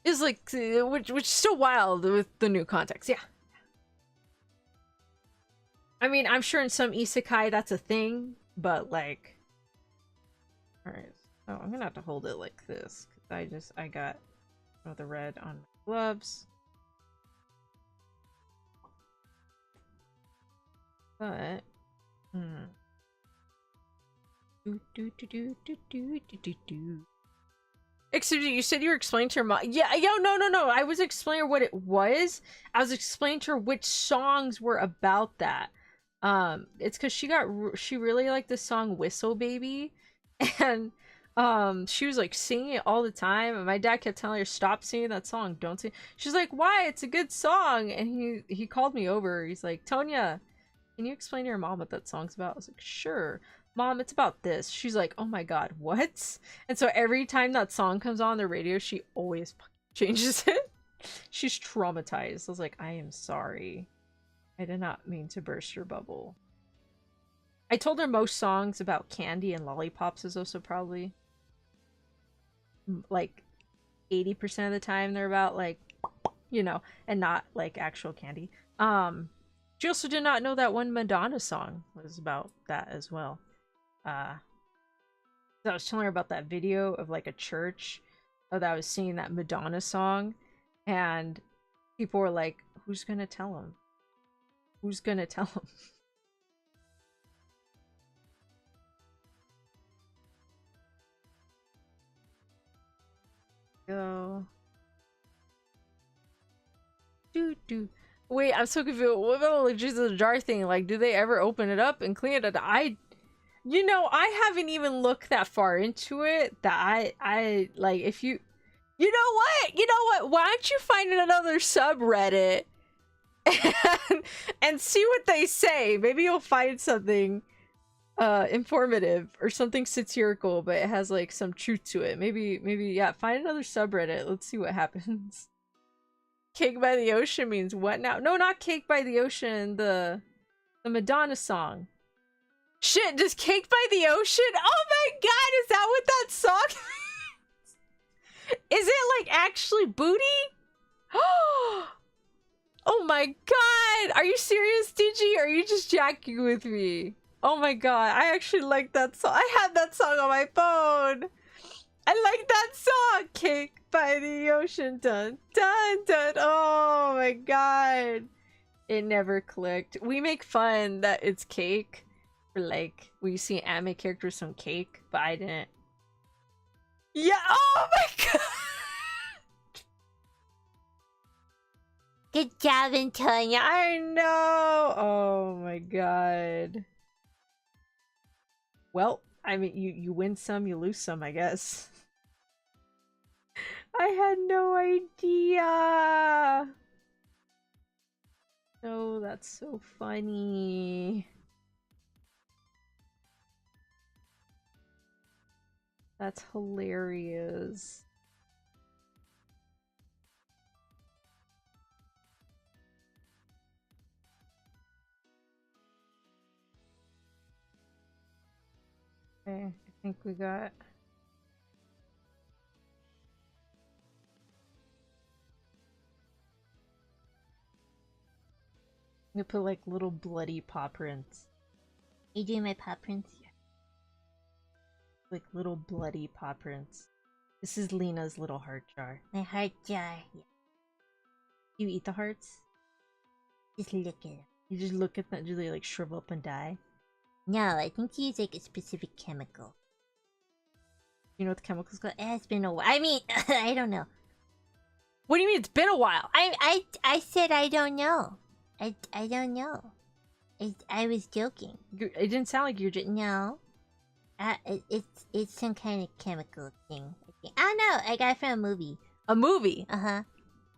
It's like which is still wild with the new context. Yeah. I mean, I'm sure in some isekai that's a thing, but like alright. So I'm gonna have to hold it like this. Cause I got the red on my gloves. But Excuse me, you said you were explaining to her mom. Yeah, no. I was explaining what it was. I was explaining to her which songs were about that. It's because she really liked the song "Whistle Baby," and she was like singing it all the time. And my dad kept telling her, "Stop singing that song. Don't sing." She's like, "Why? It's a good song." And he called me over. He's like, "Tonya, can you explain to your mom what that song's about?" I was like, "Sure. Mom, it's about this." She's like, "Oh my god, what?" And so every time that song comes on the radio, she always changes it. She's traumatized. I was like, "I am sorry. I did not mean to burst your bubble." I told her most songs about candy and lollipops is also probably like 80% of the time they're about like, you know, and not like actual candy. She also did not know that one Madonna song was about that as well. So I was telling her about that video of like a church that I was singing that Madonna song, and people were like, "Who's gonna tell him? Who's gonna tell him?" Go. Wait, I'm so confused. What about like Jesus the jar thing? Like, do they ever open it up and clean it? You know, I haven't even looked that far into it. That I like. If you know what? Why don't you find another subreddit and see what they say. Maybe you'll find something informative or something satirical, but it has like some truth to it. Maybe yeah, find another subreddit. Let's see what happens. Cake by the Ocean means what now? No, not Cake by the Ocean, the Madonna song. Shit, does Cake by the Ocean? Oh my god, is that what that song is? It like actually booty? Oh my god! Are you serious, Digi? Or are you just jacking with me? Oh my god, I actually like that song. I had that song on my phone. I like that song. Cake by the Ocean. Dun dun dun. Oh my god. It never clicked. We make fun that it's cake. For like, we see anime characters some cake, but I didn't. Yeah, oh my god! Good job, Antonia. I know! Oh my god. Well, I mean, you win some, you lose some, I guess. I had no idea! Oh, that's so funny. That's hilarious. Okay, I think we got... I'm gonna put like little bloody paw prints. You doing my paw prints? Yeah. Like little bloody paw prints. This is Lena's little heart jar. My heart jar. Yeah. You eat the hearts? Just look at it. You just look at them, do they like shrivel up and die? No, I think you use like a specific chemical. You know what the chemical's called? It's been a while. I mean, I don't know. What do you mean it's been a while? I said I don't know. I don't know. I was joking. It didn't sound like you're just... No. It's some kind of chemical thing. I don't know. I got it from a movie. A movie? Uh-huh.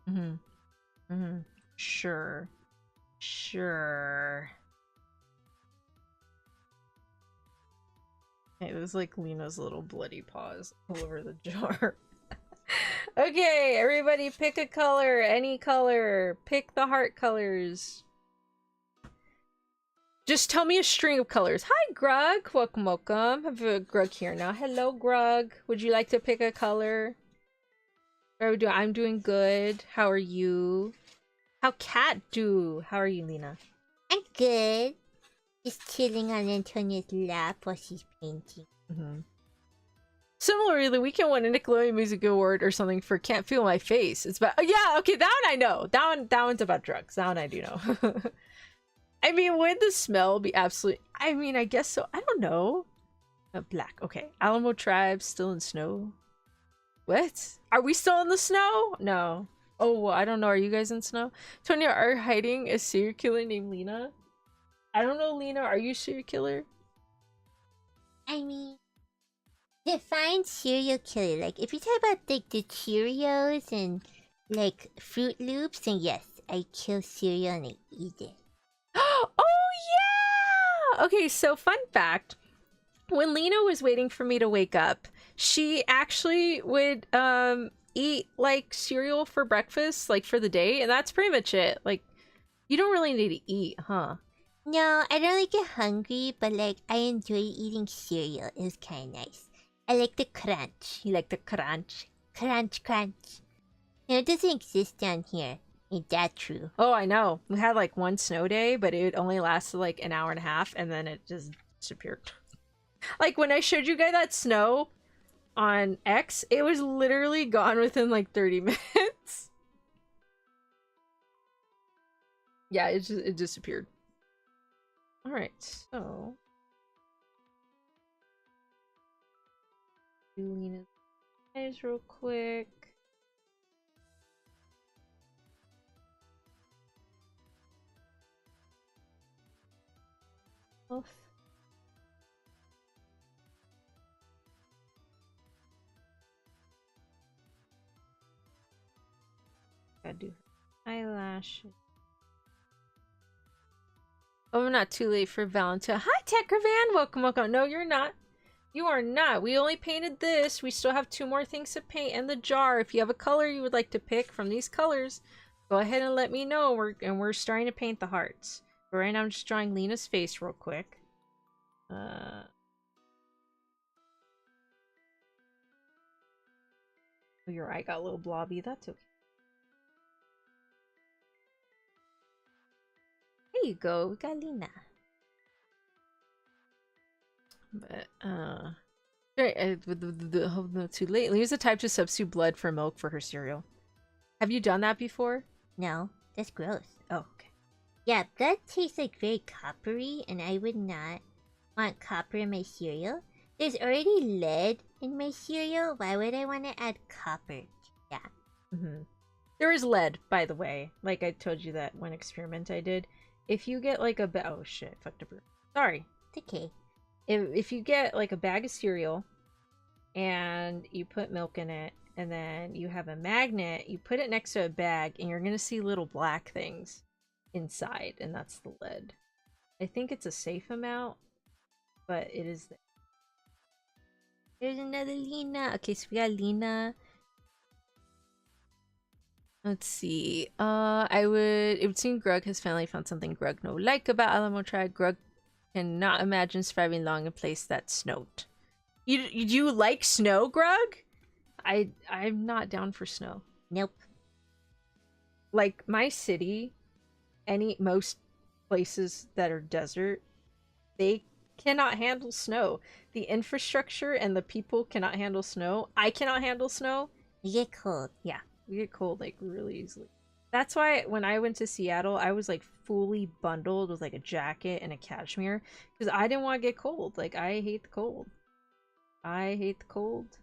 Mm-hmm. Mm-hmm. Sure. Sure. It was like Lena's little bloody paws all over the jar. Okay, everybody pick a color. Any color. Pick the heart colors. Just tell me a string of colors. Hi, Grug. Welcome, welcome. I have a Grug here now. Hello, Grug. Would you like to pick a color? I'm doing good. How are you? How Cat do? How are you, Lena? I'm good. Just chilling on Antonia's lap while she's painting. Similarly, the weekend won a Nickelodeon Music Award or something for "Can't Feel My Face." It's about yeah, okay, that one I know. That one's about drugs. That one I do know. I mean, would the smell be absolutely? I mean, I guess so. I don't know. Black. Okay. Alamo Tribe still in snow. What? Are we still in the snow? No. Oh, well, I don't know. Are you guys in snow? Tonya, are hiding a serial killer named Lena? I don't know, Lena. Are you a serial killer? I mean, define serial killer. Like, if you talk about like the Cheerios and like Fruit Loops, then yes, I kill cereal and I eat it. Oh yeah! Okay, so fun fact. When Lena was waiting for me to wake up, she actually would eat like cereal for breakfast, like for the day, and that's pretty much it. Like, you don't really need to eat, huh? No, I don't like get hungry, but like I enjoy eating cereal. It was kind of nice. I like the crunch. You like the crunch? Crunch, crunch. You know, it doesn't exist down here. Ain't that true? Oh, I know. We had like one snow day, but it only lasted like an hour and a half, and then it just disappeared. Like when I showed you guys that snow on X, it was literally gone within like 30 minutes. Yeah, it disappeared. All right, so do Lena's eyes real quick. Oof. Gotta do eyelashes. Oh, I'm not too late for Valentine. Hi, Techravan! Welcome, welcome. No, you're not. You are not. We only painted this. We still have 2 more things to paint in the jar. If you have a color you would like to pick from these colors, go ahead and let me know. We're starting to paint the hearts. But right now I'm just drawing Lena's face real quick. Oh, your eye got a little blobby. That's okay. There you go. We got Lena. But, no, too late. Lena's the type to substitute blood for milk for her cereal. Have you done that before? No, that's gross. Oh, okay. Yeah, blood tastes like very coppery, and I would not want copper in my cereal. There's already lead in my cereal. Why would I want to add copper? Yeah. Mm-hmm. There is lead, by the way. Like I told you that one experiment I did. If you get like oh shit, fucked up. Sorry. It's okay. If you get like a bag of cereal and you put milk in it and then you have a magnet, you put it next to a bag and you're gonna see little black things inside, and that's the lead. I think it's a safe amount, but it is there. There's another Lena. Okay, so we got Lena. Let's see. It would seem Grug has finally found something Grug no like about Alamo Tribe. Grug cannot imagine surviving long in a place that snowed. You like snow, Grug? I'm not down for snow. Nope. Like my city, most places that are desert, they cannot handle snow. The infrastructure and the people cannot handle snow. I cannot handle snow. You get cold. Yeah, we get cold like really easily. That's why when I went to Seattle, I was like fully bundled with like a jacket and a cashmere because I didn't want to get cold. Like I hate the cold. I hate the cold.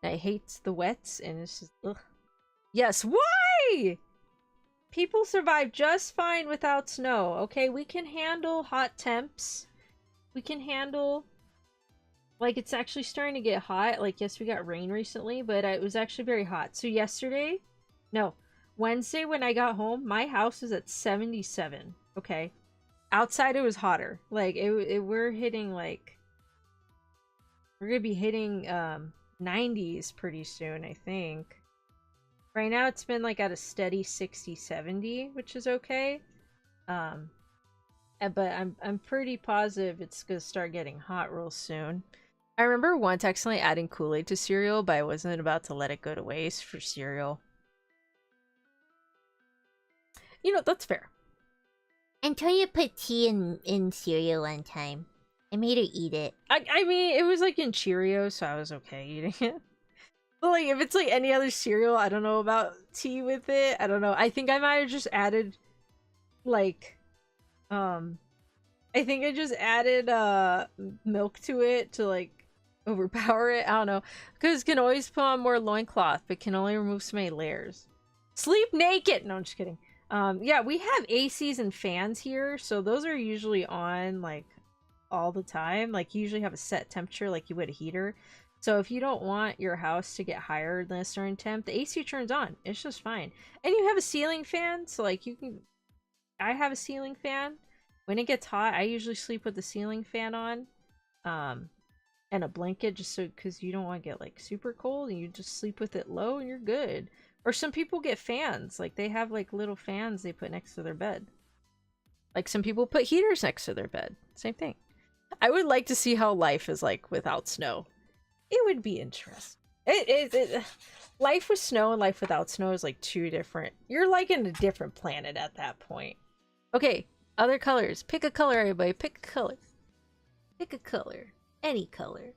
I hate the wets, and it's just ugh. Yes, why? People survive just fine without snow. Okay, we can handle hot temps. We can handle, like, it's actually starting to get hot. Like, yes, we got rain recently, but it was actually very hot. So Wednesday when I got home, my house was at 77. Okay, outside it was hotter. Like we're hitting like, we're gonna be hitting 90s pretty soon, I think. Right now it's been like at a steady 60, 70, which is okay. But I'm pretty positive it's gonna start getting hot real soon. I remember once accidentally adding Kool-Aid to cereal, but I wasn't about to let it go to waste for cereal. You know, that's fair. Antonia put tea in cereal one time. I made her eat it. I mean, it was like in Cheerios, so I was okay eating it. But like, if it's like any other cereal, I don't know about tea with it. I don't know. I think I might have just added, like, I think I just added milk to it to like overpower it. I don't know, because it can always put on more loincloth, but can only remove so many layers. Sleep naked. No, I'm just kidding. Yeah, we have ACs and fans here, so those are usually on like all the time. Like you usually have a set temperature like you would a heater. So if you don't want your house to get higher than a certain temp, the AC turns on. It's just fine. And you have a ceiling fan, so like you can, I have a ceiling fan. When it gets hot, I usually sleep with the ceiling fan on. And a blanket, just so, because you don't want to get like super cold, and you just sleep with it low and you're good. Or some people get fans, like they have like little fans they put next to their bed. Like some people put heaters next to their bed. Same thing. I would like to see how life is like without snow. It would be interesting. Life with snow and life without snow is like two different. You're like in a different planet at that point. Okay, other colors. Pick a color, everybody. Pick a color. Pick a color. Any color.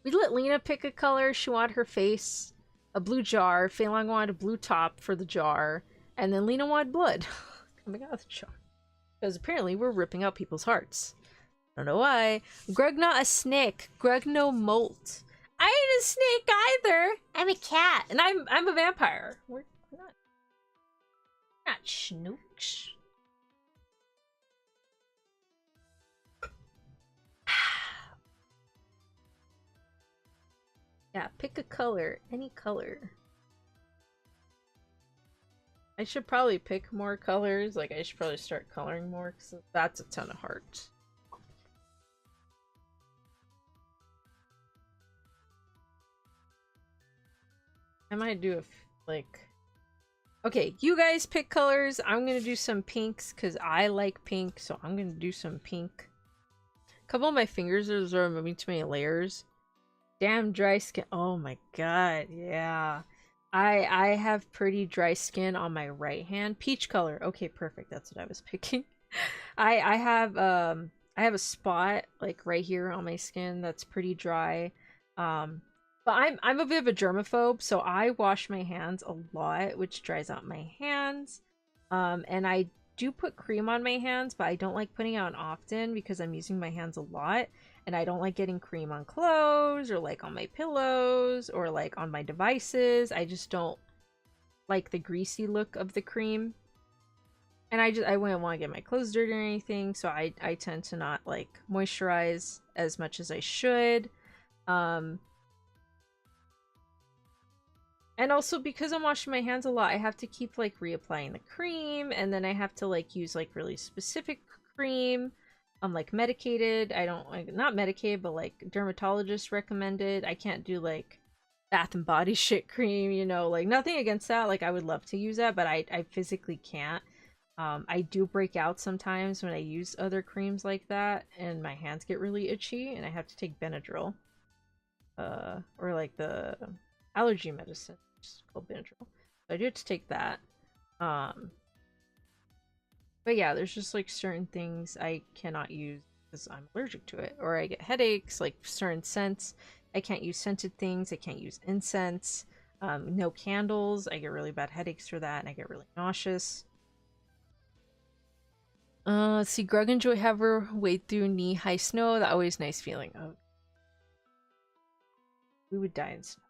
We let Lena pick a color. She wanted her face a blue jar. Feilong wanted a blue top for the jar. And then Lena wanted blood coming out of the jar. Because apparently we're ripping out people's hearts. I don't know why. Greg not a snake. Greg no molt. I ain't a snake either. I'm a cat. And I'm a vampire. We're not schnooks. Yeah, pick a color. Any color. I should probably pick more colors. Like, I should probably start coloring more, because that's a ton of hearts. I might do like... Okay, you guys pick colors. I'm gonna do some pinks, because I like pink, so I'm gonna do some pink. A couple of my fingers are removing too many layers. Damn dry skin. Oh my god, yeah. I have pretty dry skin on my right hand. Peach color. Okay, perfect. That's what I was picking. I have a spot like right here on my skin that's pretty dry. But I'm a bit of a germaphobe, so I wash my hands a lot, which dries out my hands. And I do put cream on my hands, but I don't like putting it on often because I'm using my hands a lot. And I don't like getting cream on clothes or like on my pillows or like on my devices. I just don't like the greasy look of the cream. And I wouldn't want to get my clothes dirty or anything, so I tend to not like moisturize as much as I should. And also because I'm washing my hands a lot, I have to keep like reapplying the cream, and then I have to like use like really specific cream. I'm like medicated. I don't like, not medicated, but like dermatologist recommended. I can't do like Bath and Body shit cream, you know, like nothing against that. Like I would love to use that, but I physically can't. I do break out sometimes when I use other creams like that, and my hands get really itchy, and I have to take Benadryl. Or like the allergy medicine, which is called Benadryl. So I do have to take that. But yeah, there's just like certain things I cannot use because I'm allergic to it, or I get headaches, like certain scents. I can't use scented things. I can't use incense. No candles. I get really bad headaches for that, and I get really nauseous. Let's see. Grug and Joy have her wade through knee-high snow. That always nice feeling. Oh, we would die in snow.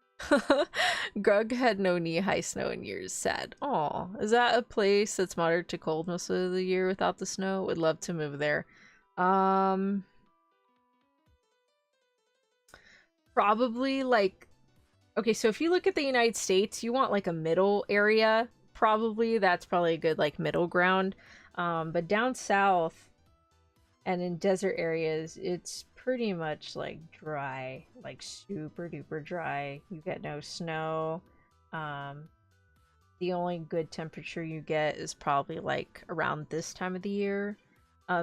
Grug had no knee-high snow in years. Sad. Aw. Is that a place that's moderate to cold most of the year without the snow? Would love to move there. Probably like... Okay, so if you look at the United States, you want like a middle area. Probably. That's probably a good like middle ground. But down south and in desert areas, it's pretty much like dry, like super duper dry. You get no snow. The only good temperature you get is probably like around this time of the year.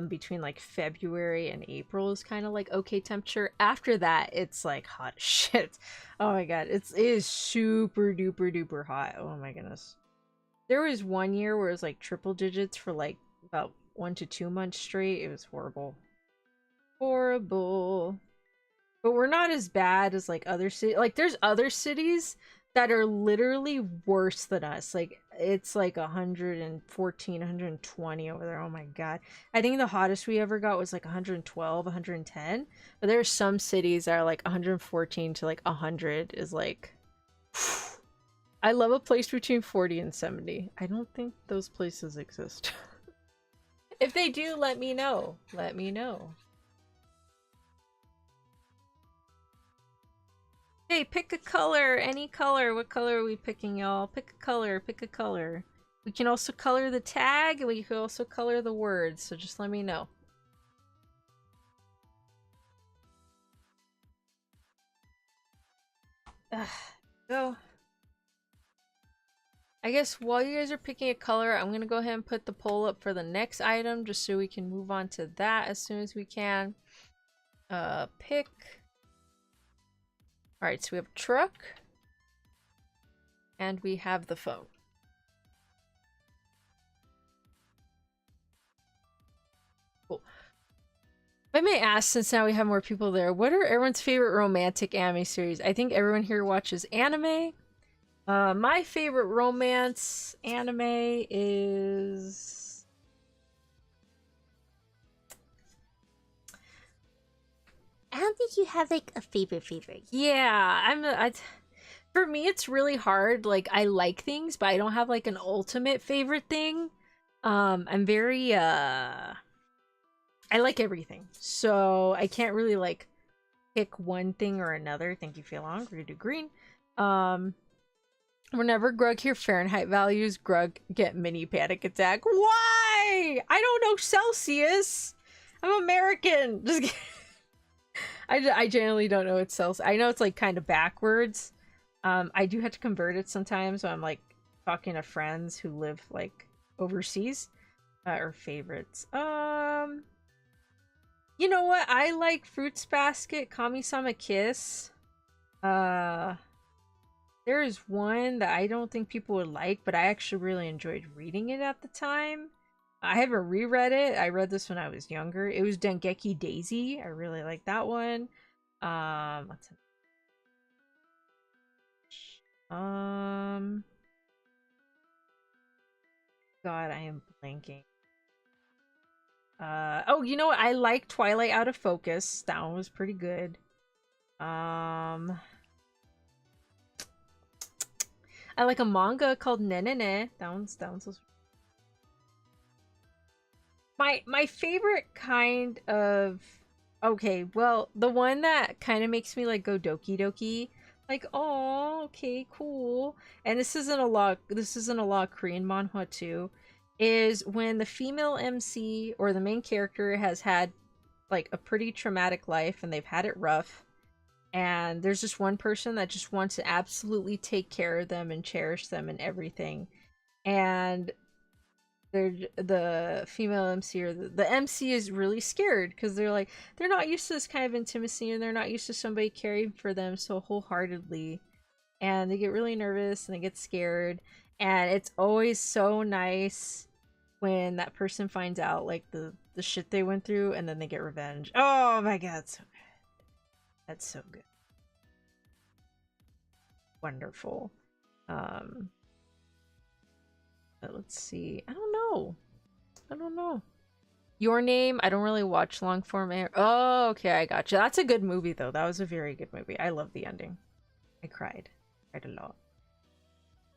Between like February and April is kind of like okay temperature. After that, it's like hot as shit. Oh my god, it is super duper duper hot. Oh my goodness. There was one year where it was like triple digits for like about 1 to 2 months straight. It was horrible. Horrible. But we're not as bad as like other cities. Like there's other cities that are literally worse than us. Like it's like 114, 120 over there. Oh my god. I think the hottest we ever got was like 112, 110. But there are some cities that are like 114 to like 100 is like... I love a place between 40 and 70. I don't think those places exist. If they do, let me know. Let me know. Hey, pick a color. Any color. What color are we picking, y'all? Pick a color. Pick a color. We can also color the tag, and we can also color the words, so just let me know. Go. I guess while you guys are picking a color, I'm going to go ahead and put the poll up for the next item just so we can move on to that as soon as we can. Pick. Alright, so we have truck. And we have the phone. Cool. I may ask, since now we have more people there, what are everyone's favorite romantic anime series? I think everyone here watches anime. My favorite romance anime is... I don't think you have like a favorite. Yeah, for me it's really hard. Like I like things, but I don't have like an ultimate favorite thing. I'm very I like everything. So I can't really like pick one thing or another. Thank you, Philong. We're gonna do green. Whenever Grug hear Fahrenheit values, Grug get mini panic attack. Why? I don't know Celsius. I'm American. Just kidding. I generally don't know what Celsius. I know it's like kind of backwards. I do have to convert it sometimes when I'm like talking to friends who live like overseas or favorites. You know what? I like Fruits Basket, Kami-sama Kiss. There is one that I don't think people would like, but I actually really enjoyed reading it at the time. I haven't reread it. I read this when I was younger. It was Dengeki Daisy. I really like that one. What's it? God, I am blanking. Oh, you know what? I like Twilight Out of Focus. That one was pretty good. I like a manga called Nenene. That one's so... My favorite kind of... Okay, well, the one that kind of makes me like go doki doki, like, oh, okay, cool. And this isn't a lot of Korean manhwa too, is when the female MC or the main character has had like a pretty traumatic life and they've had it rough, and there's just one person that just wants to absolutely take care of them and cherish them and everything. And the female MC or the MC is really scared because they're not used to this kind of intimacy, and they're not used to somebody caring for them so wholeheartedly, and they get really nervous and they get scared. And it's always so nice when that person finds out like the shit they went through, and then they get revenge. Oh my god, so good. That's so good. Wonderful. Let's see. I don't know. Your Name. I don't really watch long form air. Oh, okay, I gotcha. That's a good movie though. That was a very good movie. I love the ending. I cried a lot.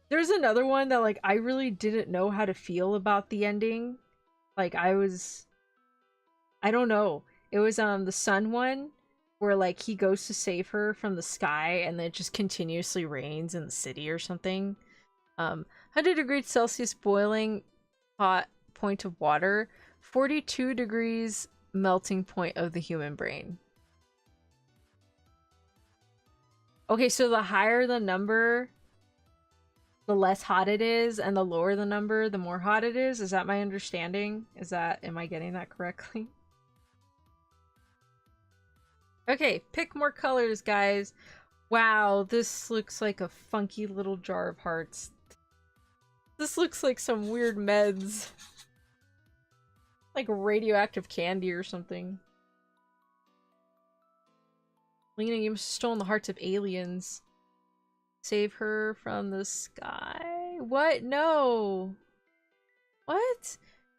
There's another one that like I really didn't know how to feel about the ending. Like I don't know. It was the sun one where like he goes to save her from the sky and then it just continuously rains in the city or something. 100 degrees Celsius boiling hot point of water, 42 degrees melting point of the human brain. Okay, so the higher the number, the less hot it is, and the lower the number, the more hot it is. Is that my understanding? Am I getting that correctly? Okay, pick more colors, guys. Wow, this looks like a funky little jar of hearts. This looks like some weird meds. Like radioactive candy or something. Lena, you must have stolen the hearts of aliens. Save her from the sky? What? No. What?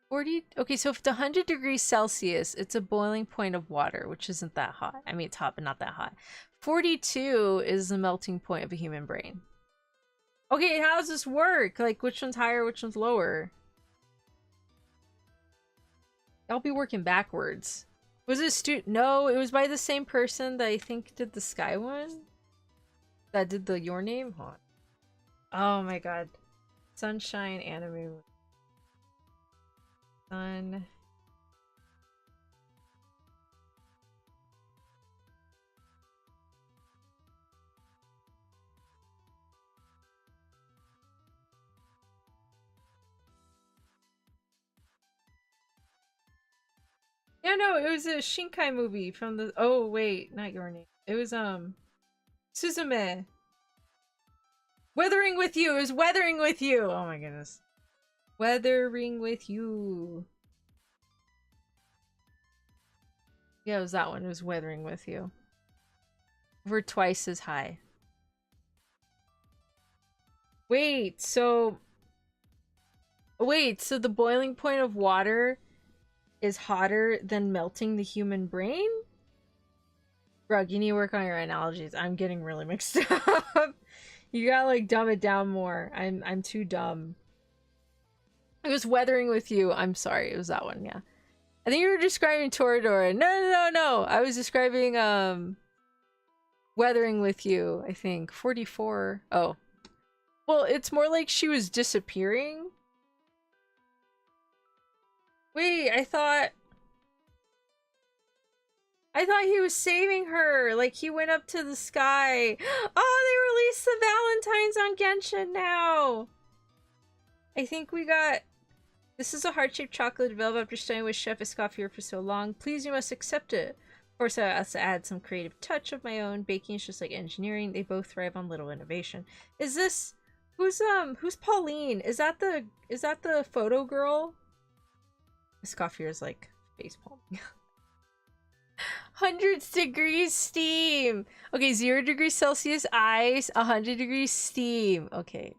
40? Okay, so if it's 100 degrees Celsius, it's a boiling point of water, which isn't that hot. I mean, it's hot, but not that hot. 42 is the melting point of a human brain. Okay, how does this work? Like, which one's higher, which one's lower? I'll be working backwards. Was it No, it was by the same person that I think did the Sky one? That did the Your Name? Hold on. Oh my god. Sunshine anime. Sun. Yeah, no, it was a Shinkai movie from the... Oh, wait, not Your Name. It was, Suzume. Weathering with You! It was Weathering with You! Oh my goodness. Weathering with You. Yeah, it was that one. It was Weathering with You. We're twice as high. Wait, so the boiling point of water is hotter than melting the human brain? Grug, you need to work on your analogies. I'm getting really mixed up. You gotta like dumb it down more. I'm too dumb. It was Weathering with You. I'm sorry, it was that one, yeah. I think you were describing Toradora. No. I was describing Weathering with You, I think. 44. Oh. Well, it's more like she was disappearing. Wait, I thought he was saving her. Like, he went up to the sky. Oh, they released the Valentines on Genshin now. I think we got... This is a heart-shaped chocolate developed after studying with Chef Escoffier for so long. Please, you must accept it. Of course, I also add some creative touch of my own. Baking is just like engineering. They both thrive on little innovation. Is this... Who's Pauline? Is that the photo girl? Escoffier's like facepalming. 100 degrees steam. Okay, 0 degrees Celsius ice, 100 degrees steam. Okay.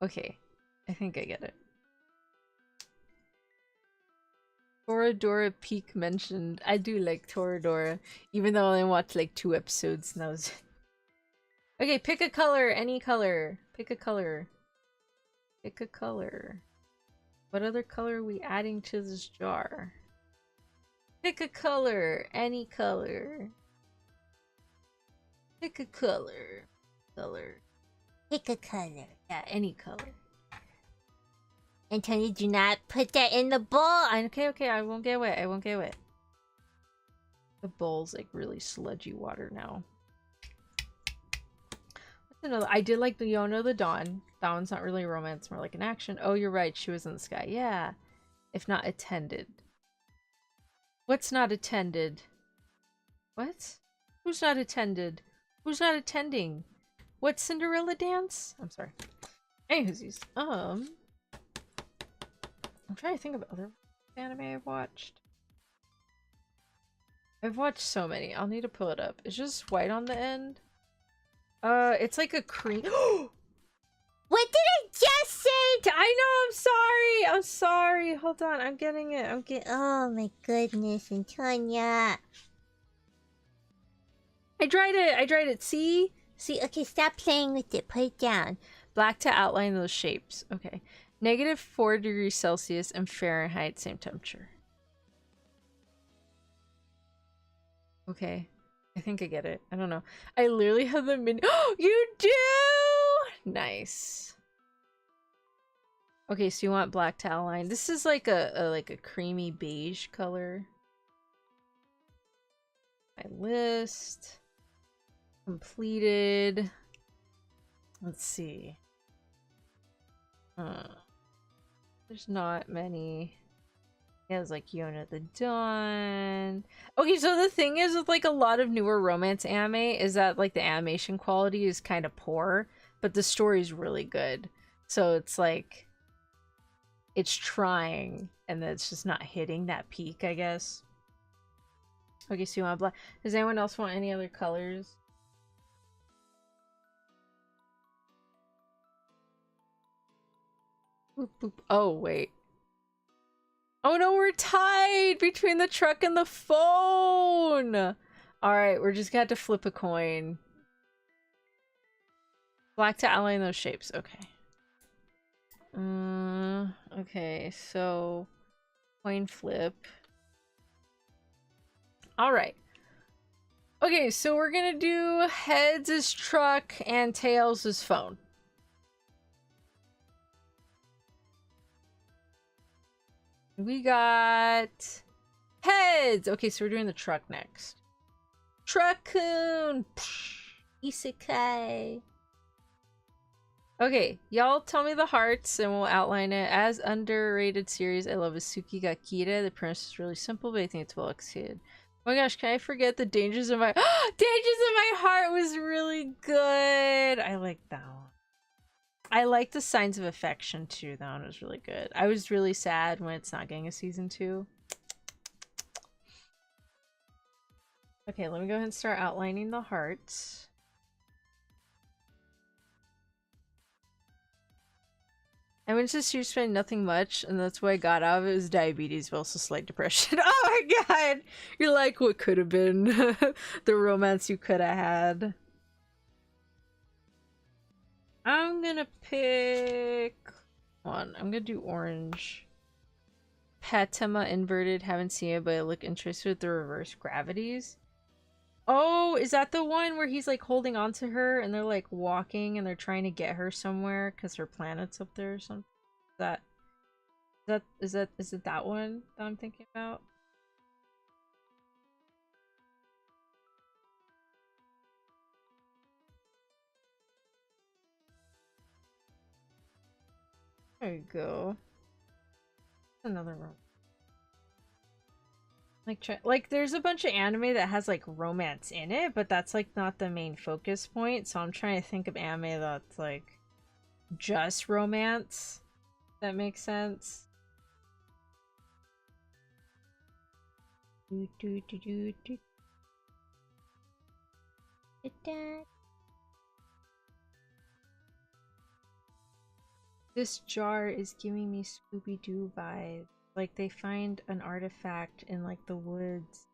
Okay, I think I get it. Toradora Peak mentioned. I do like Toradora, even though I only watched like 2 episodes now. Okay, pick a color, any color. Pick a color. Pick a color. What other color are we adding to this jar? Pick a color, any color. Pick a color. Pick a color. Yeah, any color. Antonia, do not put that in the bowl. Okay, I won't get wet. The bowl's like really sludgy water now. What's another? I did like the Yona the Dawn. That one's not really romance, more like an action. Oh, you're right, she was in the sky. Yeah. If not attended. What's not attended? What? Who's not attended? Who's not attending? What Cinderella dance? I'm sorry. Anywho's I'm trying to think of other anime I've watched. I've watched so many. I'll need to pull it up. It's just white on the end. It's like a cream. What did I just say? I know, I'm sorry. Hold on, I'm getting it. Oh my goodness, Antonia. I tried it. See, okay, stop playing with it. Put it down. black to outline those shapes. Okay. -4 degrees Celsius and Fahrenheit, same temperature. Okay. I think I get it. I don't know. I literally have the mini- Oh, you do! Nice. Okay, so you want black to outline. This is like a creamy beige color. My list. Completed. Let's see. There's not many. It has like Yona the Dawn. Okay, so the thing is with like a lot of newer romance anime is that like the animation quality is kind of poor, but the story's really good. So it's like it's trying and then it's just not hitting that peak, I guess. Okay, so you want black. Does anyone else want any other colors? Boop, boop. Oh, wait. Oh no, we're tied between the truck and the phone! Alright, we're just gonna have to flip a coin. Black to outline those shapes, okay. Okay, so... coin flip. Alright. Okay, so we're gonna do heads as truck and tails as phone. We got heads. Okay, so we're doing the truck next. Truck-kun. Isekai. Okay, y'all tell me the hearts and we'll outline it. As underrated series, I love Asuki ga Kira. The premise is really simple, but I think it's well executed. Oh my gosh, can I forget the Dangers of My Dangers of My Heart was really good. I like that one. I like the Signs of Affection too. That one was really good. I was really sad when it's not getting a season 2. Okay, let me go ahead and start outlining the hearts. I went to see spending nothing much, and that's what I got out of it was diabetes, but also slight depression. Oh my god! You're like, what could have been? The romance you could have had. I'm gonna pick one. I'm gonna do orange. Patema inverted. Haven't seen it, but I look interested with the reverse gravities. Oh, is that the one where he's like holding on to her and they're like walking and they're trying to get her somewhere because her planet's up there or something? Is it that one that I'm thinking about? There you go. Another room. Like there's a bunch of anime that has like romance in it, but that's like not the main focus point. So I'm trying to think of anime that's like just romance. That makes sense. This jar is giving me Scooby-Doo vibes. Like they find an artifact in like the woods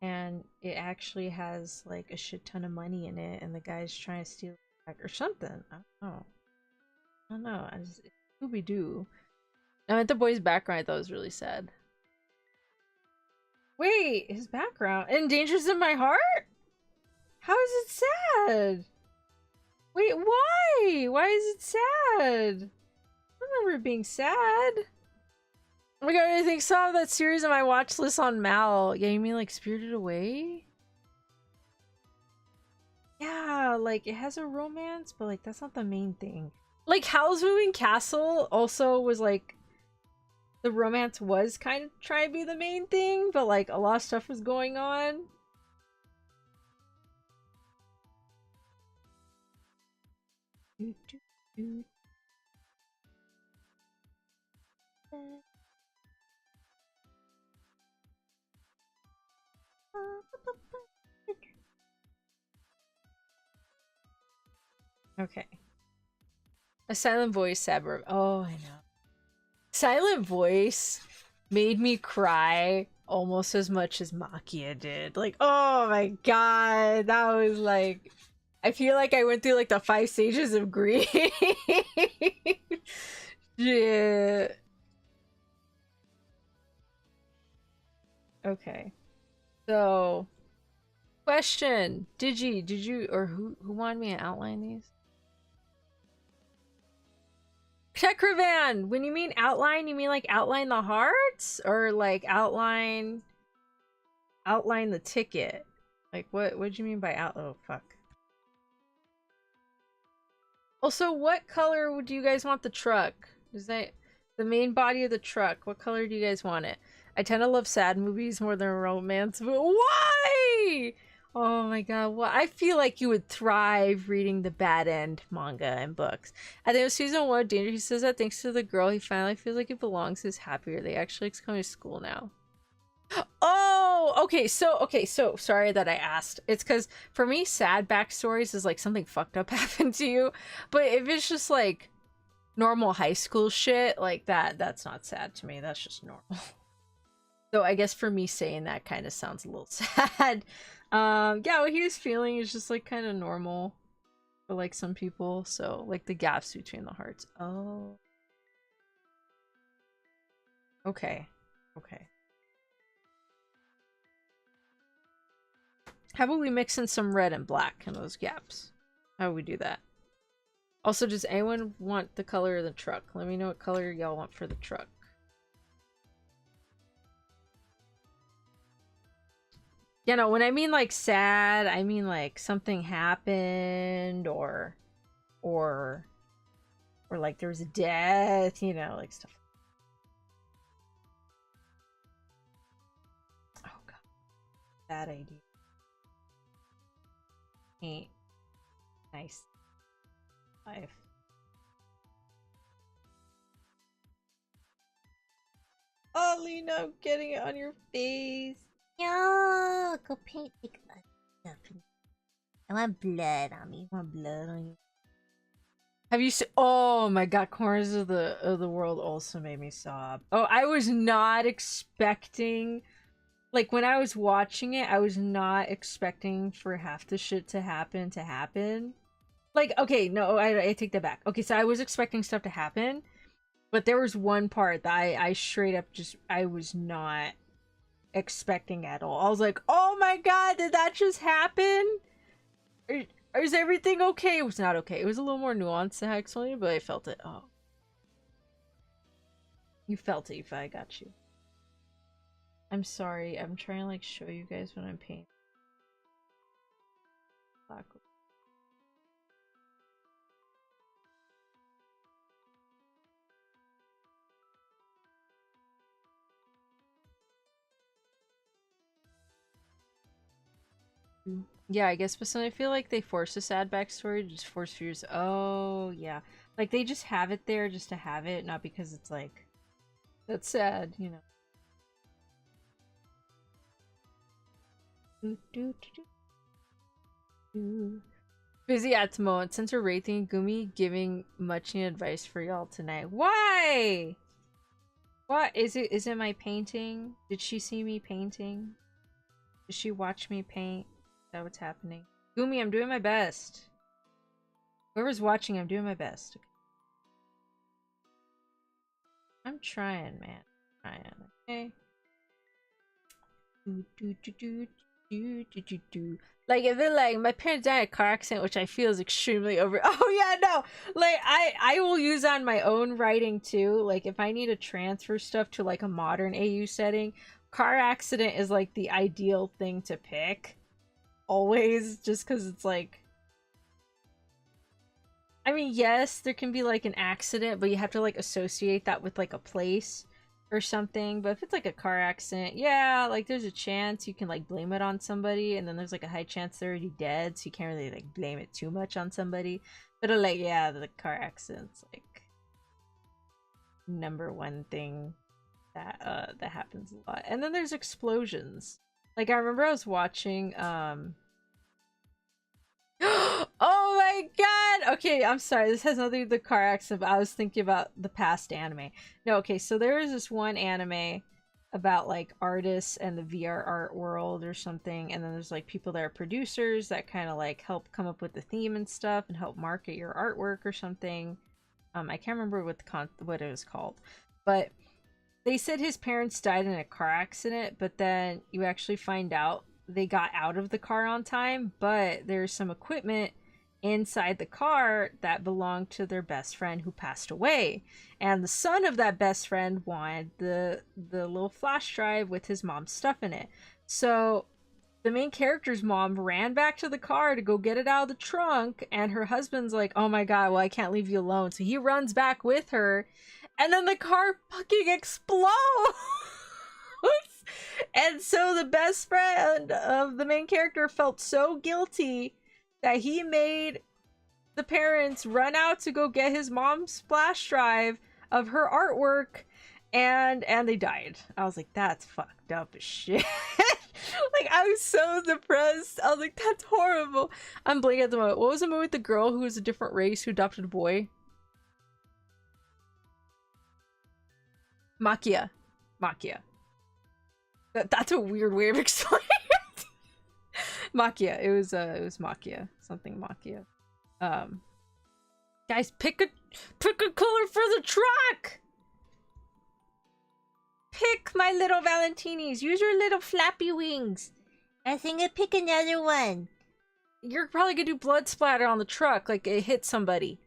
and it actually has like a shit ton of money in it and the guy's trying to steal it back or something. I don't know. I don't know. It's Scooby-Doo. I meant the boy's background I thought was really sad. Wait, his background endangers in my heart? How is it sad? Wait, why? Why is it sad? I don't remember it being sad. Oh my god, I think saw that series on my watch list on Mal. Yeah, you mean like Spirited Away? Yeah, like it has a romance, but like that's not the main thing. Like Howl's Moving Castle also was like the romance was kind of trying to be the main thing, but like a lot of stuff was going on. Okay. A silent voice, Saber. Oh, I know. Silent voice made me cry almost as much as Makia did. Like, oh my god, that was like, I feel like I went through like the 5 stages of grief. Yeah. Okay. So, question: did you, or who wanted me to outline these? Chekravan, when you mean outline, you mean like outline the hearts or like outline the ticket? Like what do you mean by out? Oh fuck. Also, what color would you guys want the truck? Is that the main body of the truck? What color do you guys want it? I tend to love sad movies more than romance, but why? Oh my god, well, I feel like you would thrive reading the bad end manga and books. At the end of season 1 of Danger, he says that thanks to the girl, he finally feels like he belongs, is happier. They actually like coming to school now. Oh, okay, so sorry that I asked. It's because for me, sad backstories is like something fucked up happened to you. But if it's just like normal high school shit, like that's not sad to me. That's just normal. So I guess for me saying that kind of sounds a little sad. Yeah, what he was feeling is just like kind of normal for like some people. So like the gaps between the hearts. Oh. Okay. Okay. How about we mix in some red and black in those gaps? How would we do that? Also, does anyone want the color of the truck? Let me know what color y'all want for the truck. You know, when I mean like sad, I mean like something happened or like there was a death, you know, like stuff. Oh god. Bad idea. Ain't nice. Life. Oh, Lena, I'm getting it on your face. No, go paint like stuff. I want blood on me. I want blood on you. Have you seen? Oh my god, Corners of the World also made me sob. Oh, I was not expecting. Like when I was watching it, I was not expecting for half the shit to happen. Like, okay, no, I take that back. Okay, so I was expecting stuff to happen, but there was one part that I straight up just I was not expecting at all. I was like, oh my god, did that just happen? Is everything okay? It was not okay. It was a little more nuanced than actually, but I felt it. Oh. You felt it, I got you. I'm sorry. I'm trying to like show you guys what I'm painting. Yeah, I guess, but some I feel like they force a sad backstory to just force viewers. Oh, yeah. Like, they just have it there just to have it, not because it's like, that's sad, you know. Busy at the moment. Since we're rating Gumi giving much needed advice for y'all tonight. Why? What? Is it my painting? Did she see me painting? Did she watch me paint? Is that what's happening? Gumi, I'm doing my best. Whoever's watching, I'm doing my best. I'm trying, man. I'm trying, okay? Like, if it like my parents died in a car accident, which I feel is extremely over. Oh yeah, no. Like I will use on my own writing too. Like if I need to transfer stuff to like a modern AU setting, car accident is like the ideal thing to pick. Always, just because it's like, I mean, yes, there can be like an accident, but you have to like associate that with like a place or something. But if it's like a car accident, yeah, like there's a chance you can like blame it on somebody, and then there's like a high chance they're already dead, so you can't really like blame it too much on somebody. But like, yeah, the car accident's like number one thing that happens a lot. And then there's explosions. Like I remember I was watching oh my god! Okay, I'm sorry. This has nothing to do with the car accident, but I was thinking about the past anime. No, okay, so there is this one anime about like artists and the VR art world or something, and then there's like people that are producers that kind of like help come up with the theme and stuff and help market your artwork or something. I can't remember what it was called, but they said his parents died in a car accident, but then you actually find out they got out of the car on time, but there's some equipment inside the car that belonged to their best friend who passed away. And the son of that best friend wanted the little flash drive with his mom's stuff in it. So the main character's mom ran back to the car to go get it out of the trunk, and her husband's like, oh my god, well, I can't leave you alone. So he runs back with her, and then the car fucking explodes. And so the best friend of the main character felt so guilty that he made the parents run out to go get his mom's flash drive of her artwork, and they died. I was like, that's fucked up as shit. Like, I was so depressed. I was like, that's horrible. I'm blanking at the moment. What was the movie with the girl who was a different race who adopted a boy? Makia. That's a weird way of explaining it. Makia. It was Makia. Something Makia. Guys, pick a color for the truck. Pick, my little Valentinis. Use your little flappy wings. I think I pick another one. You're probably gonna do blood splatter on the truck, like it hit somebody.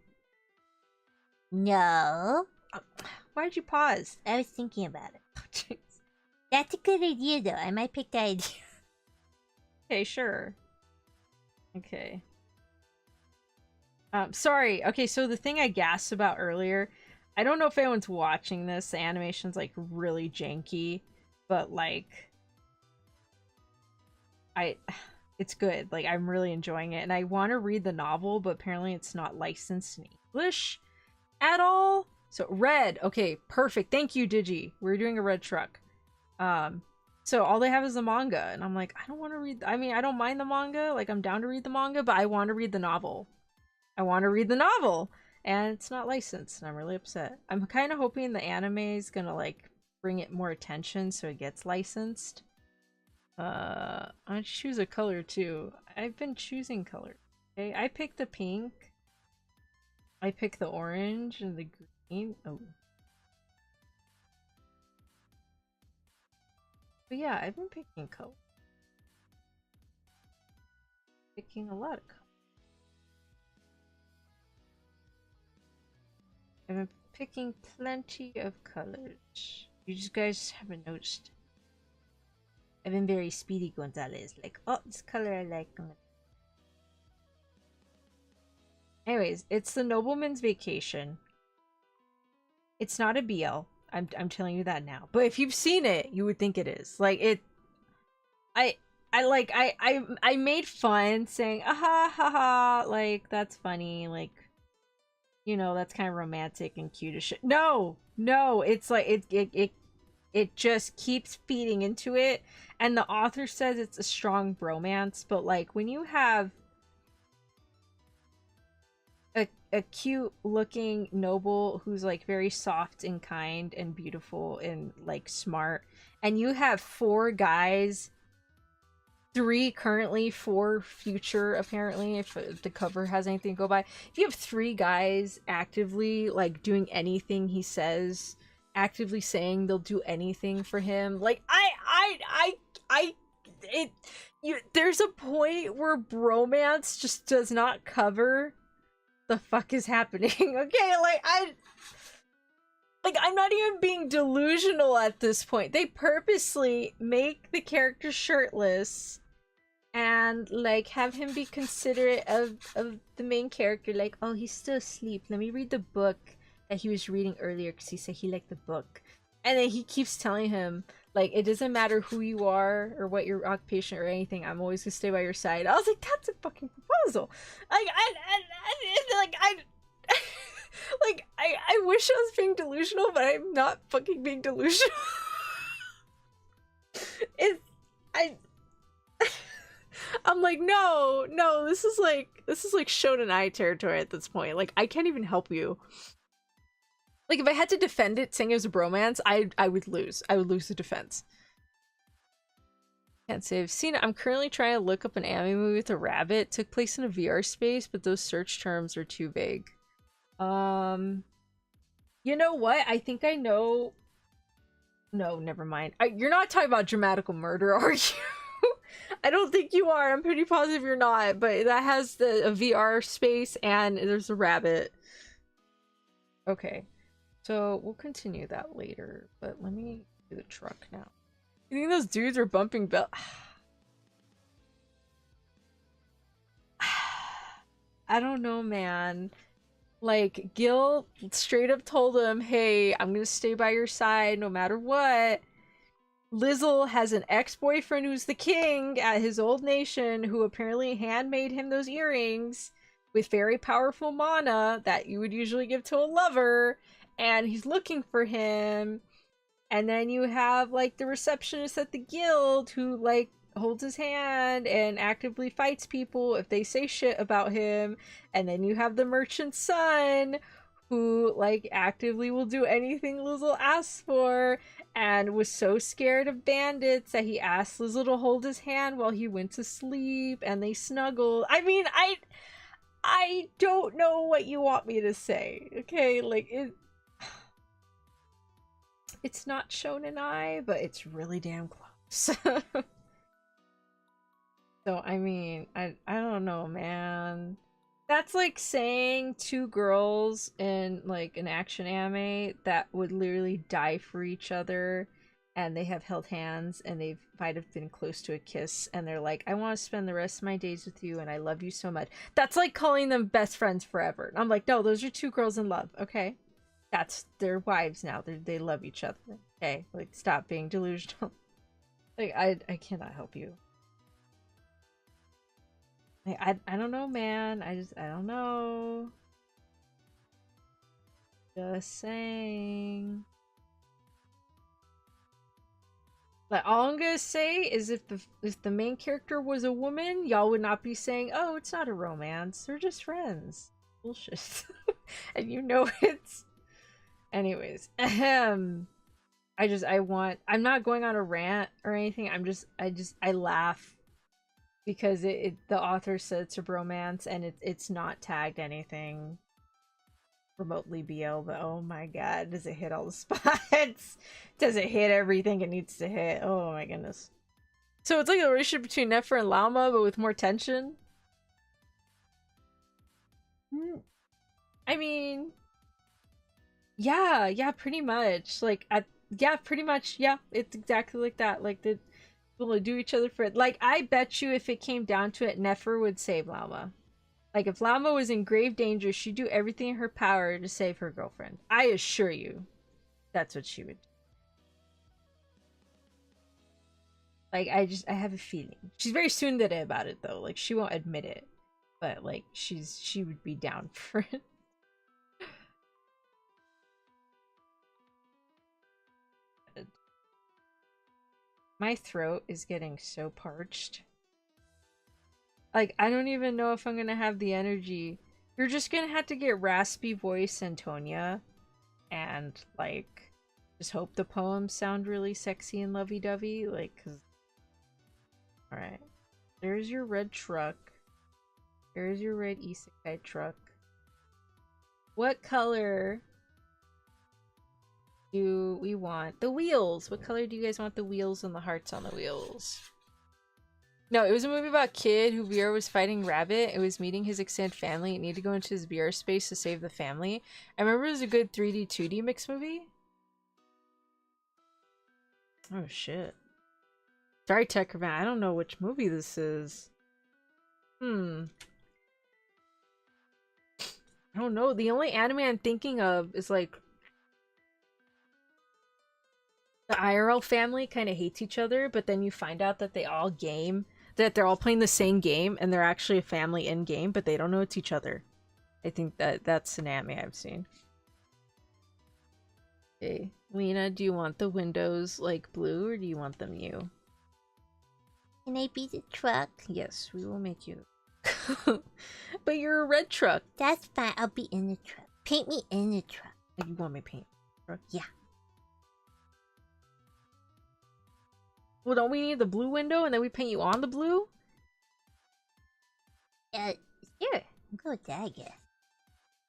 No. Why'd you pause? I was thinking about it. Oh, jeez. That's a good idea, though. I might pick that idea. Okay, sure. Okay. Sorry. Okay, so the thing I gasped about earlier, I don't know if anyone's watching this. The animation's like really janky, but like it's good. Like I'm really enjoying it, and I want to read the novel, but apparently it's not licensed in English at all. So red. Okay, perfect. Thank you, Digi. We're doing a red truck. So all they have is the manga, and I'm like, I don't want to read. I mean, I don't mind the manga. Like I'm down to read the manga, but I want to read the novel. And it's not licensed, and I'm really upset. I'm kind of hoping the anime is gonna like bring it more attention so it gets licensed. I choose a color too. I've been choosing color. Okay, I picked the pink. I picked the orange and the green. Oh. But yeah, I've been picking colors. Picking a lot of colors. I've been picking plenty of colors. You just guys haven't noticed. I've been very Speedy Gonzalez. Like, oh, this color I like. Anyways, it's the Nobleman's Vacation. It's not a BL. I'm telling you that now. But if you've seen it, you would think it is. Like it I made fun saying, aha ha ha, like that's funny, like you know, that's kind of romantic and cute as shit. No, it's like it just keeps feeding into it, and the author says it's a strong bromance, but like when you have a cute looking noble who's like very soft and kind and beautiful and like smart, and you have 4 guys, 3 currently, 4 future apparently, if the cover has anything to go by. If you have 3 guys actively like doing anything he says, actively saying they'll do anything for him, like there's a point where bromance just does not cover the fuck is happening. Okay, like I'm not even being delusional at this point. They purposely make the character shirtless and like have him be considerate of the main character, like, oh, he's still asleep, let me read the book that he was reading earlier because he said he liked the book. And then he keeps telling him, like, it doesn't matter who you are or what your occupation or anything, I'm always gonna stay by your side. I was like, that's a fucking proposal. Like, I wish I was being delusional, but I'm not fucking being delusional. I'm like, no, this is like Shonen Ai territory at this point. Like, I can't even help you. Like, if I had to defend it saying it was a bromance, I would lose. I would lose the defense. Can't say I've seen it. I'm currently trying to look up an anime movie with a rabbit. It took place in a VR space, but those search terms are too vague. You know what? I think I know. No, never mind. You're not talking about Dramatical Murder, are you? I don't think you are. I'm pretty positive you're not. But that has a VR space and there's a rabbit. Okay. So we'll continue that later. But let me do the truck now. You think those dudes are bumping bell? I don't know, man. Like, Gil straight up told him, hey, I'm gonna stay by your side no matter what. Lizzle has an ex-boyfriend who's the king at his old nation who apparently handmade him those earrings with very powerful mana that you would usually give to a lover, and he's looking for him. And then you have, like, the receptionist at the guild who, like, holds his hand and actively fights people if they say shit about him. And then you have the merchant's son who, like, actively will do anything Lizzle asks for, and was so scared of bandits that he asked Lizzle to hold his hand while he went to sleep, and they snuggled. I mean, I don't know what you want me to say, okay? Like, it's not Shonen Ai, but it's really damn close. So, I mean, I don't know, man. That's like saying 2 girls in, like, an action anime that would literally die for each other, and they have held hands, and they might have been close to a kiss, and they're like, I want to spend the rest of my days with you, and I love you so much. That's like calling them best friends forever. And I'm like, no, those are 2 girls in love, okay? That's their wives now. They love each other, okay? Like, stop being delusional. Like, I cannot help you. Like, I don't know, man. I don't know. Just saying. Like, all I'm gonna say is if the main character was a woman, y'all would not be saying, oh, it's not a romance. They're just friends. Bullshit. And you know it's... Anyways. I'm not going on a rant or anything. I laugh. Because the author said it's a bromance and it's not tagged anything remotely BL, but oh my god, does it hit all the spots? Does it hit everything it needs to hit? Oh my goodness. So it's like a relationship between Nefer and Llama, but with more tension? I mean, yeah, pretty much. Like, yeah, pretty much. Yeah, it's exactly like that. Like, the will do each other for it. Like, I bet you if it came down to it, Nefer would save Llama. Like, if Llama was in grave danger, she'd do everything in her power to save her girlfriend. I assure you, that's what she would do. Like, I have a feeling. She's very tsundere about it, though. Like, she won't admit it. But, like, she would be down for it. My throat is getting so parched. Like, I don't even know if I'm gonna have the energy. You're just gonna have to get raspy voice, Antonia. And, like, just hope the poems sound really sexy and lovey-dovey. Like, cause... Alright. There's your red truck. There's your red isekai truck. What color do we want? The wheels! What color do you guys want the wheels and the hearts on the wheels? No, it was a movie about a kid who VR was fighting Rabbit. It was meeting his extended family. It needed to go into his VR space to save the family. I remember it was a good 3D, 2D mix movie. Oh, shit. Sorry, Techman. I don't know which movie this is. I don't know. The only anime I'm thinking of is, like, the IRL family kind of hates each other, but then you find out that they all game, that they're all playing the same game, and they're actually a family in game, but they don't know it's each other. I think that's an anime I've seen. Okay, Lena, do you want the windows like blue, or do you want them you? Can I be the truck? Yes, we will make you. But you're a red truck. That's fine. I'll be in the truck. Paint me in the truck. You want me to paint the truck? Yeah. Well, don't we need the blue window and then we paint you on the blue? Sure. I'll go with that, I guess.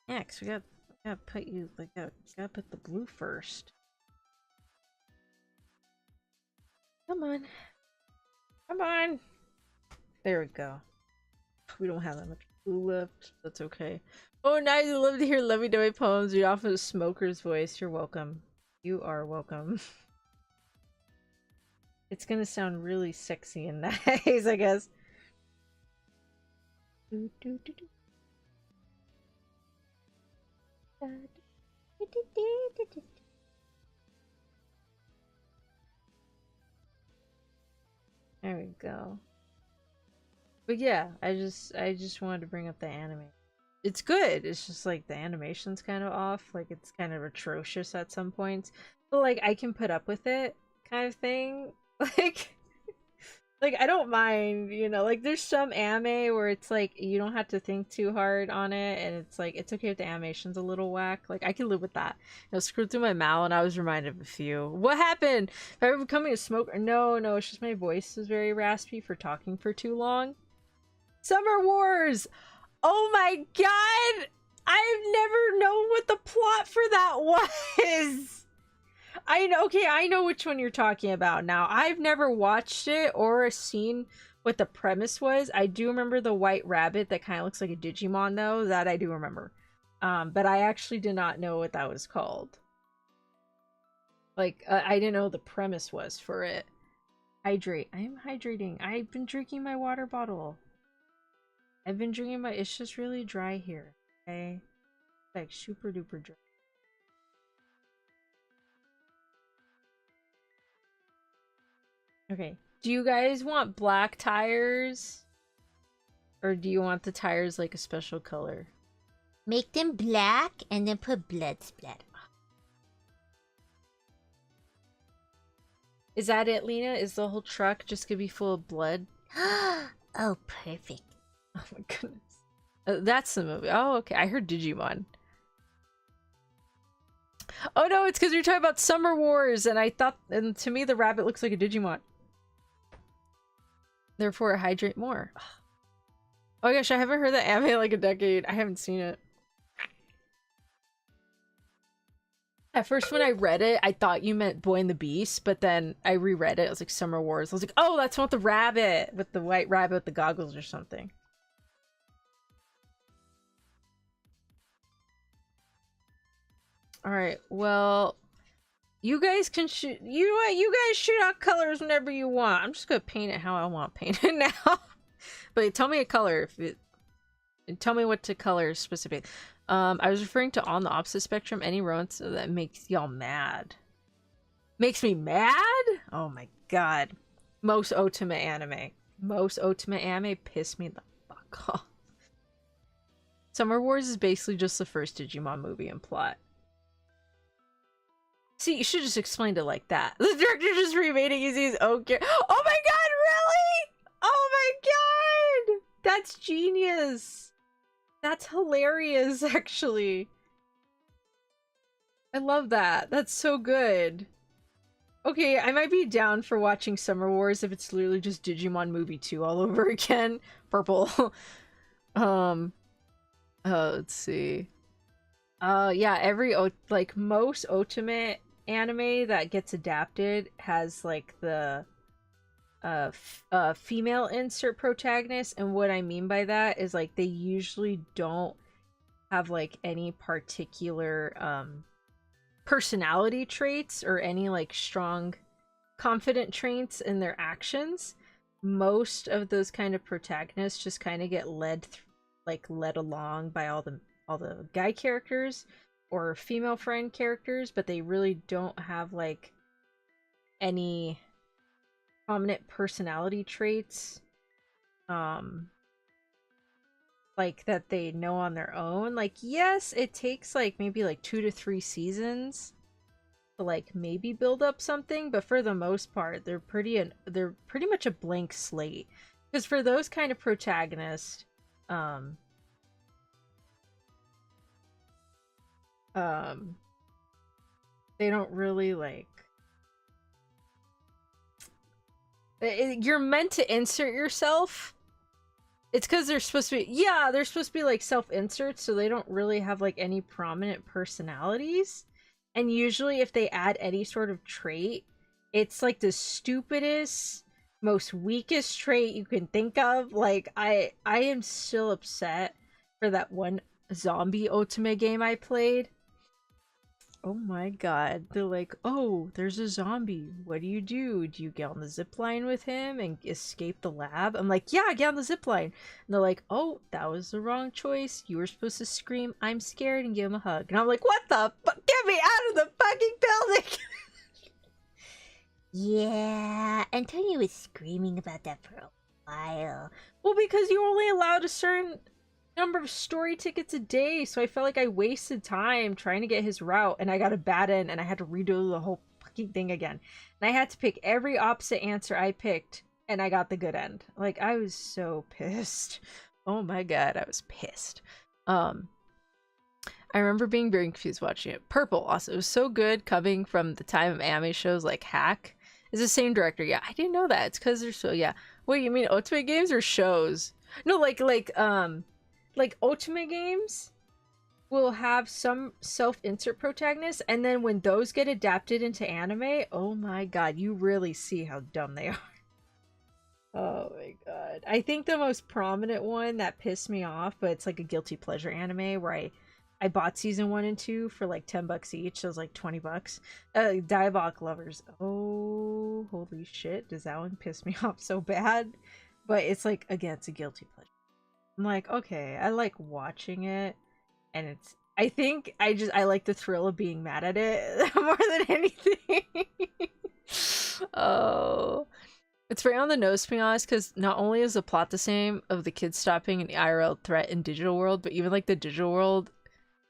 Yeah, because we gotta put you, like, gotta put the blue first. Come on. Come on. There we go. We don't have that much blue left. That's okay. Oh, nice. I love to hear lovey-dovey poems. You offer a smoker's voice. You're welcome. You are welcome. It's gonna sound really sexy and nice, I guess. There we go. But yeah, I just wanted to bring up the anime. It's good. It's just like the animation's kind of off. Like, it's kind of atrocious at some points. But like, I can put up with it, kind of thing. Like I don't mind, you know, like there's some anime where it's like you don't have to think too hard on it, and it's like it's okay if the animation's a little whack. Like I can live with that. You know, screwed through my mouth, and I was reminded of a few. What happened? If I were becoming a smoker? No, it's just my voice is very raspy for talking for too long. Summer Wars! Oh my god! I've never known what the plot for that was! I know which one you're talking about now. I've never watched it or seen what the premise was. I do remember the white rabbit that kind of looks like a Digimon, though. That I do remember. But I actually did not know what that was called. Like, I didn't know the premise was for it. Hydrate. I am hydrating. I've been drinking my water bottle. I've been drinking my... It's just really dry here. Okay? Like, super duper dry. Okay. Do you guys want black tires? Or do you want the tires like a special color? Make them black and then put blood splatter. Is that it, Lena? Is the whole truck just gonna be full of blood? Oh, perfect. Oh my goodness. That's the movie. Oh, okay. I heard Digimon. Oh no, it's because you're talking about Summer Wars, and I thought, and to me the rabbit looks like a Digimon. Therefore, hydrate more. Oh my gosh, I haven't heard that anime in like a decade. I haven't seen it. At first when I read it, I thought you meant Boy and the Beast, but then I reread it. I was like, Summer Wars. I was like, oh, that's not the rabbit with the white rabbit with the goggles or something. All right, well, you guys can shoot. You know what? You guys shoot out colors whenever you want. I'm just gonna paint it how I want painted now. But tell me a color if it. Tell me what to color specific. I was referring to on the opposite spectrum. Any romance that makes y'all mad. Makes me mad? Oh my god. Most ultimate anime. Most ultimate anime piss me the fuck off. Summer Wars is basically just the first Digimon movie and plot. See, you should just explain it like that. The director just remade it using his own character. Oh my god, really? Oh my god! That's genius. That's hilarious, actually. I love that. That's so good. Okay, I might be down for watching Summer Wars if it's literally just Digimon Movie 2 all over again. Purple. Let's see. Yeah, most ultimate anime that gets adapted has like the female insert protagonist, and what I mean by that is like they usually don't have like any particular personality traits or any like strong confident traits in their actions. Most of those kind of protagonists just kind of get led along by all the guy characters or female friend characters, but they really don't have like any prominent personality traits like that they know on their own. Like, yes, it takes like maybe like 2 to 3 seasons to like maybe build up something, but for the most part they're pretty much a blank slate, because for those kind of protagonists they don't really like you're meant to insert yourself. It's because they're supposed to be like self-inserts, so they don't really have like any prominent personalities. And usually if they add any sort of trait, it's like the stupidest, most weakest trait you can think of. Like I am still upset for that one zombie ultimate game I played. Oh my god. They're like, oh, there's a zombie. What do? Do you get on the zip line with him and escape the lab? I'm like, yeah, get on the zip line. And they're like, oh, that was the wrong choice. You were supposed to scream, I'm scared, and give him a hug. And I'm like, what the fuck? Get me out of the fucking building! Yeah, Antonia was screaming about that for a while. Well, because you're only allowed a certain number of story tickets a day, so I felt like I wasted time trying to get his route, and I got a bad end, and I had to redo the whole fucking thing again. And I had to pick every opposite answer I picked, and I got the good end. Like, I was so pissed. Oh my god, I was pissed. I remember being very confused watching it. Purple also, it was so good, coming from the time of anime shows like Hack. It's the same director. Yeah, I didn't know that. It's because they're so, yeah. Wait, you mean Ultimate games or shows? No, like Ultimate games will have some self-insert protagonists, and then when those get adapted into anime, oh my god, you really see how dumb they are. Oh my god. I think the most prominent one that pissed me off, but it's like a guilty pleasure anime where I bought season 1 and 2 for like $10 each, so it was like $20. Diabolic Lovers. Oh, holy shit, does that one piss me off so bad? But it's like, again, it's a guilty pleasure. I'm like, okay, I like watching it, and it's, I think I like the thrill of being mad at it more than anything. Oh, it's very on the nose, to be honest, because not only is the plot the same of the kids stopping an IRL threat in digital world, but even like the digital world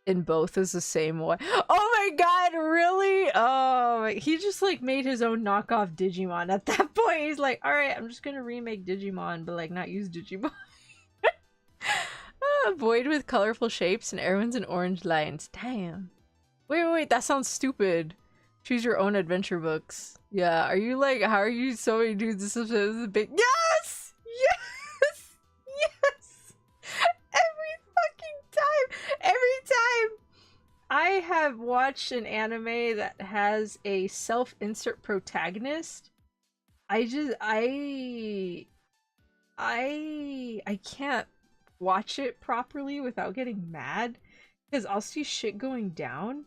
in both is the same way. Oh my god, really? Oh, he just like made his own knockoff Digimon at that point. He's like, all right, I'm just gonna remake Digimon, but like not use Digimon. Void with colorful shapes and everyone's in orange lines. Damn. Wait, that sounds stupid. Choose your own adventure books. Yeah, are you like, how are you so many dudes? This is a big, yes! Yes! Yes! Every fucking time! Every time! I have watched an anime that has a self-insert protagonist, I can't watch it properly without getting mad, because I'll see shit going down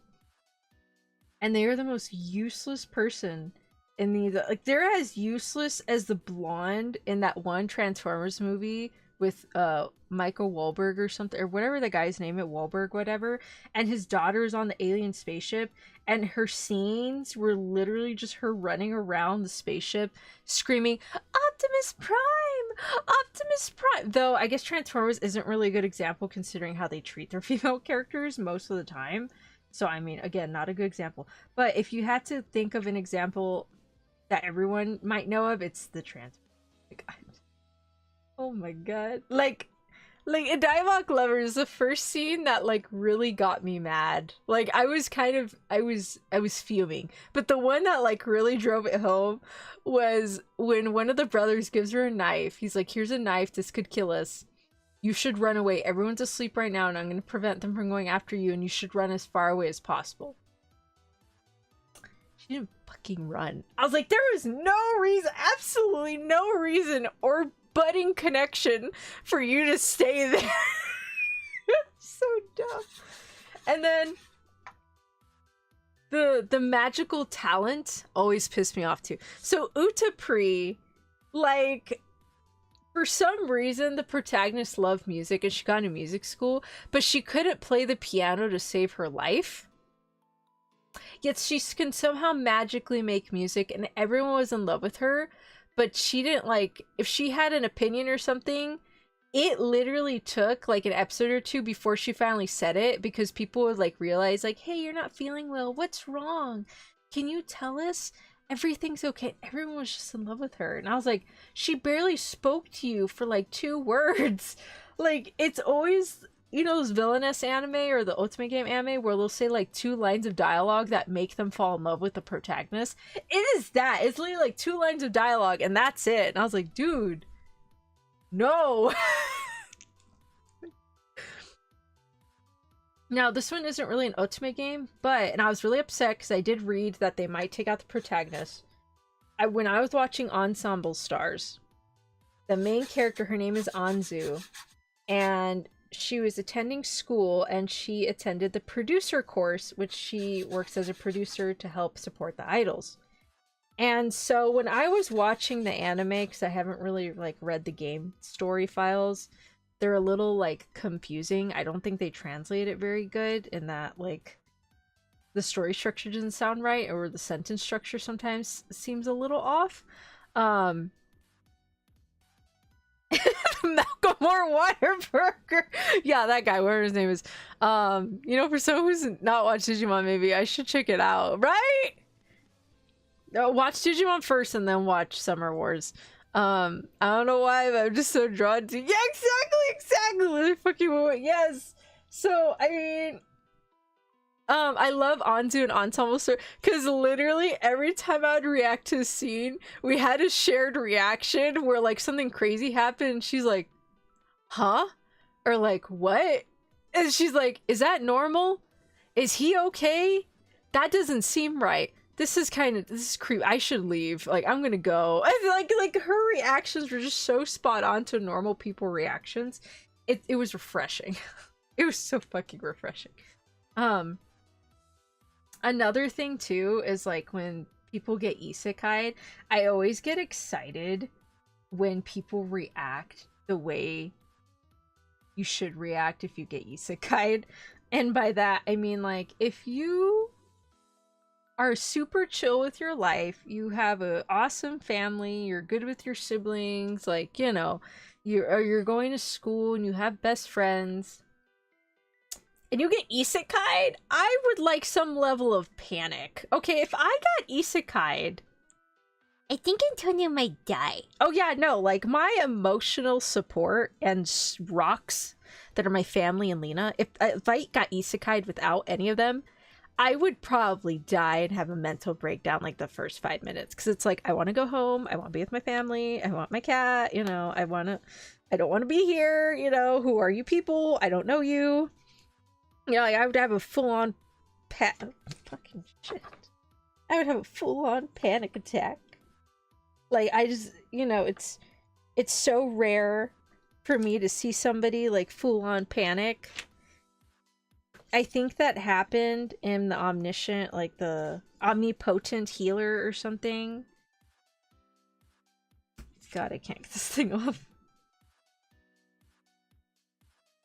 and they are the most useless person in the, like, they're as useless as the blonde in that one Transformers movie with Michael Wahlberg or something, or whatever the guy's name, at Wahlberg, whatever, and his daughter's on the alien spaceship, and her scenes were literally just her running around the spaceship screaming Optimus Prime, Optimus Prime. Though I guess Transformers isn't really a good example considering how they treat their female characters most of the time. So I mean, again, not a good example. But if you had to think of an example that everyone might know of, it's the Transformers. Oh my god. Like in Dialogue Lovers, the first scene that like really got me mad. Like I was fuming. But the one that like really drove it home was when one of the brothers gives her a knife. He's like, "Here's a knife, this could kill us. You should run away. Everyone's asleep right now and I'm gonna prevent them from going after you, and you should run as far away as possible." She didn't fucking run. I was like, there was no reason, absolutely no reason or budding connection for you to stay there. So dumb. And then the magical talent always pissed me off too. So Utapri, like, for some reason the protagonist loved music and she got into music school, but she couldn't play the piano to save her life. Yet she can somehow magically make music and everyone was in love with her. But she didn't, like, if she had an opinion or something, it literally took like an episode or two before she finally said it, because people would like realize like, "Hey, you're not feeling well. What's wrong? Can you tell us? Everything's okay." Everyone was just in love with her. And I was like, she barely spoke to you for like 2 words. Like, it's always, you know, those villainous anime or the Ultimate Game anime where they'll say like 2 lines of dialogue that make them fall in love with the protagonist. It is that. It's literally like 2 lines of dialogue and that's it. And I was like, dude, no. Now, this one isn't really an Ultimate Game, but, and I was really upset because I did read that they might take out the protagonist. When I was watching Ensemble Stars, the main character, her name is Anzu, and she was attending school and she attended the producer course, which she works as a producer to help support the idols. And so when I was watching the anime, because I haven't really like read the game story files, they're a little like confusing. I don't think they translate it very good, in that like the story structure doesn't sound right, or the sentence structure sometimes seems a little off. Malcolm Waterburger. Yeah, that guy, whatever his name is. You know, for someone who's not watched Digimon, maybe I should check it out, right? No, watch Digimon first and then watch Summer Wars. I don't know why, but I'm just so drawn to, yeah, exactly fucking, yes. So I mean, I love Anzu and Ensemble Star, because literally every time I would react to a scene, we had a shared reaction where like something crazy happened and she's like, huh? Or like, what? And she's like, is that normal? Is he okay? That doesn't seem right. This is creepy. I should leave. Like, I'm gonna go. I feel like her reactions were just so spot on to normal people reactions. It was refreshing. It was so fucking refreshing. Another thing too is like when people get isekai'd, I always get excited when people react the way you should react if you get isekai'd. And by that I mean, like, if you are super chill with your life, you have an awesome family, you're good with your siblings, like, you know, you're going to school and you have best friends, and you get isekai'd, I would like some level of panic. Okay, if I got isekai'd, I think Antonia might die. oh yeah, no, like my emotional support and rocks that are my family and Lena, if I got isekai'd without any of them, I would probably die and have a mental breakdown like the first 5 minutes, because it's like, I want to go home, I want to be with my family, I want my cat, you know, I don't want to be here, you know, who are you people? I don't know you. You know, like, I would have a full-on fucking shit. I would have a full-on panic attack. Like, I just, you know, it's so rare for me to see somebody like full-on panic. I think that happened in the omniscient, like the omnipotent healer or something. God, I can't get this thing off.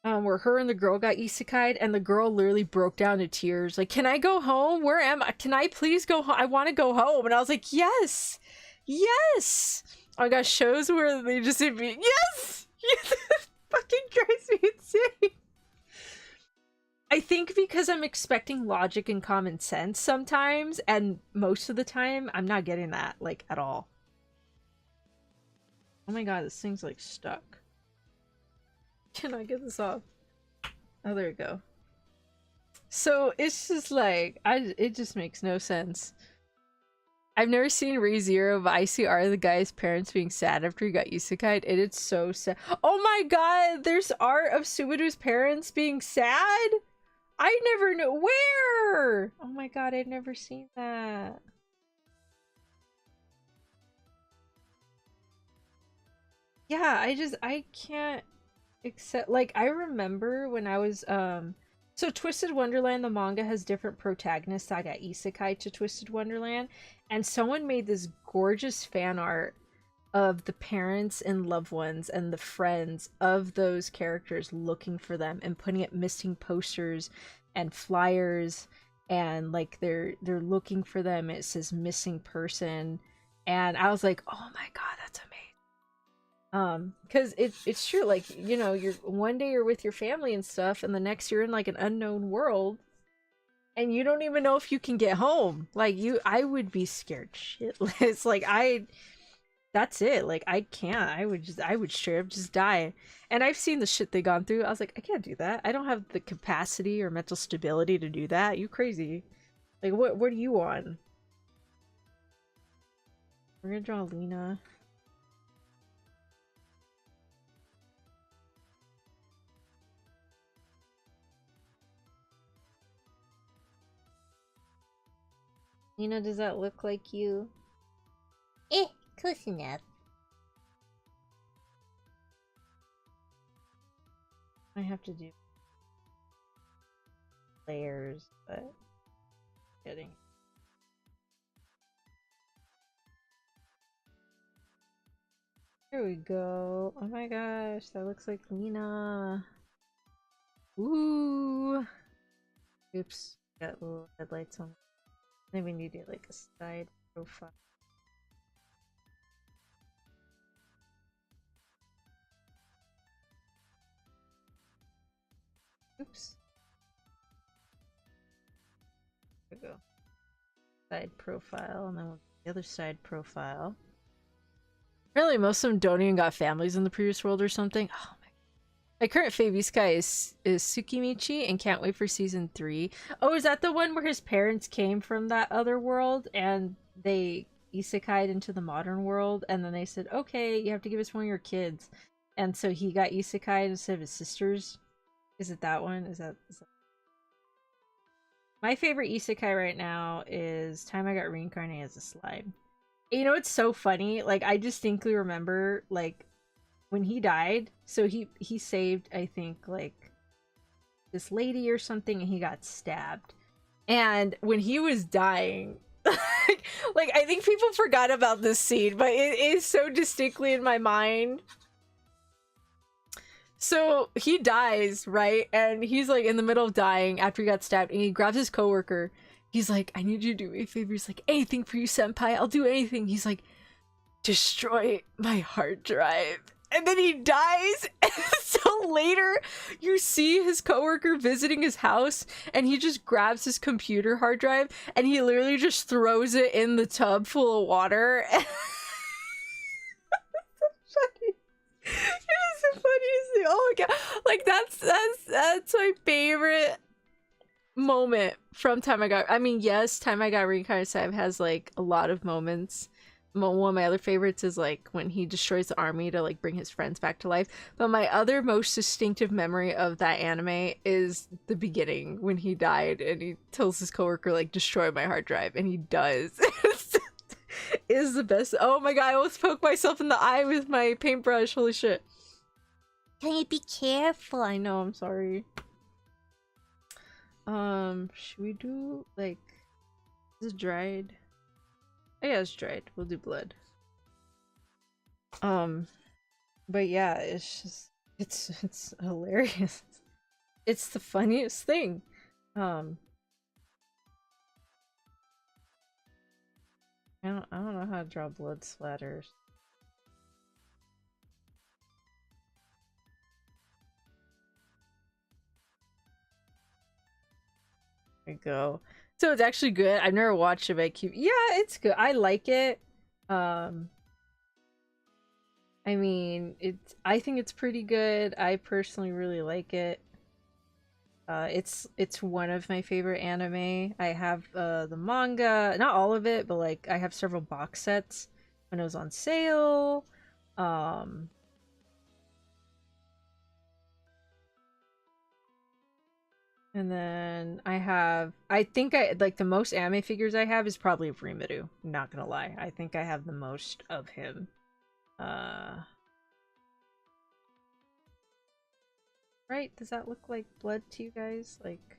Where her and the girl got isekai'd, and the girl literally broke down to tears. Like, can I go home? Where am I? Can I please go home? I want to go home. And I was like, yes! Yes! Oh my gosh, shows where they just hit me. Yes! Yes! Fucking drives me insane. I think because I'm expecting logic and common sense sometimes, and most of the time, I'm not getting that, like, at all. Oh my god, this thing's, like, stuck. Can I get this off? Oh, there we go. So, it's just, like, it just makes no sense. I've never seen ReZero, but I see art of the guy's parents being sad after he got isekai'd, and it's so sad. Oh my god, there's art of Subaru's parents being sad? I never knew. Where? Oh my god, I'd never seen that. Yeah, I can't accept, like, I remember when I was, so Twisted Wonderland, the manga, has different protagonists that got isekai to Twisted Wonderland, and someone made this gorgeous fan art of the parents and loved ones and the friends of those characters looking for them and putting up missing posters and flyers, and like they're looking for them. It says missing person, and I was like, oh my god, that's amazing. Because it's true, like, you know, you're one day you're with your family and stuff, and the next you're in like an unknown world, and you don't even know if you can get home. Like, I would be scared shitless. Like, that's it. Like, I can't. I would straight up just die. And I've seen the shit they gone through. I was like, I can't do that. I don't have the capacity or mental stability to do that. You crazy. Like, what are you on? We're gonna draw Lena. Lena, does that look like you? Eh, close enough. I have to do layers, but getting. Here we go. Oh my gosh, that looks like Lena. Ooh. Oops, got little headlights on. Then we need to do like a side profile. Oops. There we go. Side profile, and then we'll do the other side profile. Apparently most of them don't even got families in the previous world or something. Oh my current fave isekai is Tsukimichi, and can't wait for season 3. Oh, is that the one where his parents came from that other world and they isekai'd into the modern world, and then they said, okay, you have to give us one of your kids, and so he got isekai'd instead of his sisters? Is it that one? Is that... My favorite isekai right now is Time I Got Reincarnated as a Slime. You know, it's so funny. Like, I distinctly remember, like, when he died, so he saved, I think, like, this lady or something, and he got stabbed. And when he was dying, like, I think people forgot about this scene, but it is so distinctly in my mind. So he dies, right? And he's like in the middle of dying after he got stabbed, and he grabs his coworker. He's like, I need you to do me a favor. He's like, anything for you, senpai. I'll do anything. He's like, destroy my hard drive. And then he dies. And so later, you see his coworker visiting his house, and he just grabs his computer hard drive, and he literally just throws it in the tub full of water. It is the funniest thing. Oh my god. Like, that's my favorite moment from Time I Got... I mean, yes, Time I Got Reincarnated has, like, a lot of moments one of my other favorites is like when he destroys the army to like bring his friends back to life. But my other most distinctive memory of that anime is the beginning when he died and he tells his coworker like destroy my hard drive, and he does. Is the best. Oh my god, I almost poked myself in the eye with my paintbrush. Holy shit. Can you be careful? I know, I'm sorry. Should we do like, is it dried? Oh, yeah, it's dried. We'll do blood. But yeah, it's just it's hilarious. It's the funniest thing. I don't know how to draw blood splatters. There you go. So it's actually good. I've never watched it, but yeah, it's good. I like it. I mean, I think it's pretty good. I personally really like it. It's one of my favorite anime. I have the manga, not all of it, but like I have several box sets when it was on sale. And then I think I like the most anime figures I have is probably of Rimuru. Not gonna lie, I think I have the most of him. Right? Does that look like blood to you guys? Like,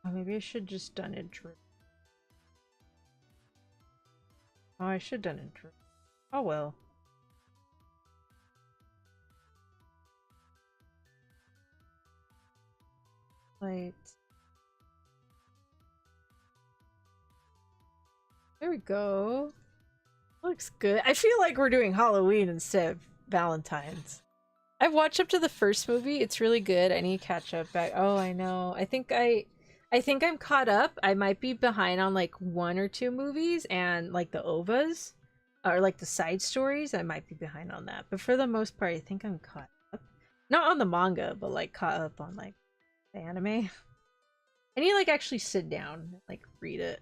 oh, maybe I should just done it drip. Oh, I should done it drip. Oh well. Light. There we go. Looks good. I feel like we're doing Halloween instead of Valentine's. I've watched up to the first movie. It's really good. I need to catch up back. Oh, I know. I think I'm caught up. I might be behind on like one or two movies and like the OVAs or like the side stories. I might be behind on that. But for the most part, I think I'm caught up. Not on the manga, but like caught up on like the anime. I need to like actually sit down and like read it.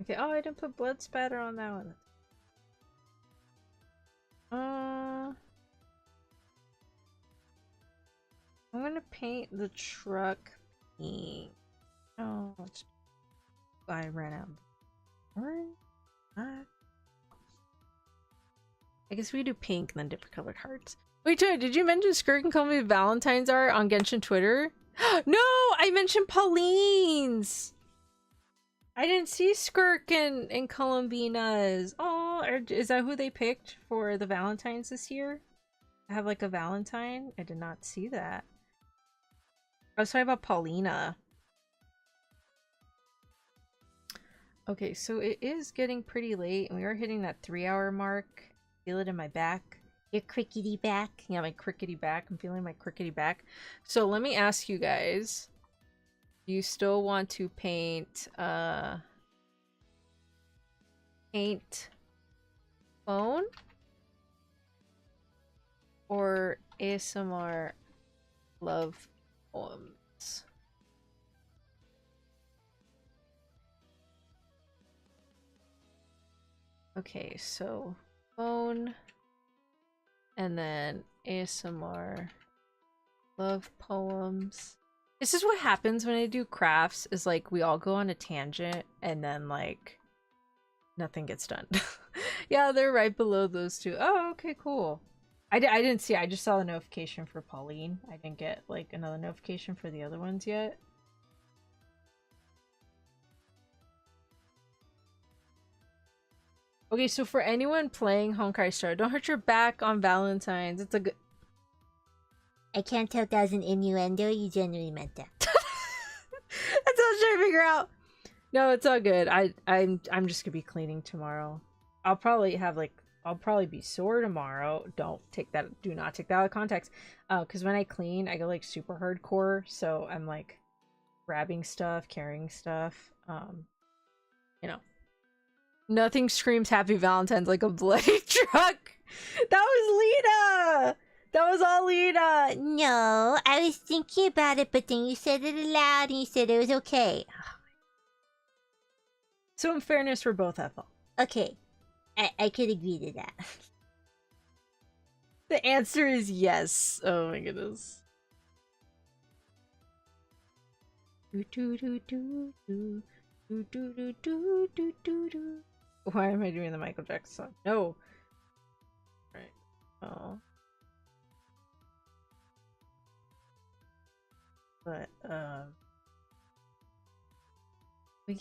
Okay, oh, I didn't put blood spatter on that one. I'm gonna paint the truck pink. Oh, I ran out of orange. I guess we do pink and then different colored hearts. Wait, Joey, did you mention Skirt and Call Me Valentine's art on Genshin Twitter? No, I mentioned Pauline's. I didn't see Skirk and Columbina's. Oh, is that who they picked for the Valentines this year? I have like a Valentine? I did not see that. I was talking about Paulina. Okay, so it is getting pretty late and we are hitting that 3-hour mark. Feel it in my back. Your crickety back. Yeah, my crickety back. I'm feeling my crickety back. So let me ask you guys. You still want to paint phone or ASMR love poems? Okay, so phone and then ASMR love poems. This is what happens when I do crafts, is like we all go on a tangent and then like nothing gets done. Yeah, they're right below those two. Oh, okay, cool. I didn't see, I just saw the notification for Pauline. I didn't get like another notification for the other ones yet. Okay, so for anyone playing Honkai Star, don't hurt your back on Valentine's. It's a good... I can't tell if that was an innuendo. You genuinely meant that. That's what I was trying to figure out. No, it's all good. I'm just gonna be cleaning tomorrow. I'll probably be sore tomorrow. Do not take that out of context. Because when I clean, I go like super hardcore. So I'm like grabbing stuff, carrying stuff. You know, nothing screams Happy Valentine's like a bloody truck. That was Lita. That was all Lena! No, I was thinking about it, but then you said it aloud and you said it was okay. So in fairness, we're both at fault. Okay, I could agree to that. The answer is yes. Oh my goodness. Why am I doing the Michael Jackson song? No. Right. Oh. But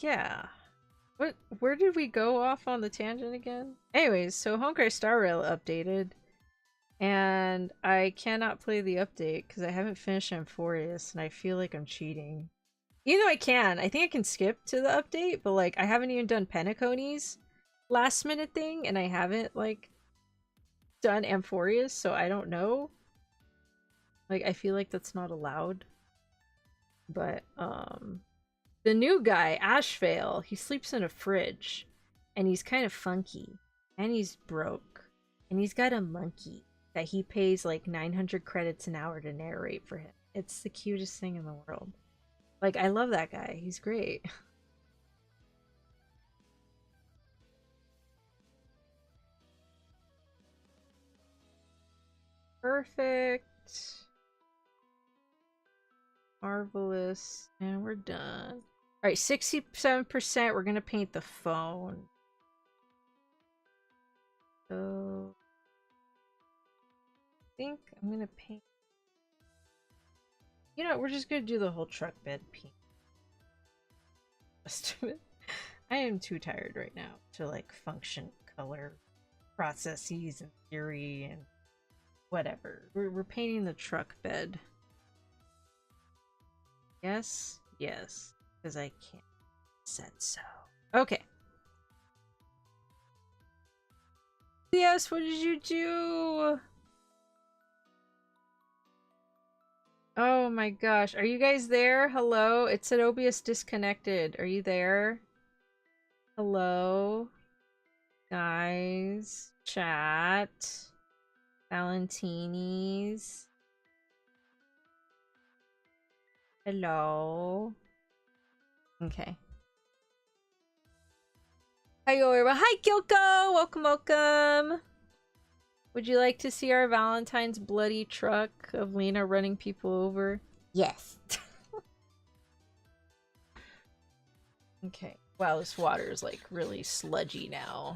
yeah. Where did we go off on the tangent again? Anyways, so Honkai Star Rail updated. And I cannot play the update because I haven't finished Amphorius and I feel like I'm cheating. Even though I can. I think I can skip to the update, but like I haven't even done Penacony's last minute thing and I haven't like done Amphorius, so I don't know. Like I feel like that's not allowed. But the new guy, Ashvale, he sleeps in a fridge and he's kind of funky and he's broke and he's got a monkey that he pays like 900 credits an hour to narrate for him. It's the cutest thing in the world. Like, I love that guy. He's great. Perfect. Marvelous. And we're done. Alright, 67%. We're gonna paint the phone. So... I think I'm gonna paint... You know, we're just gonna do the whole truck bed pink. I am too tired right now to like function color processes and theory and whatever. We're painting the truck bed. Yes, yes, because I can't. Said so. Okay. Yes, what did you do? Oh my gosh. Are you guys there? Hello? It said OBS disconnected. Are you there? Hello? Guys? Chat? Valentinis? Hello? Okay. Hi, Yorba. Hi, Kyoko! Welcome, welcome! Would you like to see our Valentine's bloody truck of Lena running people over? Yes. Okay. Wow, this water is like really sludgy now.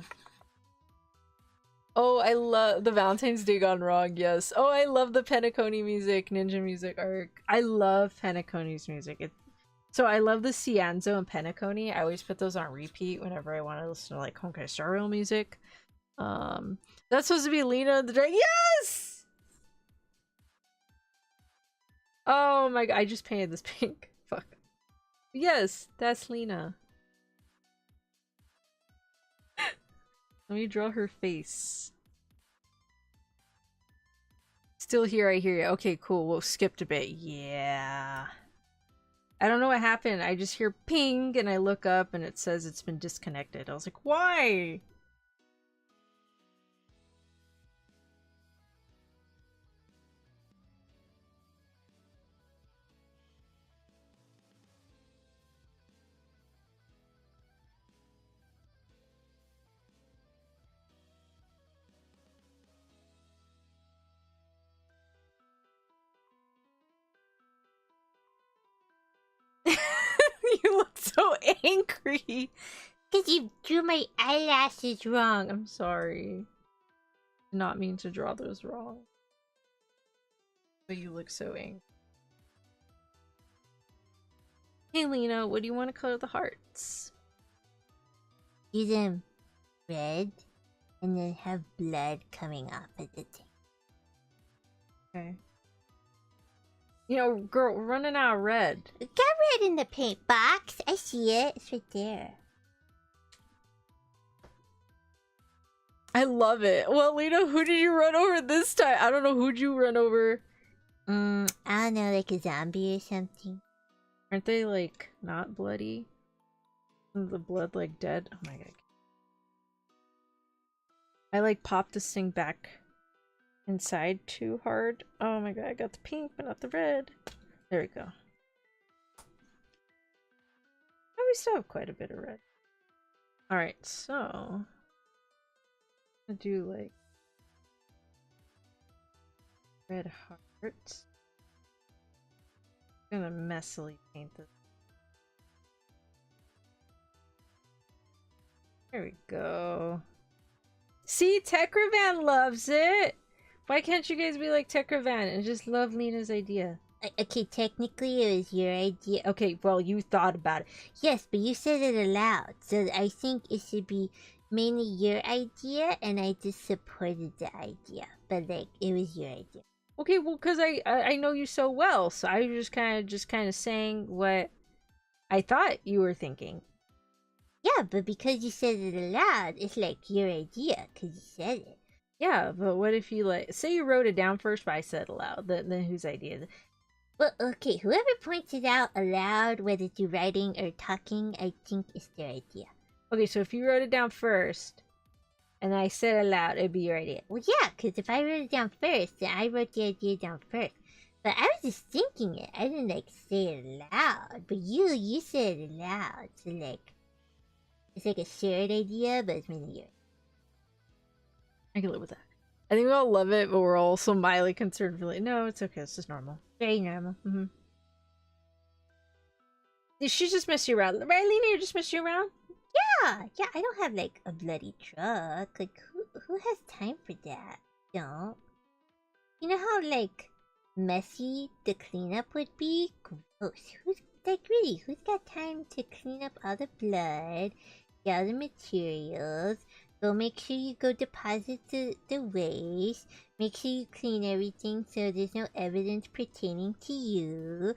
Oh, I love the Valentine's Day gone wrong, yes. Oh, I love the Penacony music, Ninja Music arc. I love Penacony's music. So I love the Cianzo and Penacony. I always put those on repeat whenever I want to listen to like Honkai Star Rail music. That's supposed to be Lena the Dragon. Yes! Oh my god, I just painted this pink. Fuck. Yes, that's Lena. Let me draw her face. Still here, I hear you. Okay, cool. We'll skip a bit. Yeah. I don't know what happened. I just hear ping and I look up and it says it's been disconnected. I was like, why? You look so angry. Because you drew my eyelashes wrong. I'm sorry. Did not mean to draw those wrong. But you look so angry. Hey Lena, what do you want to color the hearts? Do them red and then have blood coming off of the thing. Okay. You know, girl, we're running out of red. Got red in the paint box. I see it. It's right there. I love it. Well, Lena, who did you run over this time? I don't know who'd you run over. I don't know, like a zombie or something. Aren't they, like, not bloody? Isn't the blood, like, dead? Oh my god. I, like, popped this thing back inside too hard. Oh my god, I got the pink, but not the red. There we go. Oh, we still have quite a bit of red. Alright, so... I'm gonna do, like... red hearts. I'm gonna messily paint this. There we go. See, Tekravan loves it! Why can't you guys be like Tekravan and just love Lena's idea? Okay, technically it was your idea. Okay, well, you thought about it. Yes, but you said it aloud, so I think it should be mainly your idea, and I just supported the idea. But like, it was your idea. Okay, well, because I know you so well, so I was just kind of saying what I thought you were thinking. Yeah, but because you said it aloud, it's like your idea, because you said it. Yeah, but what if you, like, say you wrote it down first, but I said it aloud, then whose idea? Well, okay, whoever points it out aloud, whether through writing or talking, I think is their idea. Okay, so if you wrote it down first, and I said it aloud, it'd be your idea. Well, yeah, because if I wrote it down first, then I wrote the idea down first. But I was just thinking it. I didn't, like, say it aloud. But you said it aloud. So, like, it's like a shared idea, but it's mainly yours. I can live with that. I think we all love it, but we're also mildly concerned. Like, no, it's okay. It's just normal. Very normal. Mm-hmm. Did she just mess you around? Right, Lena? You just messed you around? Yeah, I don't have, like, a bloody truck. Like, who has time for that? Don't. You know how, like, messy the cleanup would be? Gross. Who's got time to clean up all the blood, get all the materials, go make sure you go deposit the waste, make sure you clean everything so there's no evidence pertaining to you,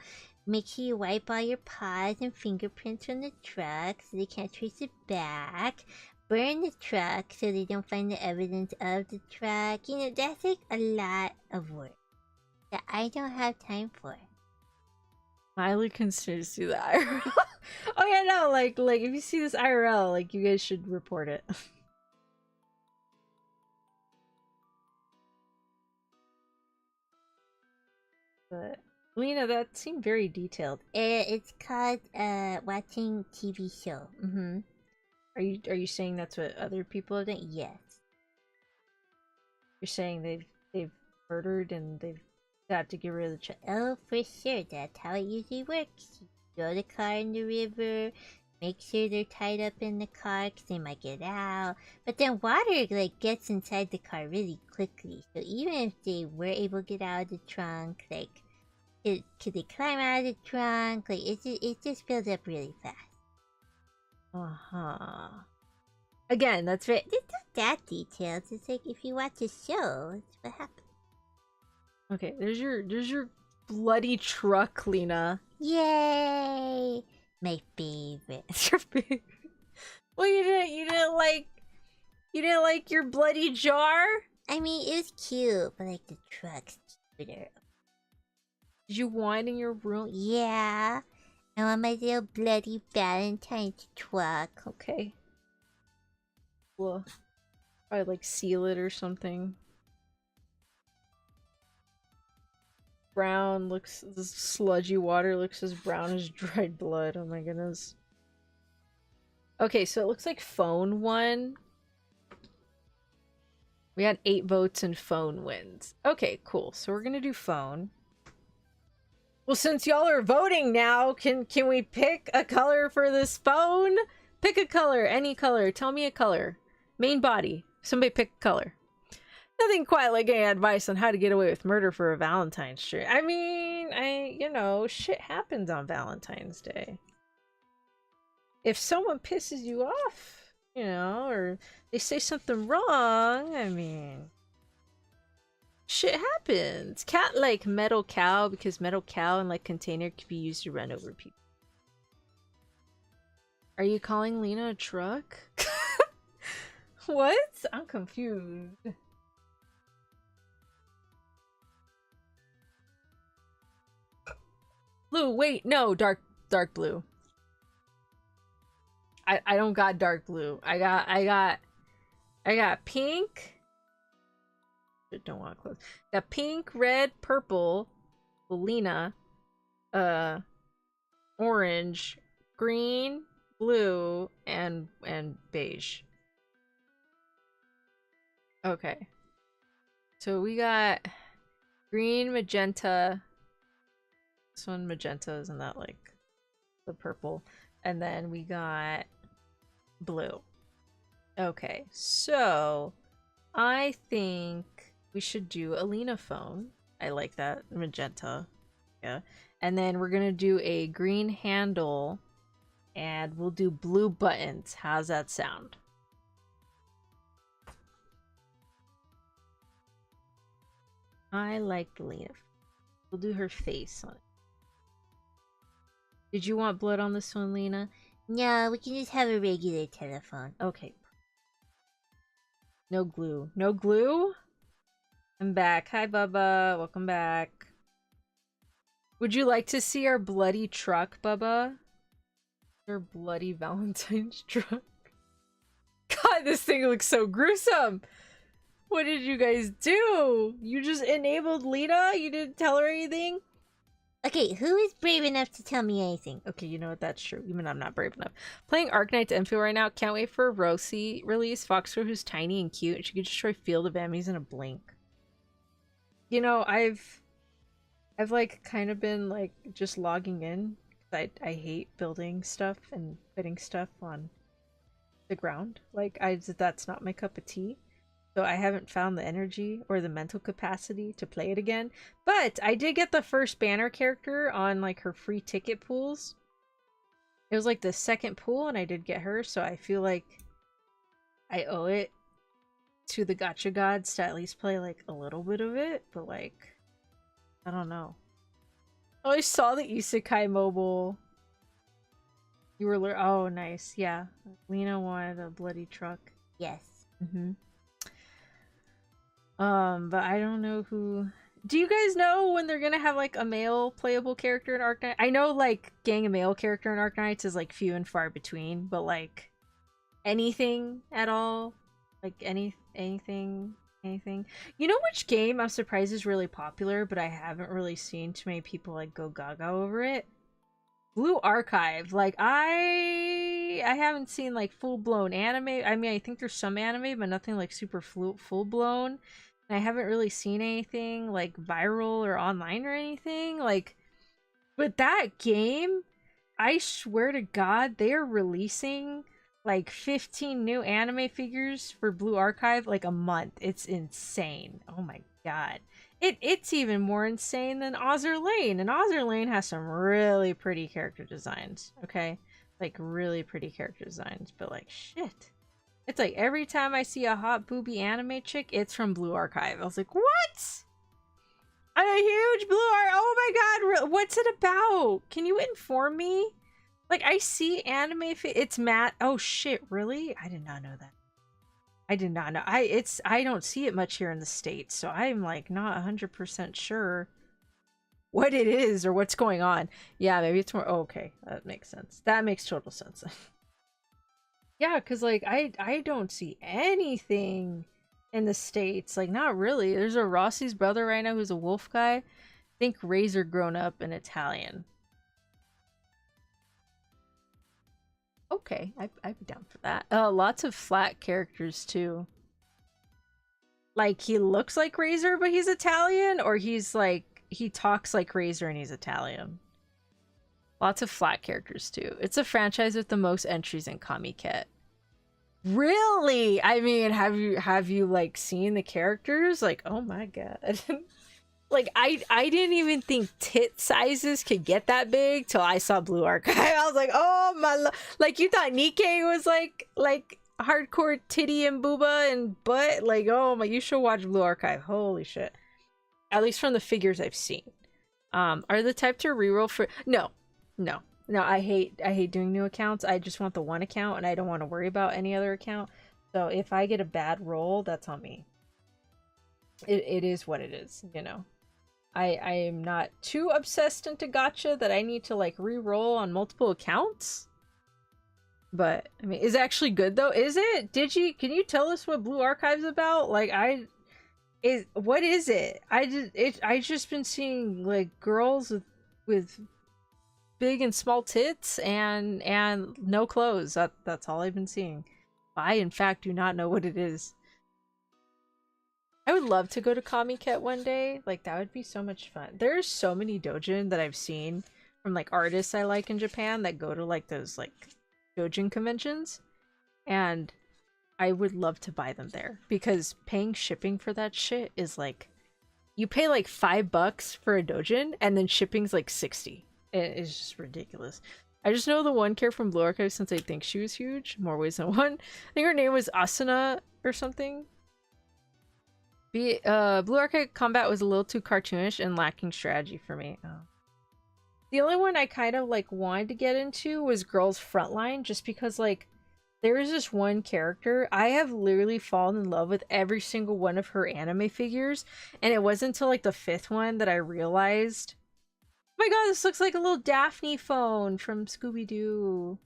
make sure you wipe all your paws and fingerprints from the truck so they can't trace it back, burn the truck so they don't find the evidence of the truck. You know, that's like a lot of work that I don't have time for. Miley considers do the IRL. Oh yeah, no, like if you see this IRL, like you guys should report it. But Lena, that seemed very detailed. It's called watching TV show. Are you saying that's what other people have done? Yes. You're saying they've murdered and they've got to get rid of the child. Oh, for sure. That's how it usually works. You throw the car in the river, make sure they're tied up in the car because they might get out. But then water, like, gets inside the car really quickly. So even if they were able to get out of the trunk, like, could they climb out of the trunk? Like, it just fills up really fast. Uh-huh. Again, that's it. It's not that detailed. It's like if you watch a show, that's what happens. Okay, there's your bloody truck, Lena. Yay! My favorite. It's your favorite. Well, you didn't like your bloody jar? I mean, it was cute, but like the truck's cuter. Did you want in your room? Yeah. I want my little bloody Valentine's truck. Okay. Well, probably like seal it or something. Brown looks, the sludgy water looks as brown as dried blood. Oh my goodness. Okay, so it looks like phone won. We had 8 votes and phone wins. Okay, cool. So we're gonna do phone. Well, since y'all are voting now, can we pick a color for this phone? Pick a color, any color. Tell me a color. Main body. Somebody pick a color. Nothing quite like any advice on how to get away with murder for a Valentine's Day. I mean, you know, shit happens on Valentine's Day. If someone pisses you off, you know, or they say something wrong, I mean, shit happens. Cat like metal cow because metal cow and like container could be used to run over people. Are you calling Lena a truck? What? I'm confused. Blue, wait, no, dark blue. I don't got dark blue. I got pink, don't want to close. Got pink, red, purple, Lena, orange, green, blue, and beige. Okay. So we got green, magenta. This one magenta, isn't that like the purple? And then we got blue. Okay, so I think we should do a Lena phone. I like that. Magenta. Yeah. And then we're gonna do a green handle and we'll do blue buttons. How's that sound? I like Lena. We'll do her face on it. Did you want blood on this one, Lena? No, we can just have a regular telephone. Okay. No glue. No glue? I'm back. Hi, Bubba. Welcome back. Would you like to see our bloody truck, Bubba? Our bloody Valentine's truck. God, this thing looks so gruesome. What did you guys do? You just enabled Lena? You didn't tell her anything? Okay, who is brave enough to tell me anything? Okay, you know what? That's true. Even I'm not brave enough. Playing Arknight's Enfield right now. Can't wait for a Rosie release. Foxgirl who's tiny and cute. She could destroy Field of Emmys in a blink. You know, I've like kind of been like just logging in. I hate building stuff and putting stuff on the ground. Like that's not my cup of tea. So I haven't found the energy or the mental capacity to play it again. But I did get the first banner character on like her free ticket pools. It was like the second pool and I did get her. So I feel like I owe it to the gacha gods to at least play like a little bit of it. But like, I don't know. Oh, I saw the Isekai mobile. You were oh, nice. Yeah. Lena wanted a bloody truck. Yes. But I don't know who. Do you guys know when they're gonna have like a male playable character in Arknight? I know like getting a male character in Arknights is like few and far between, but like anything at all, like anything. You know which game I'm surprised is really popular, but I haven't really seen too many people like go gaga over it? Blue Archive. Like I haven't seen like full blown anime. I mean, I think there's some anime, but nothing like super full blown. And I haven't really seen anything like viral or online or anything. Like, but that game, I swear to God, they are releasing like 15 new anime figures for Blue Archive like a month. It's insane. Oh my God. It's even more insane than Azur Lane, and Azur Lane has some really pretty character designs, okay? Like, really pretty character designs, but like, shit. It's like, every time I see a hot booby anime chick, it's from Blue Archive. I was like, what? I'm a huge Blue oh my God, what's it about? Can you inform me? Like, I see anime, it's Matt, oh shit, really? I did not know that. I did not know. I don't see it much here in the States, so I'm like not 100% sure what it is or what's going on. Yeah, maybe it's more. Oh, okay, that makes sense. That makes total sense. Yeah, because like I don't see anything in the States. Like, not really. There's a Rossi's brother right now who's a wolf guy. I think Razor grown up in Italian. Okay, I'd be down for that. Lots of flat characters too. Like, he looks like Razor, but he's Italian, or he's like, he talks like Razor and he's Italian. Lots of flat characters too. It's a franchise with the most entries in Kamiket. Really? I mean, have you like seen the characters? Like, oh my God. Like, I didn't even think tit sizes could get that big till I saw Blue Archive. I was like, oh my, like, you thought Nikkei was like hardcore titty and booba and butt? Like, oh my, you should watch Blue Archive. Holy shit. At least from the figures I've seen. Are the type to reroll for, no, I hate doing new accounts. I just want the one account and I don't want to worry about any other account. So if I get a bad roll, that's on me. It is what it is, you know. I am not too obsessed into gacha that I need to like re-roll on multiple accounts. But I mean, is it actually good though? Is it? Can you tell us what Blue Archive's about? Like, What is it? I just been seeing like girls with big and small tits and no clothes. That's all I've been seeing. I in fact do not know what it is. I would love to go to Comiket one day. Like that would be so much fun. There's so many doujin that I've seen from like artists I like in Japan that go to like those like doujin conventions, and I would love to buy them there because paying shipping for that shit is like you pay like $5 for a doujin and then shipping's like 60. It's just ridiculous. I just know the one character from Blue Archive since I think she was huge. More ways than one. I think her name was Asuna or something. Blue Archive combat was a little too cartoonish and lacking strategy for me. Oh. The only one I kind of like wanted to get into was Girls Frontline, just because like there is this one character I have literally fallen in love with every single one of her anime figures, and it wasn't until like the 5th one that I realized, oh my god, this looks like a little Daphne phone from Scooby-Doo.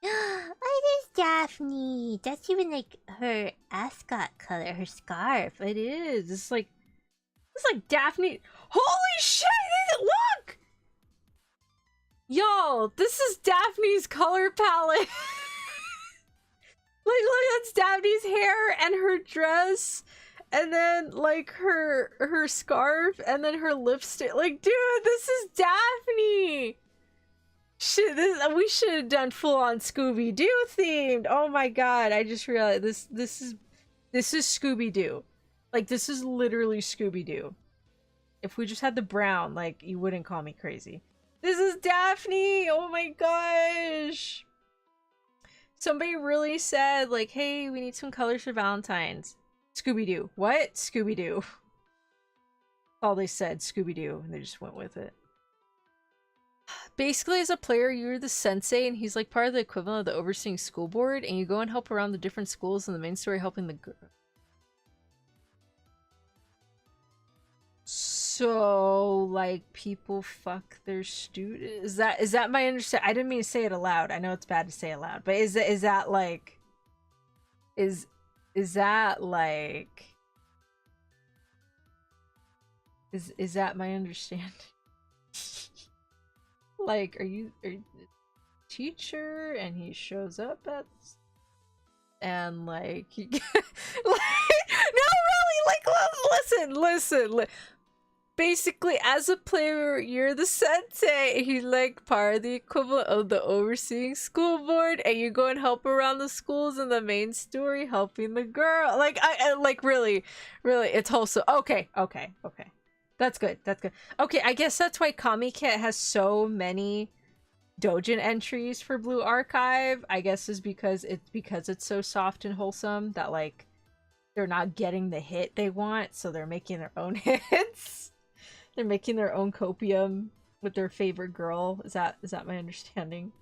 It is Daphne. That's even like her ascot color, her scarf. It is. It's like Daphne. Holy shit! Look! Yo, this is Daphne's color palette. Like, look, that's Daphne's hair and her dress, and then like her scarf, and then her lipstick. Like, dude, this is Daphne. Shit, we should have done full on Scooby-Doo themed. Oh my god, I just realized this is Scooby-Doo. Like, this is literally Scooby-Doo. If we just had the brown, like, you wouldn't call me crazy. This is Daphne! Oh my gosh! Somebody really said, like, hey, we need some colors for Valentine's. Scooby-Doo. What? Scooby-Doo. All they said, Scooby-Doo, and they just went with it. Basically, as a player, you're the sensei, and he's like part of the equivalent of the overseeing school board, and you go and help around the different schools in the main story, helping the girl. So, like, people fuck their students? Is that my understanding? I didn't mean to say it aloud. I know it's bad to say it aloud, but is that like is that like is that my understanding? Like, are you teacher and he shows up at and like he like no really like listen basically as a player you're the sensei, he's like part of the equivalent of the overseeing school board, and you go and help around the schools in the main story helping the girl. Like I like really it's wholesome. Okay that's good. Okay, I guess that's why Comiket has so many doujin entries for Blue Archive. I guess is because it's so soft and wholesome that like they're not getting the hit they want, so they're making their own hits. They're making their own copium with their favorite girl. Is that my understanding?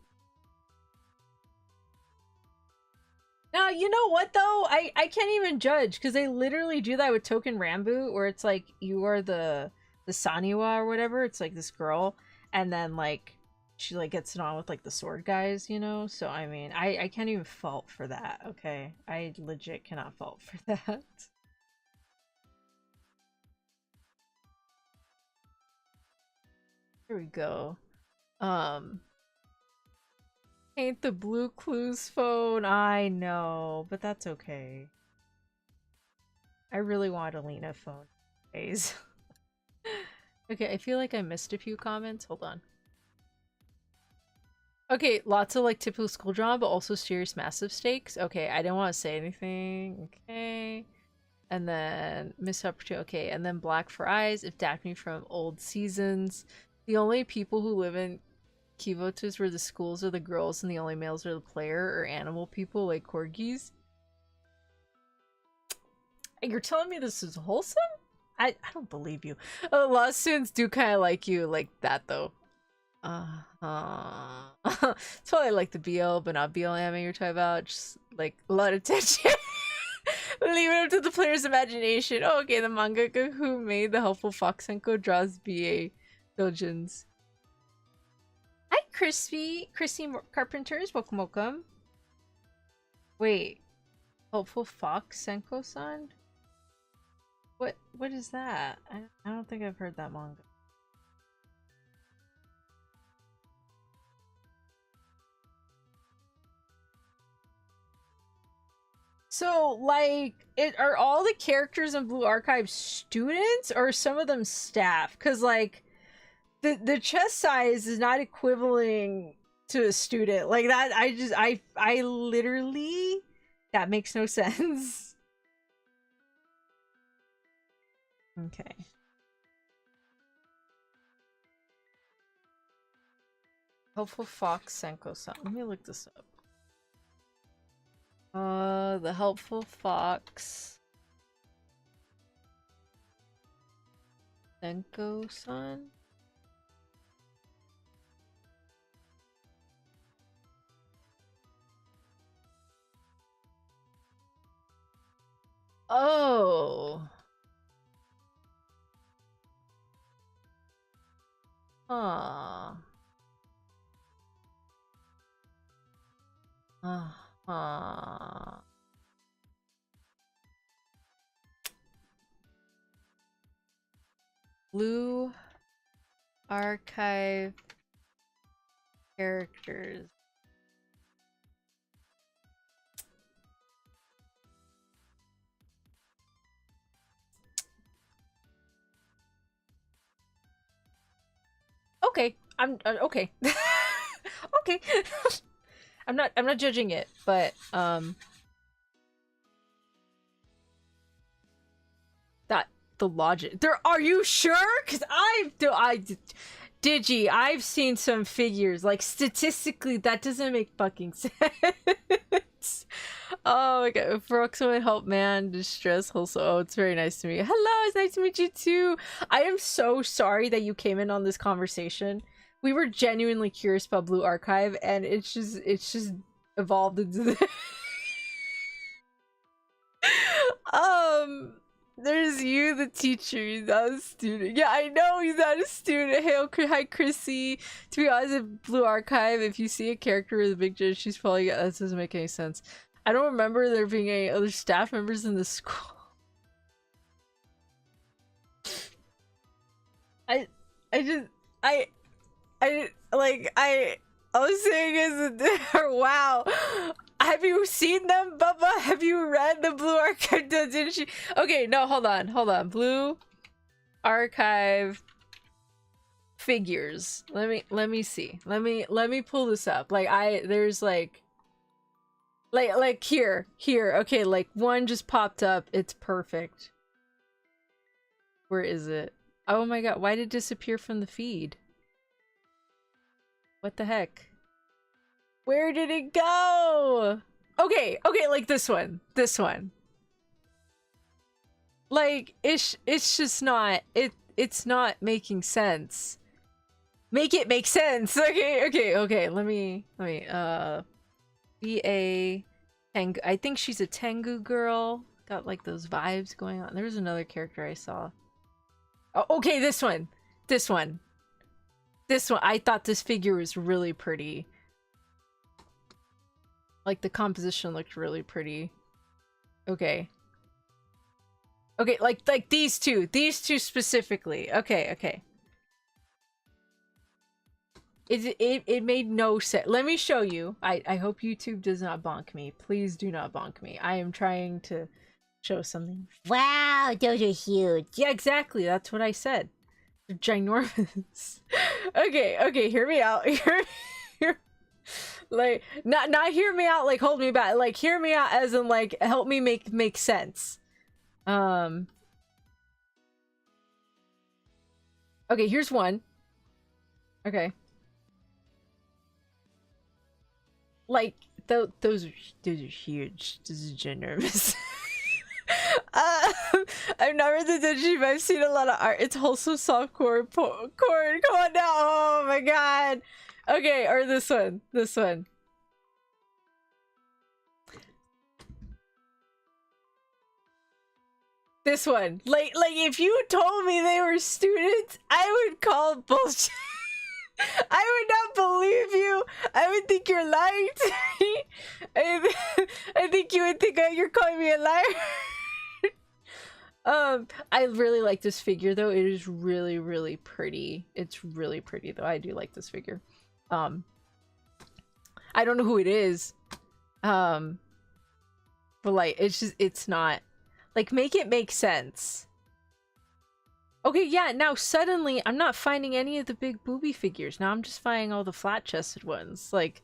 Now, you know what though? I can't even judge because they literally do that with Token Rambu, where it's like you are the Saniwa or whatever. It's like this girl, and then like she like gets it on with like the sword guys, you know? So I mean, I can't even fault for that, okay? I legit cannot fault for that. Here we go. Ain't the Blue Clues phone. I know, but that's okay. I really want a Lena phone days. Okay, I feel like I missed a few comments. Hold on. Okay, lots of like typical school drama, but also serious massive stakes. Okay, I didn't want to say anything. Okay. And then Miss Opportunity. Okay, and then Black for Eyes. If Daphne from old seasons. The only people who live in Kivotus where the schools are the girls and the only males are the player, or animal people like corgis. You're telling me this is wholesome? I don't believe you. A lot of students do kind of like you like that though. It's probably like the BL but not BL anime you're talking about. Just like a lot of tension. Leave it up to the player's imagination. Oh, okay, the mangaka who made the helpful Fox Senko draws BA doujins. Hi, Chrissy Carpenters. Welcome. Wait. Helpful Fox Senko-san? What is that? I don't think I've heard that manga. So, like, are all the characters in Blue Archive students or are some of them staff? Because, like, the chest size is not equivalent to a student. Like, that, I literally, that makes no sense. Okay. Helpful Fox Senko-san. Let me look this up. The Helpful Fox Senko-san? Oh. Huh. Uh-huh. Blue Archive characters. Okay, I'm okay. Okay. I'm not judging it, but that the logic. Are you sure? Cuz Digi, I've seen some figures. Like, statistically, that doesn't make fucking sense. Oh my god. Proximate help man, distress also. Oh, it's very nice to meet you. Hello, it's nice to meet you too. I am so sorry that you came in on this conversation. We were genuinely curious about Blue Archive, and it's just evolved into the there's you, the teacher. He's not a student. Yeah, I know he's not a student. Hey, hi, Chrissy. To be honest, in Blue Archive, if you see a character with a big judge, she's probably... That doesn't make any sense. I don't remember there being any other staff members in the school. I was saying is wow. Have you seen them, Bubba? Have you read the Blue Archive? Didn't she? Okay, no, hold on. Blue Archive figures. Let me see. Let me pull this up. Like, there's like here. Okay, like one just popped up. It's perfect. Where is it? Oh my god, why did it disappear from the feed? What the heck? Where did it go? Okay, like this one. Like, it's just not, it's not making sense. Make it make sense. Okay. Let me, be a Tengu. I think she's a Tengu girl. Got like those vibes going on. There was another character I saw. Oh, okay, this one. I thought this figure was really pretty. Like, the composition looked really pretty. Okay, like these two specifically. Okay. It made no sense. Let me show you. I hope YouTube does not bonk me. Please do not bonk me. I am trying to show something. Wow, those are huge. Yeah, exactly. That's what I said. They're ginormous. Okay, hear me out. Like, not hear me out like hold me back. Like, hear me out as in like help me make sense. Okay, here's one. Okay. Like, those are huge. This is ginormous. I've never read the Denji, but I've seen a lot of art. It's wholesome softcore porn. Come on now. Oh my god. Okay, or this one. This one. Like if you told me they were students, I would call bullshit. I would not believe you. I would think you're lying to me. I think you would think you're calling me a liar. I really like this figure though. It is really, really pretty. It's really pretty though. I do like this figure. I don't know who it is. But like, it's not like, make it make sense. Okay, yeah, now suddenly I'm not finding any of the big booby figures. Now I'm just finding all the flat chested ones. Like,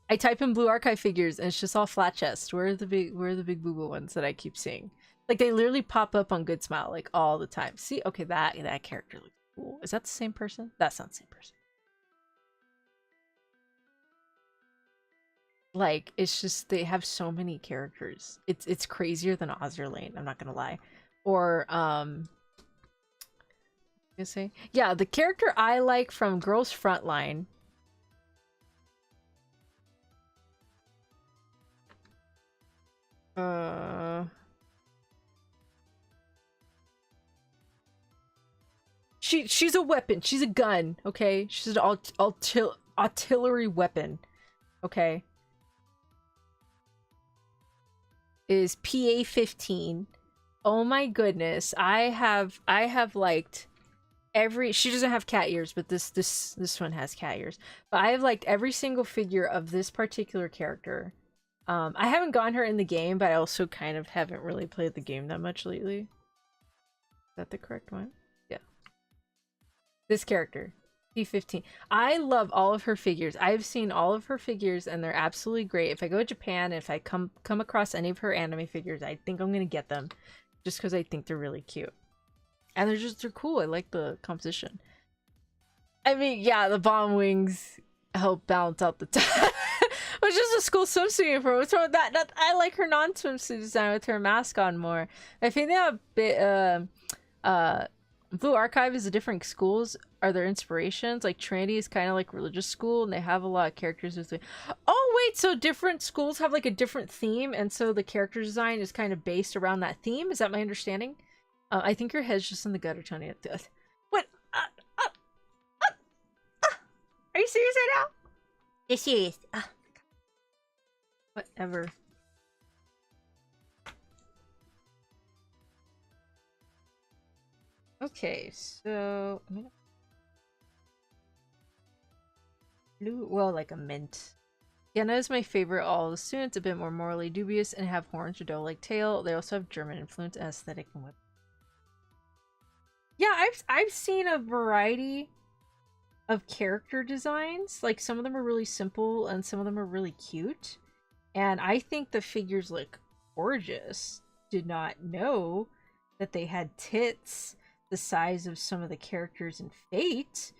I type in Blue Archive figures and it's just all flat chest. Where are the big boo ones that I keep seeing? Like, they literally pop up on Good Smile like all the time. See, okay, that character looks cool. Is that the same person? That's not the same person. Like, it's just, they have so many characters. It's crazier than Ozerlane, I'm not gonna lie. Or you say, yeah, the character I like from Girls Frontline. She's a weapon. She's a gun. Okay, she's an artillery weapon. Okay, is PA-15. Oh my goodness, I have liked every. She doesn't have cat ears, but this one has cat ears. But I have liked every single figure of this particular character. I haven't gotten her in the game, but I also kind of haven't really played the game that much lately. Is that the correct one? Yeah. This character, P15. I love all of her figures. I've seen all of her figures, and they're absolutely great. If I go to Japan, if I come across any of her anime figures, I think I'm gonna get them, just because I think they're really cute. And they're cool. I like the composition. I mean, yeah, the bomb wings help balance out the time. Which is a school swimsuit uniform. What's wrong with that? I like her non-swimsuit design with her mask on more. I think they have a bit, Blue Archive is the different schools are their inspirations. Like, Trinity is kind of like religious school, and they have a lot of characters with the... Oh, wait, so different schools have, like, a different theme, and so the character design is kind of based around that theme? Is that my understanding? I think your head's just in the gutter, Tony. What? Are you serious right now? They're serious. Whatever. Okay, so blue, well, like a mint. Yenna is my favorite. All the students a bit more morally dubious and have horns or doe-like tail. They also have German influence and aesthetic and whip. Yeah, I've seen a variety of character designs. Like, some of them are really simple and some of them are really cute. And I think the figures look gorgeous. Did not know that they had tits the size of some of the characters in Fate.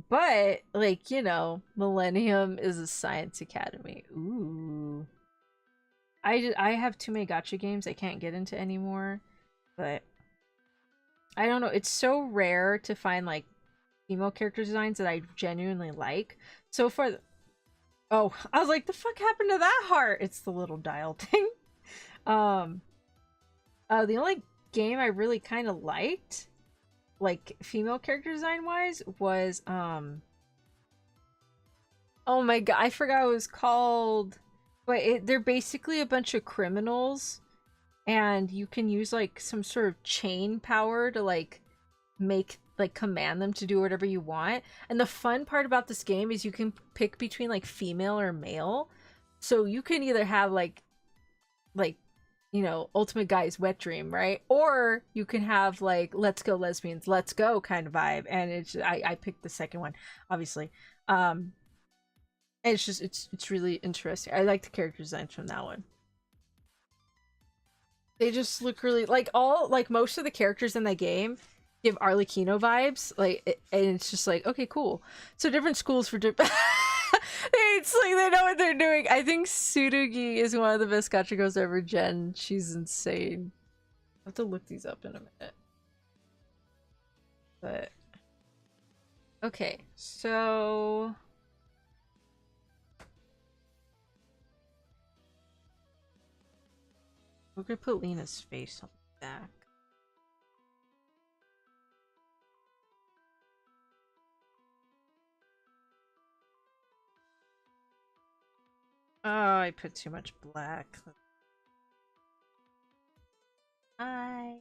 But, like, you know, Millennium is a science academy. Ooh. I have too many gacha games I can't get into anymore. But I don't know. It's so rare to find, like, female character designs that I genuinely like. So far... Oh, I was like, the fuck happened to that heart? It's the little dial thing. The only game I really kind of liked, like, female character design wise, was oh my god, I forgot what it was called. But they're basically a bunch of criminals, and you can use, like, some sort of chain power to, like, command them to do whatever you want. And the fun part about this game is you can pick between, like, female or male. So you can either have, like, you know, Ultimate Guy's wet dream, right? Or you can have, like, let's go lesbians, let's go kind of vibe. And it's I picked the second one, obviously. And it's just it's really interesting. I like the character designs from that one. They just look really, like, most of the characters in that game give Arlecchino vibes, like, and it's just like, okay, cool. So different schools for different... It's like they know what they're doing. I think Tsurugi is one of the best gacha girls ever. Jen, she's insane. I have to look these up in a minute. But okay, so we're gonna put Lena's face on the back. Oh, I put too much black. Hi.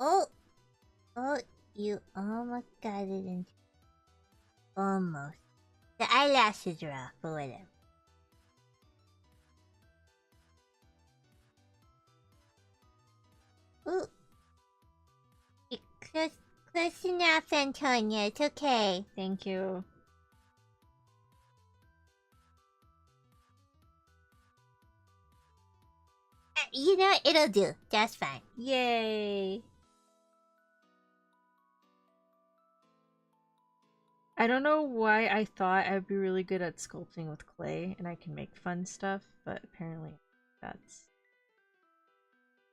Oh! Oh, you almost got it in. Almost. The eyelashes are off, but whatever. Ooh. Close enough, Antonia. It's okay. Thank you. You know, it'll do. Just fine. Yay! I don't know why I thought I'd be really good at sculpting with clay and I can make fun stuff, but apparently that's...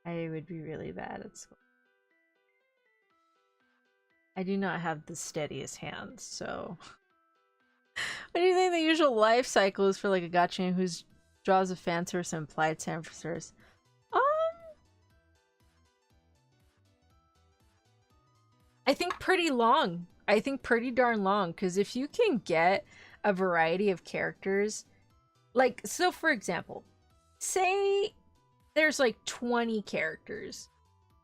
I would be really bad at sculpting. I do not have the steadiest hands, so... What do you think the usual life cycle is for like a gacha who draws a fan source and applied fan source? I think pretty long. I think pretty darn long, because if you can get a variety of characters, like, so for example, say there's like 20 characters,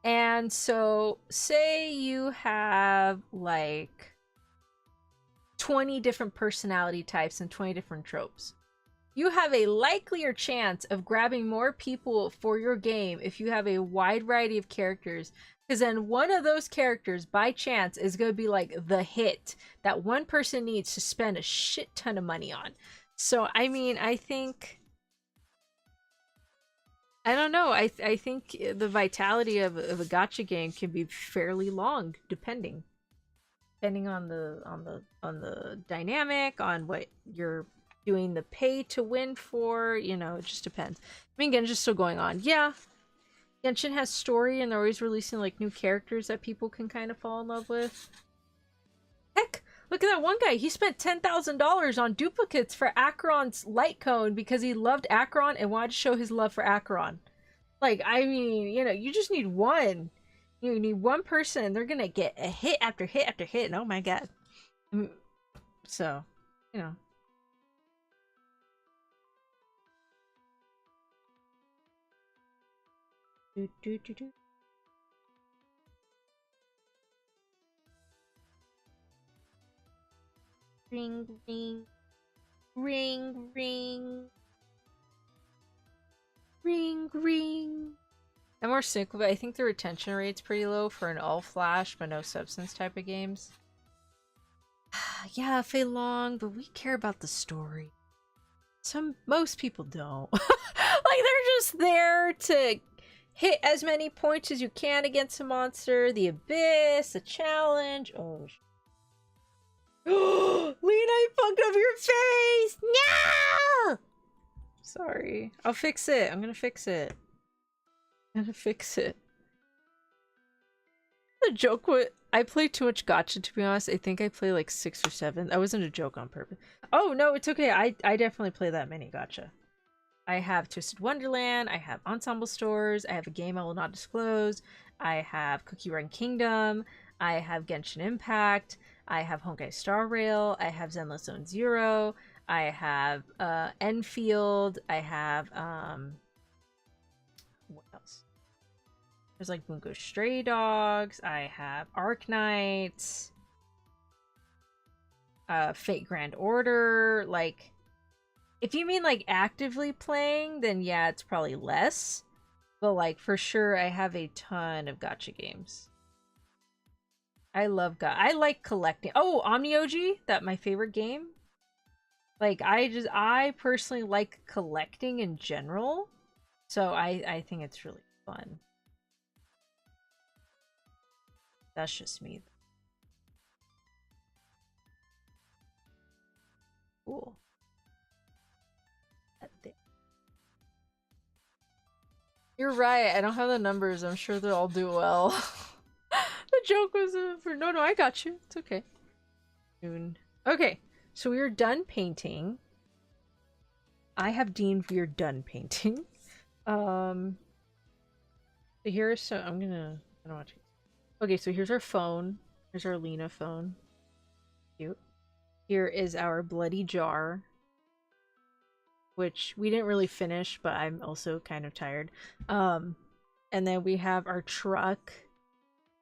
and so say you have like 20 different personality types and 20 different tropes. You have a likelier chance of grabbing more people for your game if you have a wide variety of characters, because then one of those characters, by chance, is going to be like the hit that one person needs to spend a shit ton of money on. So, I mean, I think... I don't know. I think the vitality of a gacha game can be fairly long, depending on the dynamic, on what you're doing the pay to win for. You know, it just depends. I mean, Genshin's still going on. Yeah, Genshin has story, and they're always releasing like new characters that people can kind of fall in love with. Heck, look at that one guy. He spent $10,000 on duplicates for Acheron's light cone because he loved Acheron and wanted to show his love for Acheron. Like, I mean, you know, you just need one. You need one person, and they're gonna get a hit after hit after hit, and oh my god. So, you know. Do, do, do, do. Ring, ring. Ring, ring. Ring, ring. I'm more sick of it. I think the retention rate's pretty low for an all flash but no substance type of games. Yeah, Fei Long, but we care about the story. Most people don't. Like, they're just there to hit as many points as you can against a monster, the abyss, a challenge. Oh, Lena, I fucked up your face! No! Sorry. I'll fix it. I'm gonna fix it. The joke was I play too much gacha, to be honest. I think I play like 6 or 7. That wasn't a joke on purpose. Oh no, it's okay. I definitely play that many gacha. I have Twisted Wonderland, I have Ensemble Stores, I have a game I will not disclose, I have Cookie Run Kingdom, I have Genshin Impact, I have Honkai Star Rail, I have Zenless Zone Zero, I have Enfield, I have what else? There's like Bungo Stray Dogs, I have Arknights, Fate Grand Order. Like, if you mean like actively playing, then yeah, it's probably less. But like, for sure, I have a ton of gacha games. I like collecting. Oh, Omnioji, that my favorite game. Like, I personally like collecting in general. So I think it's really fun. That's just me. Cool. You're right. I don't have the numbers. I'm sure they'll all do well. The joke was for no, I got you. It's okay. Okay, so we are done painting. I have deemed we are done painting. So here's so I don't watch it. Okay, so here's our phone. Here's our Lena phone. Cute. Here is our bloody jar, which we didn't really finish, but I'm also kind of tired. And then we have our truck.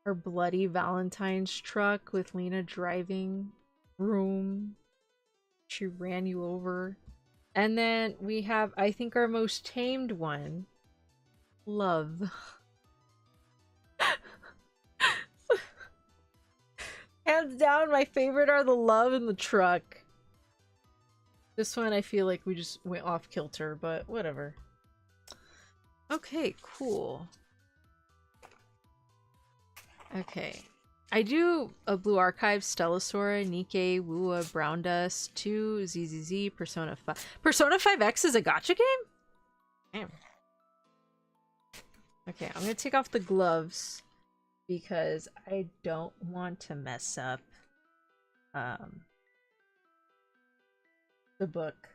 Her bloody Valentine's truck with Lena driving. Room. She ran you over. And then we have, I think, our most tamed one. Love. Hands down, my favorite are the love and the truck. This one, I feel like we just went off kilter, but whatever. Okay, cool. Okay. I do a Blue Archive, Stellasaura, Nike, Wua, Brown Dust, 2, ZZZ, Persona 5. Persona 5X is a gacha game? Damn. Okay, I'm gonna take off the gloves because I don't want to mess up the book.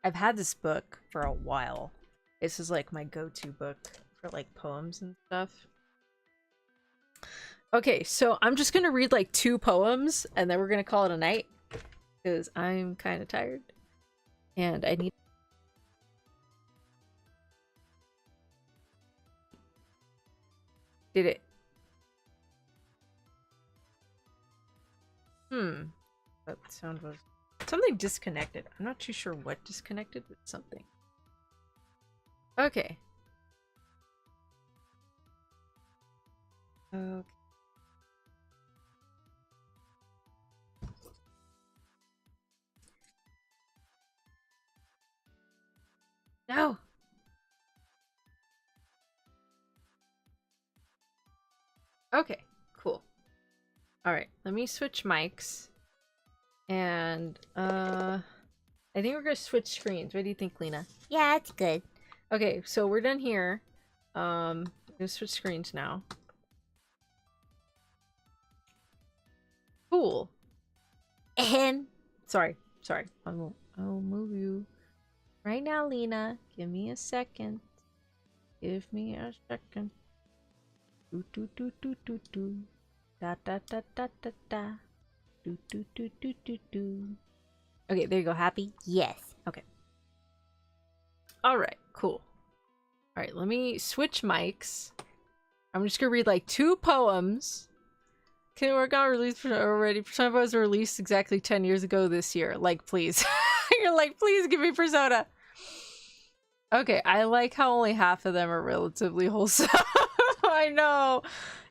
I've had this book for a while. This is like my go-to book for like poems and stuff. Okay, so I'm just gonna read like 2 poems and then we're gonna call it a night because I'm kind of tired and I need. Did it? That sound was something disconnected. I'm not too sure what disconnected, but something. Okay. Okay. No. Okay, cool. All right, let me switch mics. And I think we're gonna switch screens. What do you think, Lena? Yeah, that's good. Okay, so we're done here. I'm gonna switch screens now. Cool. Sorry. I'll move you. Right now, Lena. Give me a second. Give me a second. Do do do do do do. Da da da da da da. Do do do do do do. Okay, there you go. Happy? Yes. Okay. Alright, cool. Alright, let me switch mics. I'm just gonna read like 2 poems. Okay, we're gonna release already. Persona was released exactly 10 years ago this year. Like, please. You're like, please give me Persona. Okay, I like how only half of them are relatively wholesome. I know.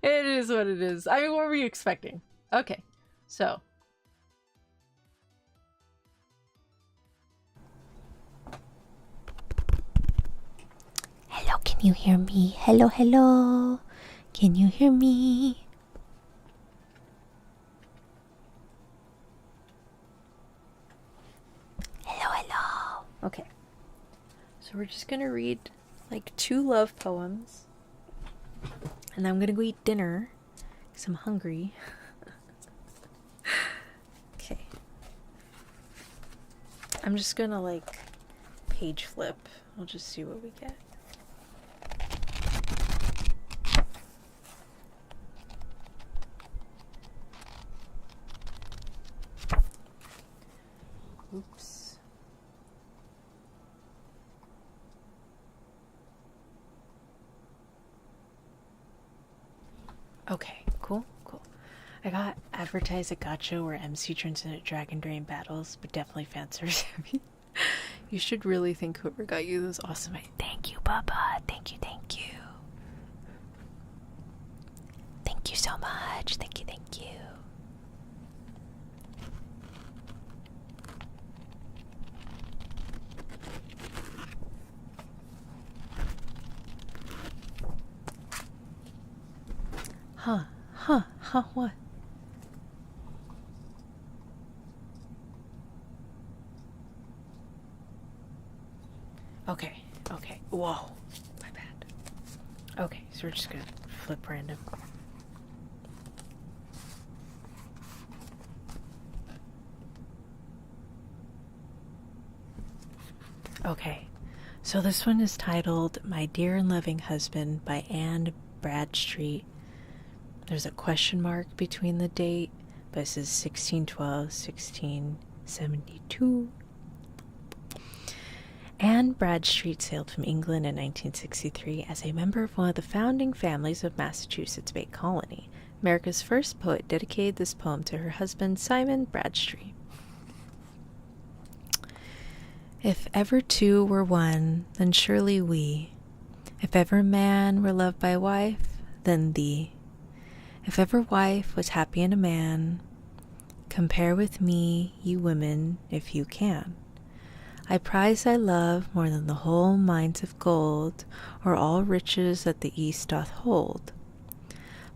It is what it is. I mean, what were you expecting? Okay, so. Hello, can you hear me? Hello, hello. Can you hear me? Hello, hello. Okay. So we're just gonna read like 2 love poems. And then I'm gonna go eat dinner. Because I'm hungry. Okay. I'm just gonna like page flip. We'll just see what we get. Oops. Okay, cool. I got advertised a gacha where MC turns into Dragon Drain battles, but definitely fan service heavy. You should really thank whoever got you those awesome. Thank you, Baba. Thank you. Thank you so much. Thank you. Huh, what? Okay. Whoa, my bad. Okay, so we're just gonna flip random. Okay, so this one is titled My Dear and Loving Husband by Anne Bradstreet. There's a question mark between the date, but it says 1612, 1672. Anne Bradstreet sailed from England in 1963 as a member of one of the founding families of Massachusetts Bay Colony. America's first poet dedicated this poem to her husband, Simon Bradstreet. If ever two were one, then surely we. If ever man were loved by wife, then thee. If ever wife was happy in a man, compare with me, you women, if you can. I prize thy love more than the whole mines of gold, or all riches that the east doth hold.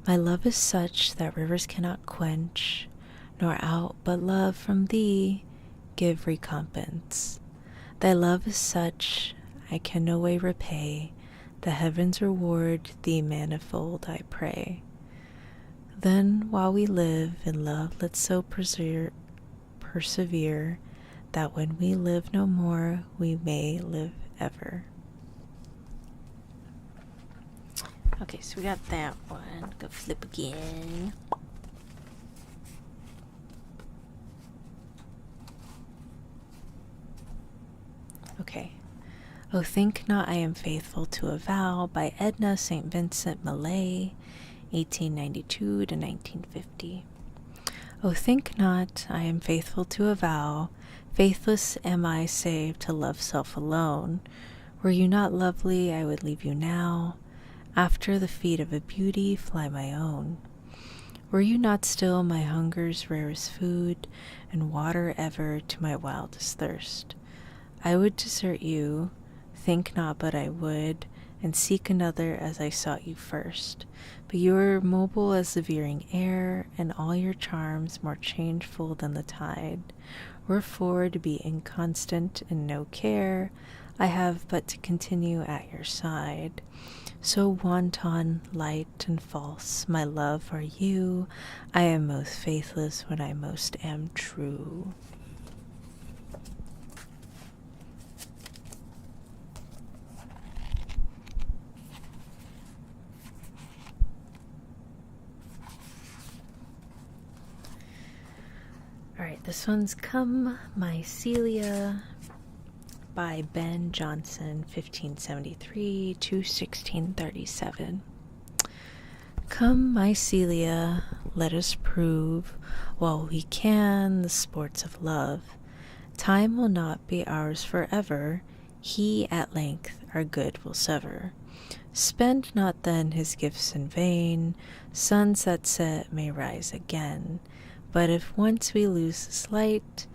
My love is such that rivers cannot quench, nor out but love from thee give recompense. Thy love is such, I can no way repay, the heavens reward thee manifold, I pray. Then, while we live in love, let's so persevere, that when we live no more, we may live ever. Okay, so we got that one. Go flip again. Okay. Oh, think not I am faithful to a vow by Edna St. Vincent Millay, 1892 to 1950. Oh, think not I am faithful to a vow, faithless am I save to love self alone. Were you not lovely, I would leave you now, after the feet of a beauty fly my own. Were you not still my hunger's rarest food, and water ever to my wildest thirst, I would desert you, think not but I would, and seek another as I sought you first. But you are mobile as the veering air, and all your charms more changeful than the tide. Wherefore to be inconstant and no care, I have but to continue at your side. So wanton, light, and false, my love, are you. I am most faithless when I most am true. Alright, this one's Come My Celia by Ben Jonson, 1573 to 1637. Come, my Celia, let us prove, while we can, the sports of love. Time will not be ours forever, he at length our good will sever. Spend not then his gifts in vain, suns that set may rise again. But if once we lose this light,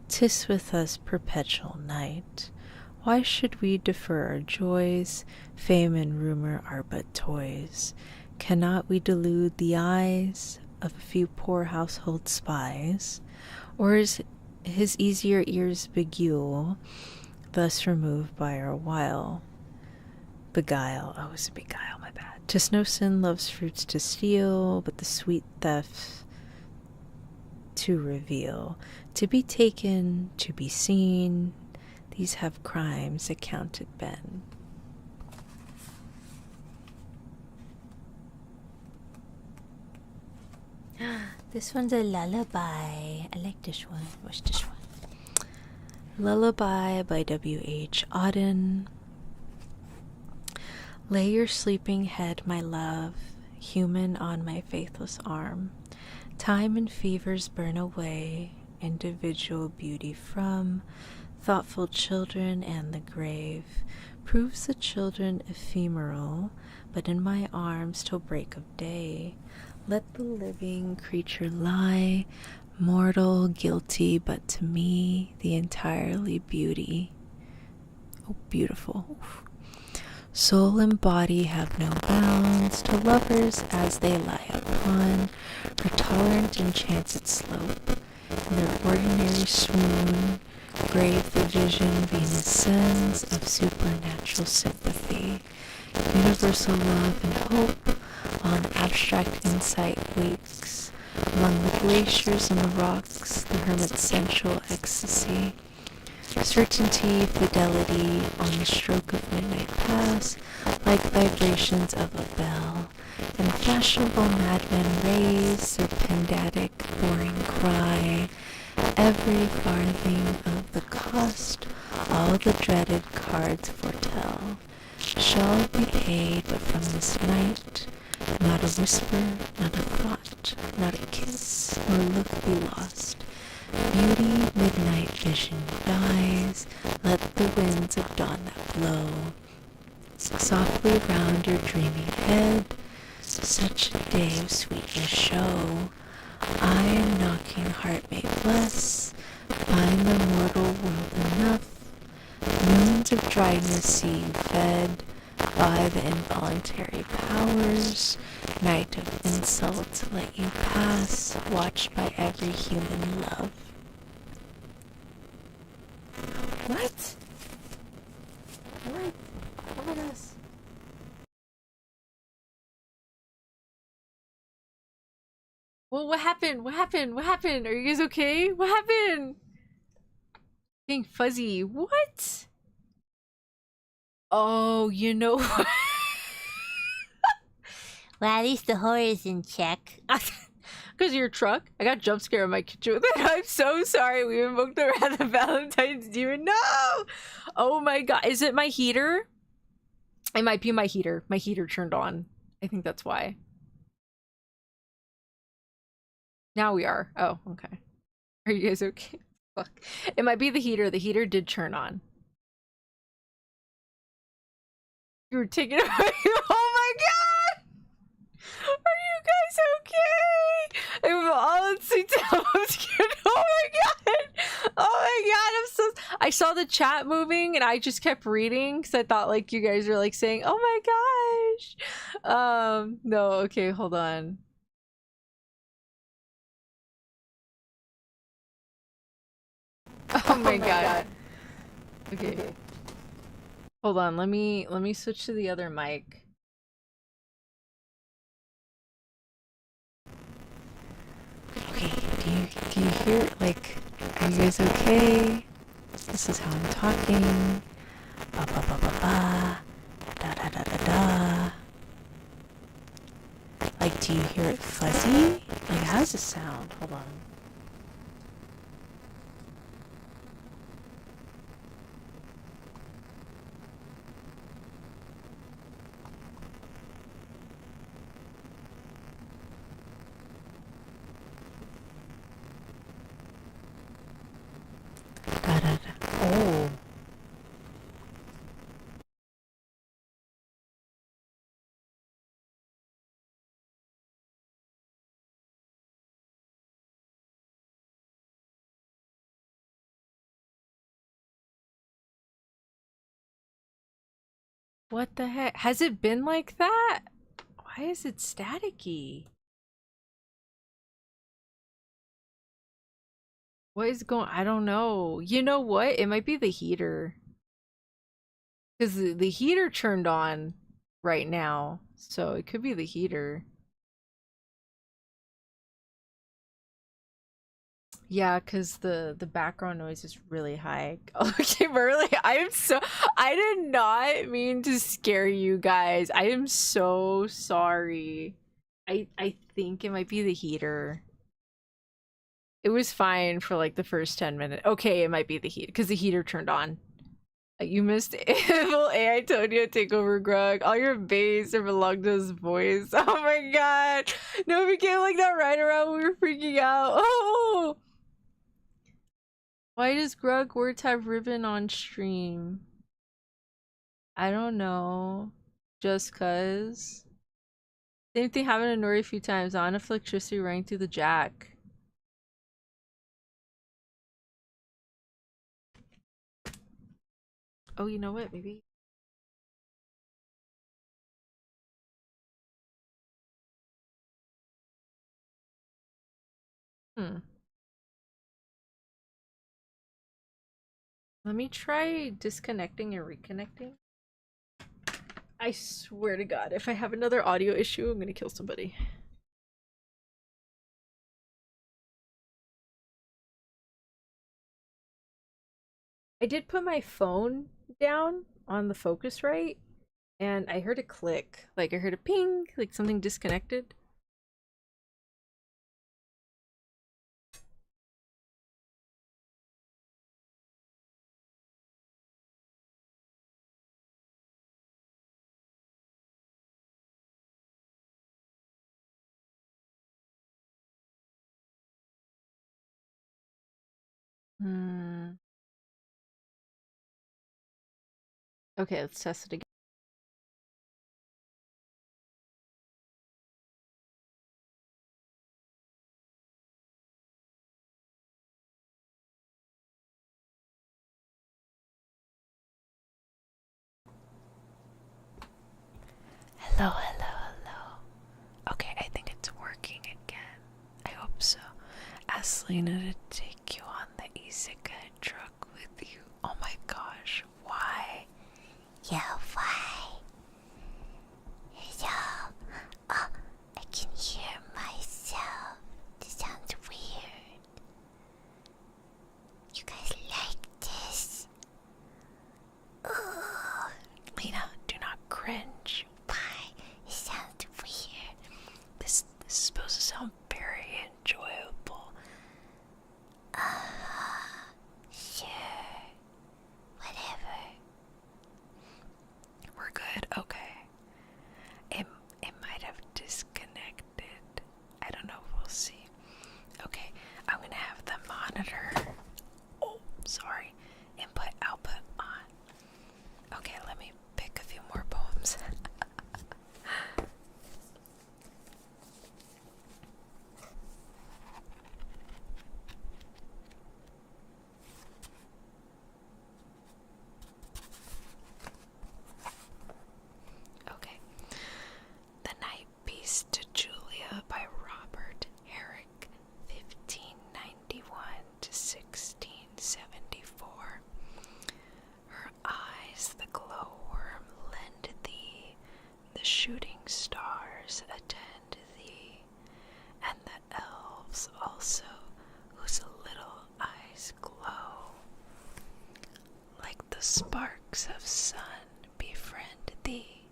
'tis with us perpetual night. Why should we defer our joys? Fame and rumor are but toys. Cannot we delude the eyes of a few poor household spies? Or is his easier ears beguile, thus removed by our wile? Beguile, oh, it's a beguile, my bad. 'Tis no sin loves fruits to steal, but the sweet theft to reveal. To be taken, to be seen, these have crimes accounted been. This one's a lullaby. I like this one. What's this one? Lullaby by W.H. Auden. Lay your sleeping head, my love, human on my faithless arm. Time and fevers burn away individual beauty from thoughtful children, and the grave proves the children ephemeral, but in my arms till break of day. Let the living creature lie, mortal, guilty, but to me the entirely beauty. Oh, beautiful. Oof. Soul and body have no bounds to lovers as they lie upon her tolerant enchanted slope. In their ordinary swoon, grave the vision Venus sends of supernatural sympathy. Universal love and hope on abstract insight wakes. Among the glaciers and the rocks, the hermit's sensual ecstasy. Certainty, fidelity, on the stroke of midnight pass, like vibrations of a bell, and fashionable madmen raise their pedantic, boring cry. Every farthing of the cost, all the dreaded cards foretell, shall be paid, but from this night Not a whisper, not a thought, not a kiss, nor look be lost. Beauty, midnight vision dies. Let the winds of dawn that blow softly round your dreaming head. Such a day of sweetness show. I am knocking, heart may bless. Find the mortal world enough. Moons of dryness see you fed by the involuntary powers. Night of insult let you pass, watched by every human love. What? What? Oh my gosh. Well, what happened? What happened? What happened? Are you guys okay? What happened? Being fuzzy. What? Oh, you know what? Well, at least the horror is in check. Because of your truck? I got jump scare in my kitchen with it. I'm so sorry. We invoked the wrath of Valentine's demon. No! Oh my god. Is it my heater? It might be my heater. My heater turned on. I think that's why. Now we are. Oh, okay. Are you guys okay? Fuck. It might be the heater. The heater did turn on. You were taking it away. Oh my god! Are you guys okay? I'm honestly I'm scared. Oh my god! Oh my god! I'm so. I saw the chat moving and I just kept reading because I thought like you guys were like saying, "Oh my gosh." No. Okay, hold on. Oh my god. Okay. Hold on. Let me switch to the other mic. Okay, do you hear, like, are you guys okay? This is how I'm talking. Ba ba ba ba ba. Da da da da da. Like, do you hear it fuzzy? Like, how does it sound? Hold on. Da da da. Oh. What the heck? Has it been like that? Why is it staticky? What is going? I don't know. You know what? It might be the heater. Because the heater turned on right now. So it could be the heater. Yeah, because the background noise is really high. Okay, Merle, I did not mean to scare you guys. I am so sorry. I think it might be the heater. It was fine for like the first 10 minutes. Okay, it might be the heat because the heater turned on. You missed Evil AI Antonia take over Grug. All your bass are belong to his voice. Oh my god. No, we became like that right around when we were freaking out. Oh! Why does Grug words have ribbon on stream? I don't know. Just cuz. Same thing happened to Nori a few times. On if electricity running through the jack. Oh, you know what? Maybe. Hmm. Let me try disconnecting and reconnecting. I swear to God, if I have another audio issue, I'm gonna kill somebody. I did put my phone down on the Focusrite, and I heard a click. Like, I heard a ping, like something disconnected. Hmm. Okay, let's test it again. Hello, hello, hello. Okay, I think it's working again. I hope so. Ask Lena to take you on the isekai truck with you. Oh my gosh, why? Yeah, why? Yeah. Oh, I can hear myself. This sounds weird. You guys like this? Ooh. Lena, do not cringe. Why? It sounds weird. This is supposed to sound very enjoyable. Sure. Whatever. We're good? Okay. It might have disconnected. I don't know, we'll see. Okay, I'm gonna have the monitor. Oh, sorry. Input, output on. Okay, let me pick a few more poems. Okay. The Night Piece to Julia by Robert Herrick, 1591 to 1674. Her eyes the glowworm lend thee, the shooting stars attend thee, and the elves also, whose little eyes glow. Like the sparks of sun befriend thee.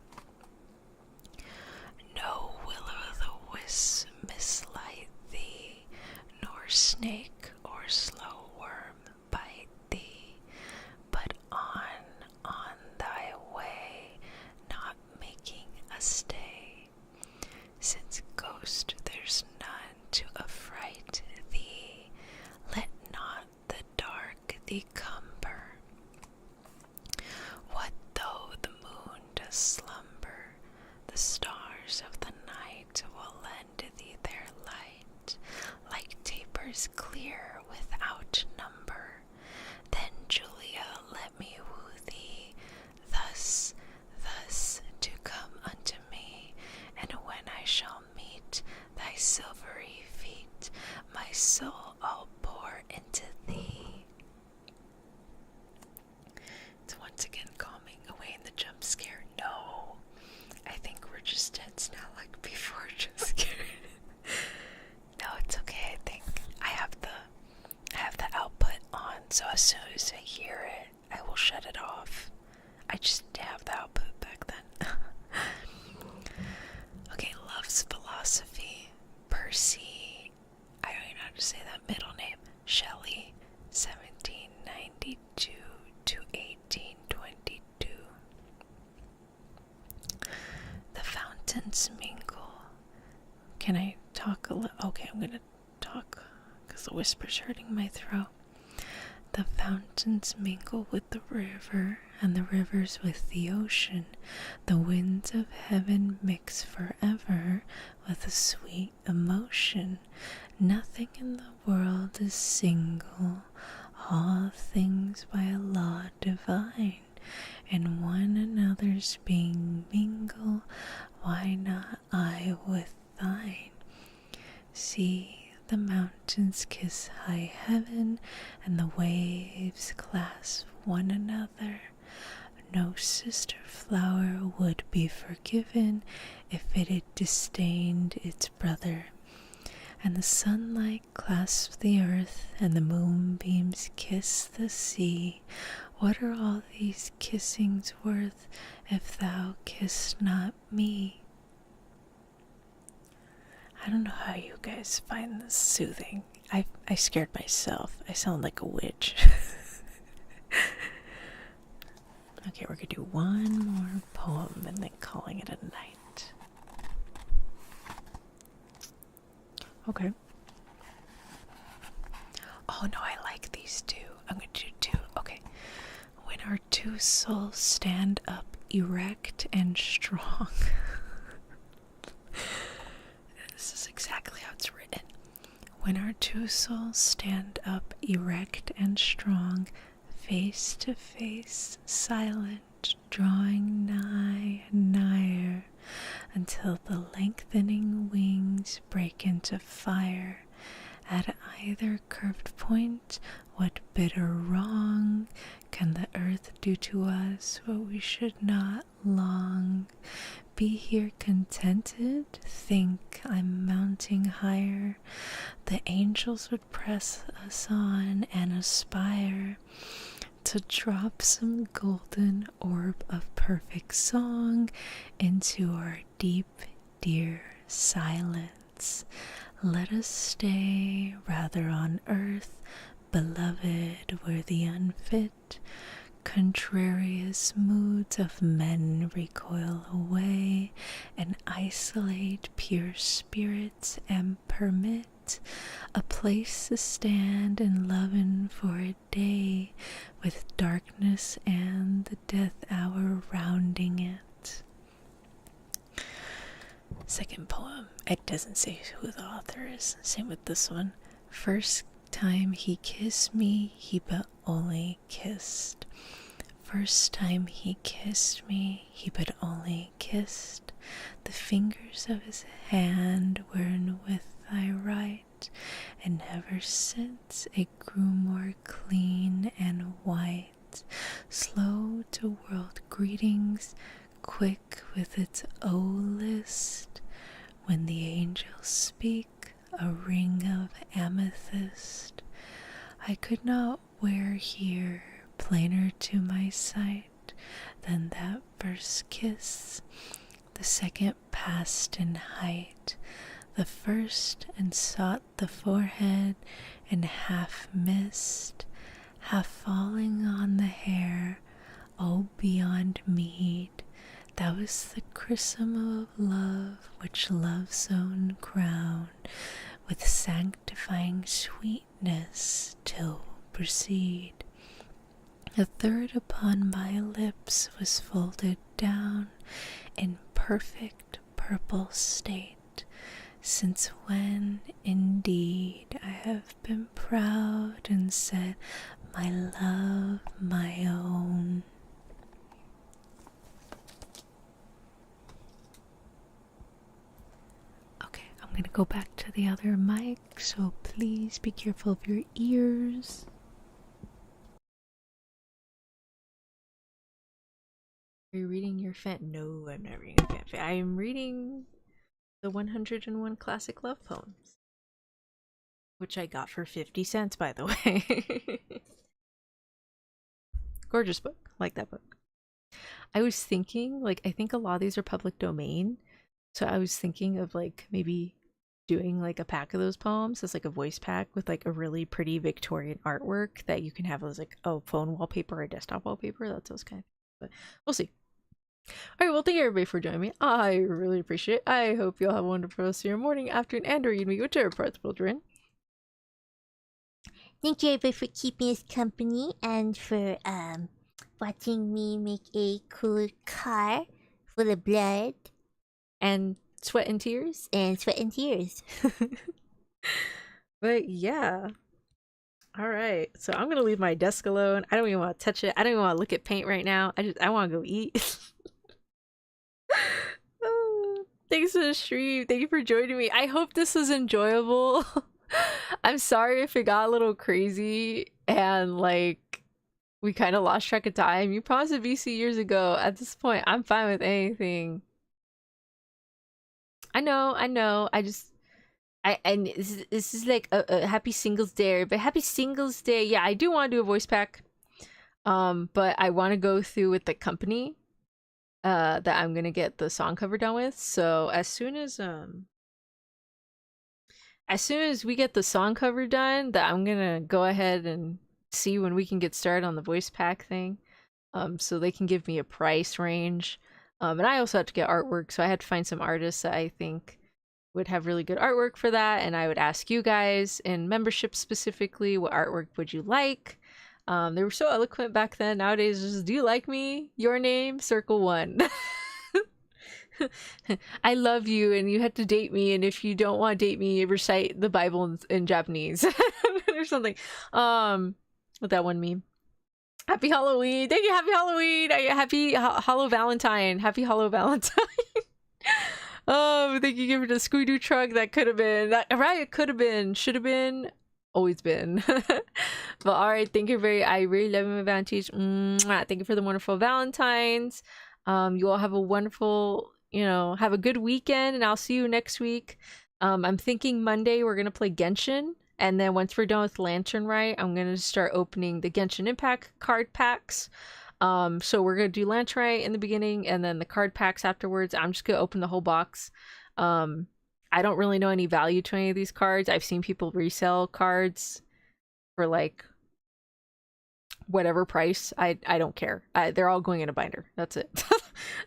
No will-o'-the-wisp mislight thee, nor snake or slow worm bite thee, but on thy way, not making a stay. Since ghost there's none to affright thee, let not the dark thee cumber. What though the moon does slumber? The stars of the night will lend thee their light, like tapers clear without number. Then, Julia, let me woo thee, thus to come unto me, and when I shall meet thy silvery feet, my soul I'll pour into thee. It's once again calming away in the jump scare. No, I think we're just tense now, like before jump scare. No, it's okay. I think I have the output on, so as soon as I hear it, I will shut it off. I just didn't have the output back then. Okay, Love's Philosophy, Percy, I don't even know how to say that middle name, Shelley, 1792 to 1822. The fountains mingle. Can I talk a little? Okay, I'm gonna talk because the whisper's hurting my throat. The fountains mingle with the river, and the rivers with the ocean. The winds of heaven mix forever with a sweet emotion. Nothing in the world is single, all things by a law divine, and one another's being mingle, why not I with thine? See, the mountains kiss high heaven, and the waves clasp one another. No sister flower would be forgiven if it had disdained its brother. And the sunlight clasps the earth, and the moonbeams kiss the sea. What are all these kissings worth if thou kiss not me? I don't know how you guys find this soothing. I scared myself. I sound like a witch. Okay, we're gonna do one more poem and then calling it a night. Okay. Oh no, I like these these two. I'm gonna do two. Okay. When our two souls stand up erect and strong. This is exactly how it's written. When our two souls stand up erect and strong, face to face, silent, drawing nigh and nigher, until the lengthening wings break into fire. At either curved point, what bitter wrong can the earth do to us what we should not long? Be here contented, think I'm mounting higher. The angels would press us on and aspire to drop some golden orb of perfect song into our deep, dear silence. Let us stay rather on earth, beloved, where the unfit, contrarious moods of men recoil away, and isolate pure spirits and permit a place to stand and lovin' for a day, with darkness and the death hour rounding it. Second poem. It doesn't say who the author is. Same with this one. First time he kissed me, he but only kissed. First time he kissed me, he but only kissed the fingers of his hand wherewith I write, and ever since it grew more clean and white, slow to world greetings, quick with its O list. When the angels speak, a ring of amethyst, I could not wear here plainer to my sight than that first kiss. The second passed in height, the first and sought the forehead, and half missed, half falling on the hair. Oh, beyond meed, that was the chrism of love, which love's own crown, with sanctifying sweetness till proceed. A third upon my lips was folded down in perfect purple state, since when indeed I have been proud and said, my love, my own. Okay, I'm gonna go back to the other mic, so please be careful of your ears. Are you reading your fan? No, I'm not reading a fanfic. I am reading the 101 Classic Love Poems, which I got for 50 cents, by the way. Gorgeous book. Like that book. I was thinking, like, I think a lot of these are public domain, so I was thinking of, like, maybe doing, like, a pack of those poems as, like, a voice pack with, like, a really pretty Victorian artwork that you can have as, like, a phone wallpaper or desktop wallpaper. That's those kind of, but we'll see. Alright, well, thank you everybody for joining me. I really appreciate it. I hope you all have a wonderful rest of your morning, afternoon, and or evening, whichever part of the world you're in. Thank you everybody for keeping us company and for watching me make a cool car full of blood And sweat and tears. and sweat and tears. But yeah. Alright, so I'm gonna leave my desk alone. I don't even want to touch it. I don't even want to look at paint right now. I want to go eat. Thanks for the stream. Thank you for joining me. I hope this was enjoyable. I'm sorry if it got a little crazy and like we kind of lost track of time. You paused a VC years ago. At this point, I'm fine with anything. I know. And this is like a happy singles day, but happy singles day. Yeah, I do want to do a voice pack. But I want to go through with the company that I'm gonna get the song cover done with. So as soon as we get the song cover done, that I'm gonna go ahead and see when we can get started on the voice pack thing. So they can give me a price range. And I also have to get artwork, so I had to find some artists that I think would have really good artwork for that, and I would ask you guys in membership specifically, what artwork would you like? They were so eloquent back then. Nowadays, just, do you like me? Your name, circle 1. I love you, and you had to date me, and if you don't want to date me, recite the Bible in Japanese or something. With that one meme. Happy Halloween! Thank you, happy Halloween! Happy Hollow Valentine! Happy Hollow Valentine! Thank you for the Scooby-Doo truck. That could have been right. It could have been, should have been, always been. But all right, thank you I really love my Valentines. Thank you for the wonderful Valentines. You all have a wonderful, have a good weekend, and I'll see you next week. I'm thinking Monday we're gonna play Genshin, and then once we're done with Lantern Rite, I'm gonna start opening the Genshin Impact card packs. So we're gonna do Lantern Rite in the beginning, and then the card packs afterwards. I'm just gonna open the whole box. I don't really know any value to any of these cards. I've seen people resell cards for like whatever price. I don't care. They're all going in a binder. That's it.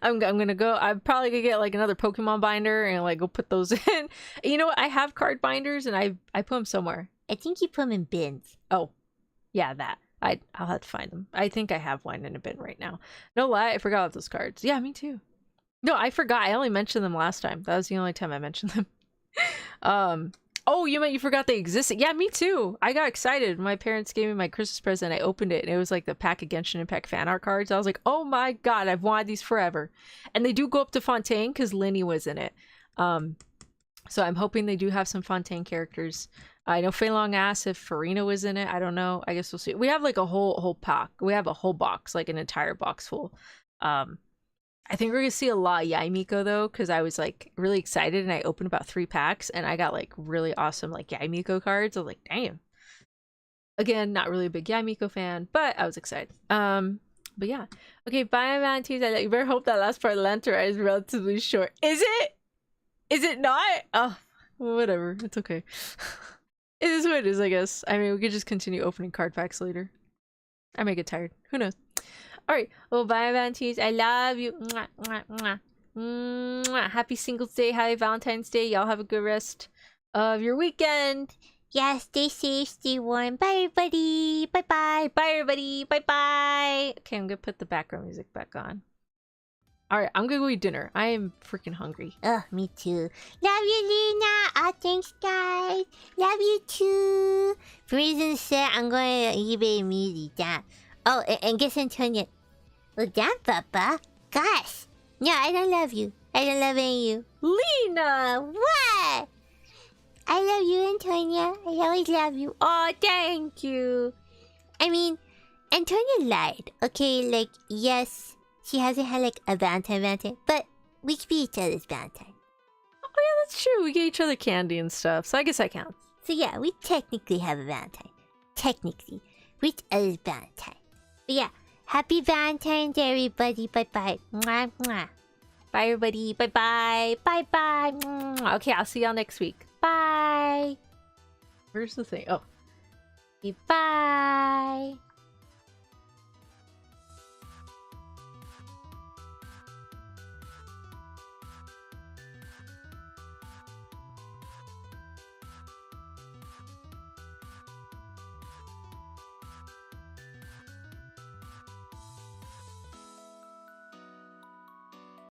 I'm gonna go. I'm probably gonna get like another Pokemon binder and like go put those in. You know what? I have card binders and I put them somewhere. I think you put them in bins. Oh, yeah, that. I'll have to find them. I think I have one in a bin right now. No lie, I forgot about those cards. Yeah, me too. No, I forgot. I only mentioned them last time. That was the only time I mentioned them. Oh, you meant you forgot they existed. Yeah, me too. I got excited. My parents gave me my Christmas present. I opened it and it was like the pack of Genshin Impact fan art cards. I was like, oh my god, I've wanted these forever. And they do go up to Fontaine because Linny was in it. So I'm hoping they do have some Fontaine characters. I know Fei Long asked if Farina was in it. I don't know. I guess we'll see. We have like a whole pack. We have a whole box, like an entire box full. I think we're gonna see a lot of Yaimiko though, because I was like really excited and I opened about 3 packs and I got like really awesome like Yaimiko cards. I was like, damn. Again, not really a big Yaimiko fan, but I was excited. But yeah. Okay, bye Valentines. You better hope that last part of Lantern is relatively short. Is it? Is it not? Oh, whatever. It's okay. It is what it is, I guess. I mean, we could just continue opening card packs later. I may get tired. Who knows? Alright, well, bye, Valentines. I love you. Mwah, mwah, mwah. Mwah. Happy Singles Day. Happy Valentine's Day. Y'all have a good rest of your weekend. Yeah, stay safe, stay warm. Bye, everybody. Bye-bye. Bye, everybody. Bye-bye. Okay, I'm gonna put the background music back on. Alright, I'm gonna go eat dinner. I am freaking hungry. Oh, me too. Love you, Lena. Oh, thanks, guys. Love you too. For reasons said, I'm going to eBay immediately. Oh, and guess Antonia. Well, damn, Papa. Gosh. No, I don't love you. I don't love any of you. Lena, what? I love you, Antonia. I always love you. Oh, thank you. I mean, Antonia lied. Okay, like, yes, she hasn't had, like, a Valentine, but we could be each other's Valentine. Oh, yeah, that's true. We get each other candy and stuff, so I guess that counts. So, yeah, we technically have a Valentine. Technically. We're each other's Valentine. But, yeah, happy Valentine's Day, everybody. Bye-bye. Mwah, mwah. Bye, everybody. Bye-bye. Bye-bye. Mwah. Okay, I'll see y'all next week. Bye. Where's the thing? Oh. Bye.